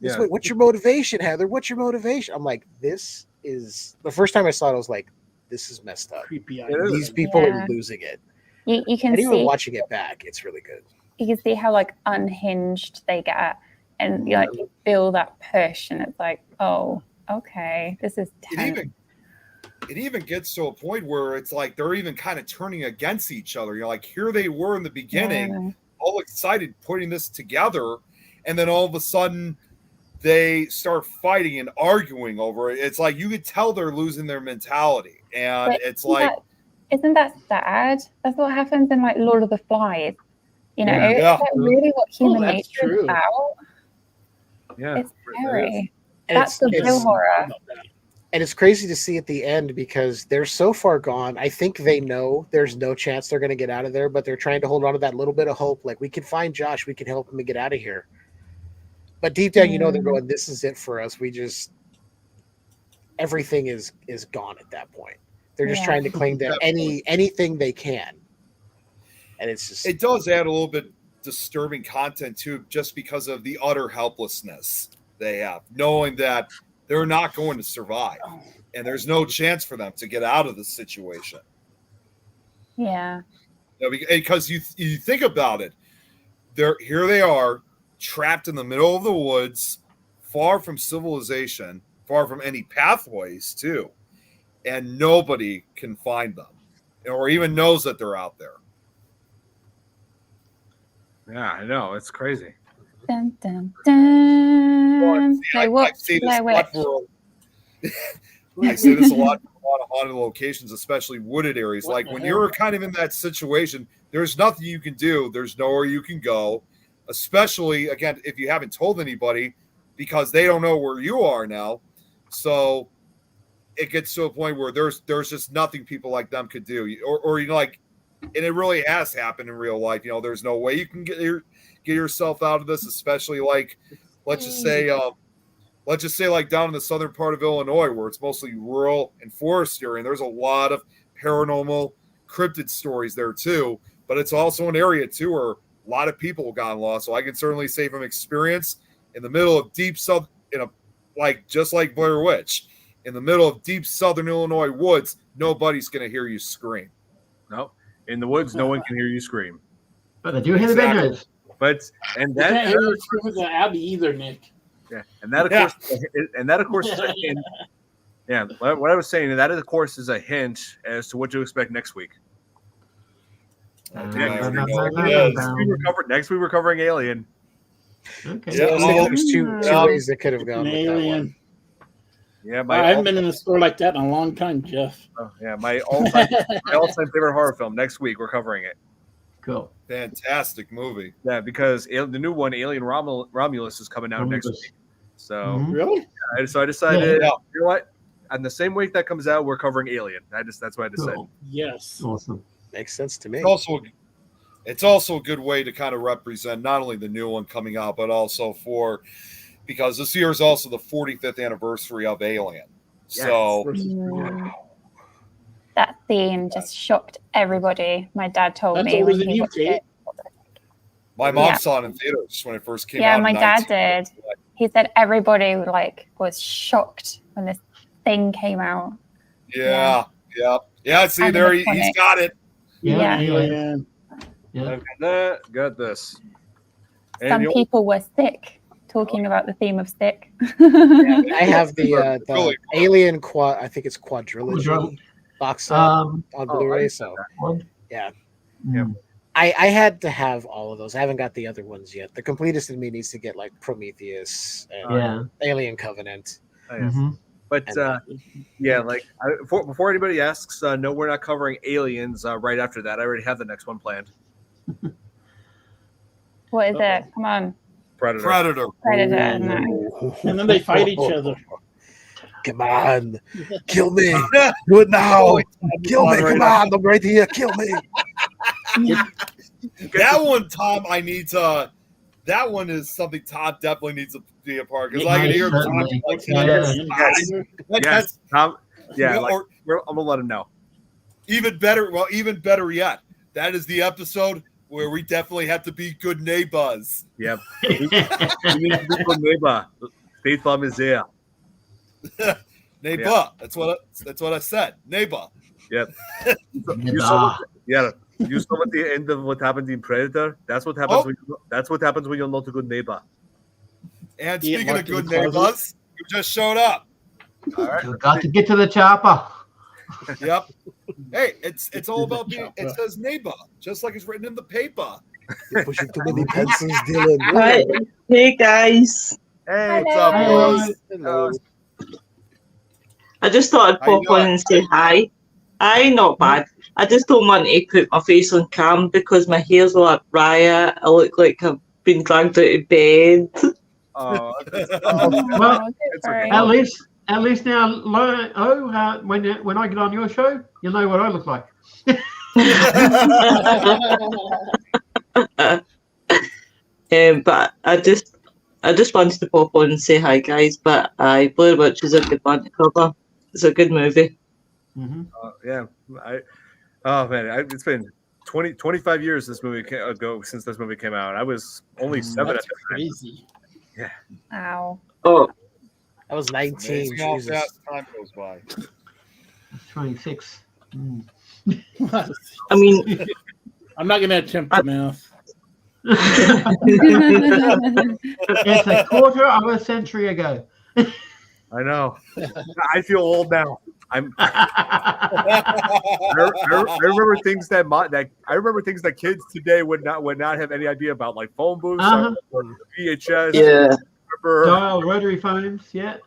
Speaker 17: What's your motivation, Heather? What's your motivation? I'm like, this is the first time I saw it, I was like, this is messed up.
Speaker 13: Creepy.
Speaker 17: These people are losing it.
Speaker 4: You can
Speaker 17: even
Speaker 4: see
Speaker 17: watching it back, it's really good.
Speaker 4: You can see how like unhinged they get and you feel that push and it's like, oh, okay, this is tense.
Speaker 12: It even gets to a point where it's like they're even kind of turning against each other. You're like, here they were in the beginning, all excited putting this together, and then all of a sudden they start fighting and arguing over it. It's like you could tell they're losing their mentality, and it's like,
Speaker 4: isn't that sad? That's what happens in like Lord of the Flies. You know, is that really what human nature is about?
Speaker 2: Yeah,
Speaker 4: it's scary. That's the real horror.
Speaker 17: And it's crazy to see at the end because they're so far gone. I think they know there's no chance they're going to get out of there, but they're trying to hold on to that little bit of hope. Like, we can find Josh. We can help him to get out of here. But deep down, they're going, this is it for us. Everything is gone at that point. They're just trying to claim that anything they can. And it's just...
Speaker 12: It does add a little bit disturbing content, too, just because of the utter helplessness they have, knowing that they're not going to survive, and there's no chance for them to get out of the situation.
Speaker 4: Yeah.
Speaker 12: Because you think about it, here they are trapped in the middle of the woods far from civilization, far from any pathways too, and nobody can find them or even knows that they're out there.
Speaker 2: Yeah, I know. It's crazy.
Speaker 4: Dun, dun, dun.
Speaker 12: I see this a lot for. I see this a lot for a lot of haunted locations, especially wooded areas. Like when you're kind of in that situation, there's nothing you can do. There's nowhere you can go, especially again if you haven't told anybody, because they don't know where you are now. So it gets to a point where there's just nothing people like them could do, or you know, like, and it really has happened in real life. You know, there's no way you can get yourself out of this, especially like let's just say like down in the southern part of Illinois where it's mostly rural and forest area, and there's a lot of paranormal cryptid stories there too. But it's also an area too where a lot of people have gotten lost. So I can certainly say from experience, in the middle of deep south, just like Blair Witch, in the middle of deep southern Illinois woods, nobody's going to hear you scream.
Speaker 2: No, in the woods, no one can hear you scream.
Speaker 6: But they do hear the bad news.
Speaker 2: But
Speaker 13: You can't hear you scream with the Abbey either, Nick.
Speaker 2: yeah, and that of course is a hint. Yeah, what I was saying, that of course is a hint as to what to expect next week. Next week we're covering Alien.
Speaker 17: Okay. So I was thinking there's two ways that could have gone with that one.
Speaker 2: Yeah,
Speaker 13: I haven't been in a store like that in a long time, Jeff.
Speaker 2: Oh, yeah, my all-time favorite horror film. Next week we're covering it.
Speaker 6: Cool.
Speaker 12: Fantastic movie.
Speaker 2: Yeah, because the new one, Alien Romulus, is coming out next week. So
Speaker 13: really,
Speaker 2: so I decided, you know what? On the same week that comes out, we're covering Alien. That's what I decided.
Speaker 6: Cool.
Speaker 13: Yes,
Speaker 6: awesome.
Speaker 17: Makes sense to me.
Speaker 12: It's also a good way to kind of represent not only the new one coming out, but also because this year is also the 45th anniversary of Alien.
Speaker 2: Yes.
Speaker 12: So
Speaker 4: that theme just shocked everybody. My dad told me when he watched it.
Speaker 12: My mom saw it in theaters when it first came out.
Speaker 4: Yeah, my dad did. He said everybody was shocked when this thing came out.
Speaker 12: Yeah. See, there he's got it.
Speaker 6: Yeah.
Speaker 2: Got this. And
Speaker 4: Some people were sick talking about the theme of sick.
Speaker 17: I have the Alien quad. I think it's quadrilogy box set on Blu-ray. So yeah. I had to have all of those. I haven't got the other ones yet. The completest in me needs to get like Prometheus and Alien Covenant.
Speaker 2: Oh, yes. But before anybody asks, no, we're not covering Aliens right after that. I already have the next one planned.
Speaker 4: What is it? Come on.
Speaker 12: Predator.
Speaker 4: No.
Speaker 13: And then they fight each other.
Speaker 17: Come on, kill me! Do it now! Kill me! Come on, I'm right here. Kill me!
Speaker 12: That one, Tom, that one is something Tom definitely needs to be a part, because I can hear Tom like
Speaker 2: yes, Tom. Yeah, I'm gonna let him know.
Speaker 12: Even better yet, that is the episode where we definitely have to be good neighbors.
Speaker 2: Yep. We need to be good neighbor. State Farm is there.
Speaker 12: Neighbor.
Speaker 2: Yeah.
Speaker 12: That's what I said. Neighbor.
Speaker 2: Yep. You saw at the end of what happened in Predator. That's what happens. That's what happens when you're not a good neighbor.
Speaker 12: And speaking of good neighbors, you just showed up. All right.
Speaker 6: You've got to get to the chopper.
Speaker 12: Yep. Hey, it's all about being. It says neighbor, just like it's written in the paper.
Speaker 17: You're pushing too many pencils, Dylan.
Speaker 18: Hi. Hey guys.
Speaker 12: Hey, what's up, boys?
Speaker 17: Hello.
Speaker 18: I just thought I'd pop on and say hi. Aye, not bad. I just don't want to put my face on cam because my hair's like riot. I look like I've been dragged out of bed.
Speaker 6: Well, at least now, when I get on your show, you'll know what I look like.
Speaker 18: But I just wanted to pop on and say hi, guys. But Blair Witch is a good one to cover. It's a good movie.
Speaker 6: Mm-hmm.
Speaker 2: It's been 25 years ago since this movie came out. I was only 7 at the time.
Speaker 13: Crazy.
Speaker 2: Yeah.
Speaker 4: Wow.
Speaker 18: Oh,
Speaker 17: I was 19.
Speaker 12: How
Speaker 17: Jesus.
Speaker 12: fast time goes by.
Speaker 6: 26.
Speaker 18: I mean,
Speaker 13: I'm not gonna attempt the math.
Speaker 6: It's a quarter of a century ago.
Speaker 2: I know. I feel old now. I remember things that I remember things that kids today would not have any idea about, like phone booths, VHS.
Speaker 18: Yeah.
Speaker 6: Dial rotary phones. Yeah.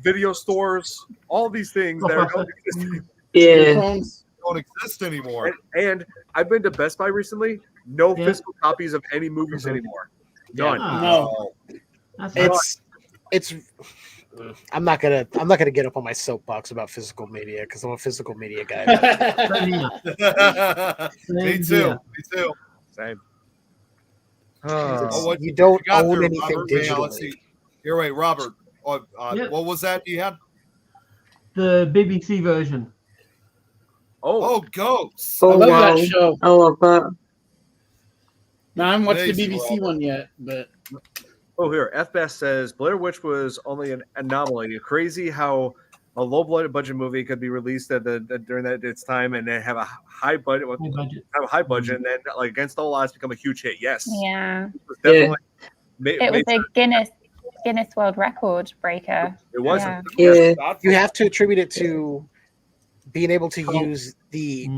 Speaker 2: Video stores. All these things that don't exist.
Speaker 12: Don't exist anymore.
Speaker 2: And I've been to Best Buy recently. No physical copies of any movies anymore. None.
Speaker 13: No.
Speaker 17: It's. I'm not gonna get up on my soapbox about physical media because I'm a physical media guy.
Speaker 12: Me too.
Speaker 2: Same.
Speaker 17: You don't own
Speaker 12: there,
Speaker 17: anything
Speaker 12: Robert?
Speaker 17: digitally.
Speaker 12: Let's see. Here, wait, Robert. What was that you had?
Speaker 6: The BBC version.
Speaker 12: Oh, Ghosts.
Speaker 13: I love that show.
Speaker 18: I love that.
Speaker 13: Now I haven't watched the
Speaker 12: Amazing,
Speaker 13: BBC
Speaker 12: Robert.
Speaker 13: one yet, but
Speaker 2: Oh, here. FBS says Blair Witch was only an anomaly. Crazy how a low budget movie could be released during its time and then have a high budget, and then like against all odds become a huge hit. Yes.
Speaker 4: Yeah.
Speaker 2: It was definitely
Speaker 4: It was a Guinness World Record breaker.
Speaker 2: It was.
Speaker 4: Yeah.
Speaker 17: You have to attribute it to being able to use the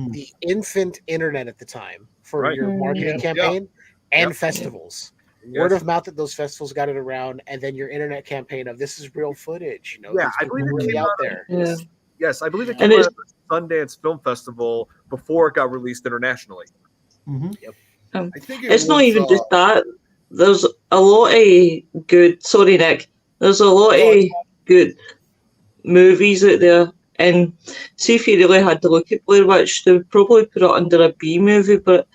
Speaker 17: infant internet at the time for your marketing campaign and festivals. Word of mouth that those festivals got it around, and then your internet campaign of this is real footage. You know,
Speaker 2: Yeah,
Speaker 17: these
Speaker 2: I
Speaker 17: people
Speaker 2: believe it
Speaker 17: really
Speaker 2: came
Speaker 17: out
Speaker 2: out
Speaker 17: there.
Speaker 2: Yes, I believe it came out of the Sundance Film Festival before it got released internationally.
Speaker 17: Yep.
Speaker 12: I think
Speaker 18: It's not even just that. There's a lot of good. Sorry, Nick. There's a lot of good movies out there, and see if you really had to look at Blair Witch, they would probably put it under a B movie, but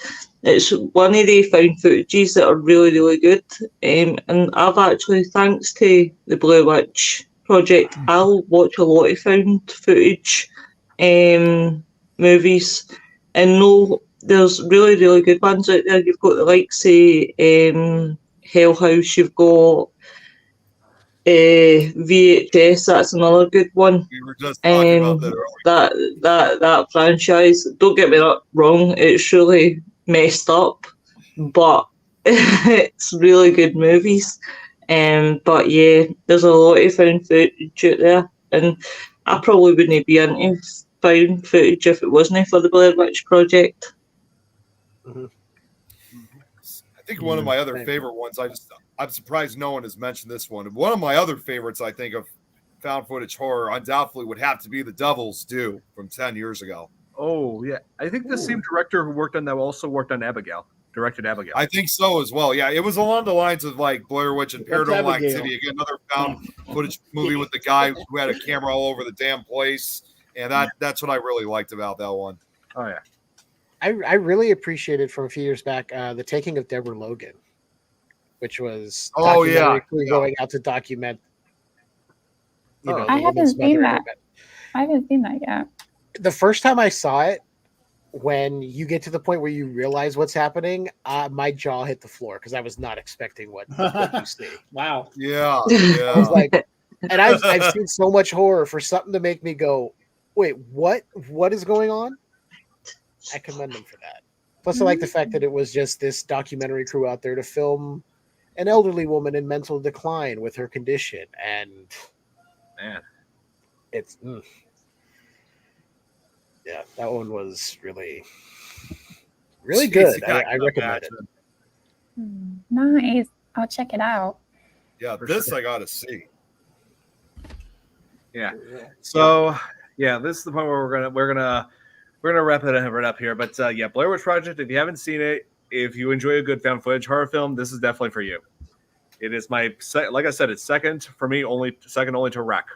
Speaker 18: it's one of the found footages that are really, really good. And I've actually, thanks to the Blair Witch project, I'll watch a lot of found footage movies, and no, there's really, really good ones out there. You've got the likes of Hell House, you've got VHS, that's another good one.
Speaker 12: We were just talking about that earlier.
Speaker 18: That franchise, don't get me wrong, it's really messed up, but it's really good movies. But yeah, there's a lot of found footage out there, and I probably wouldn't be into found footage if it wasn't for the Blair Witch Project.
Speaker 12: I think one of my other favorite ones, I'm surprised no one has mentioned this one. One of my other favorites, I think, of found footage horror undoubtedly would have to be The Devil's Due from 10 years ago.
Speaker 2: Oh, yeah. I think the same director who worked on that also worked on Abigail, directed Abigail.
Speaker 12: I think so as well. Yeah, it was along the lines of like Blair Witch and Paranormal
Speaker 13: Abigail?
Speaker 12: Activity. Again, another found footage movie with the guy who had a camera all over the damn place. And that's what I really liked about that one.
Speaker 2: Oh, yeah.
Speaker 17: I really appreciated from a few years back the Taking of Deborah Logan, which was going out to document. You know,
Speaker 4: I haven't seen that. I haven't seen that yet.
Speaker 17: The first time I saw it, when you get to the point where you realize what's happening, my jaw hit the floor because I was not expecting what you see.
Speaker 13: Wow.
Speaker 12: Yeah.
Speaker 17: I was like, and I've seen so much horror for something to make me go, wait, what is going on? I commend them for that. Plus, I like the fact that it was just this documentary crew out there to film an elderly woman in mental decline with her condition, and
Speaker 2: man,
Speaker 17: it's yeah, that one was really, really good. I recommend it.
Speaker 4: Nice. I'll check it out.
Speaker 12: Yeah, this I gotta see.
Speaker 2: Yeah. So yeah, this is the point where we're gonna wrap it up here. But yeah, Blair Witch Project. If you haven't seen it, if you enjoy a good found footage horror film, this is definitely for you. It is like I said, it's second for me, second only to Wreck.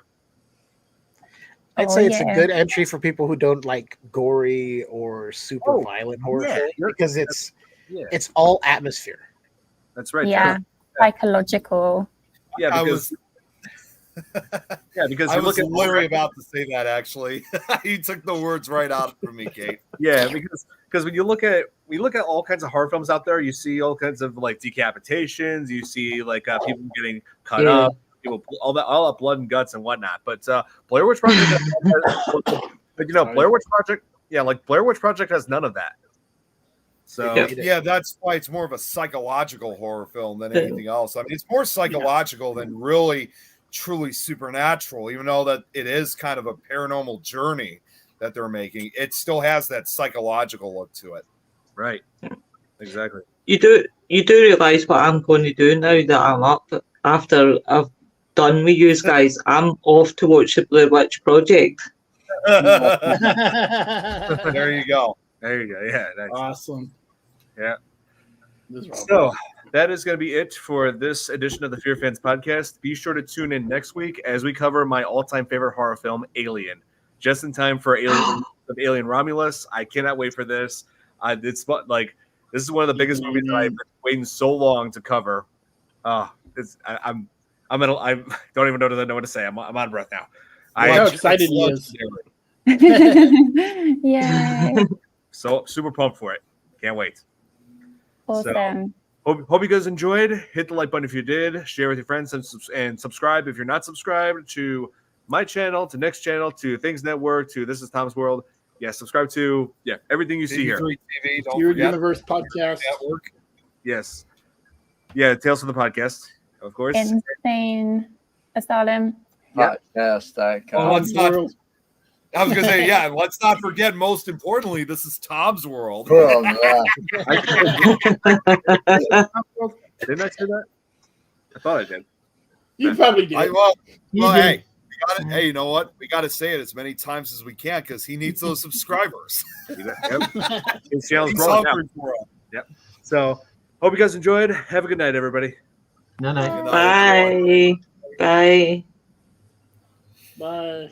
Speaker 17: I'd say it's a good entry for people who don't like gory or super violent horror films, because it's all atmosphere.
Speaker 2: That's right.
Speaker 4: Yeah, psychological.
Speaker 2: Yeah, because because
Speaker 12: I was literally about to say that actually. You took the words right out from me, Kate.
Speaker 2: Yeah, because when we look at all kinds of horror films out there, you see all kinds of like decapitations, you see like people getting cut up, people all that blood and guts and whatnot. But Blair Witch Project, Blair Witch Project, Blair Witch Project has none of that.
Speaker 12: So yeah, that's why it's more of a psychological horror film than anything else. I mean, it's more psychological than really truly supernatural, even though that it is kind of a paranormal journey that they're making. It still has that psychological look to it.
Speaker 2: Right. Exactly.
Speaker 18: You do realise what I'm going to do now that I'm up after I've done with you guys. I'm off to watch the Blair Witch Project.
Speaker 2: There you go. There you go. Yeah. Nice.
Speaker 13: Awesome.
Speaker 2: Yeah. So that is going to be it for this edition of the Fear Fans podcast. Be sure to tune in next week as we cover my all-time favorite horror film, Alien. Just in time for Alien Romulus. I cannot wait for this. This is one of the biggest movies that I've been waiting so long to cover. I don't even know what to say. I'm out of breath now.
Speaker 13: How excited he is!
Speaker 4: Yeah.
Speaker 2: So super pumped for it. Can't wait.
Speaker 4: Awesome.
Speaker 2: So, hope you guys enjoyed. Hit the like button if you did. Share with your friends and subscribe if you're not subscribed to my channel, to Next Channel, to Things Network, to This Is Tom's World. Yeah, subscribe to everything you see here.
Speaker 12: TV, don't
Speaker 13: Your
Speaker 12: forget.
Speaker 13: Universe podcast.
Speaker 12: Network.
Speaker 2: Yes. Yeah, Tales from the Podcast, of course.
Speaker 4: Insane Asylum.
Speaker 3: Podcast.com.
Speaker 12: Let's not, I was going to say, and let's not forget, most importantly, this is Tom's World.
Speaker 3: Well, yeah.
Speaker 2: Didn't I say that? I thought I did.
Speaker 13: You probably did.
Speaker 12: Hey, you know what? We got to say it as many times as we can because he needs those subscribers.
Speaker 2: His channel's growing now. Yep. So, hope you guys enjoyed. Have a good night, everybody.
Speaker 6: Night.
Speaker 18: Bye. Bye.
Speaker 13: Bye.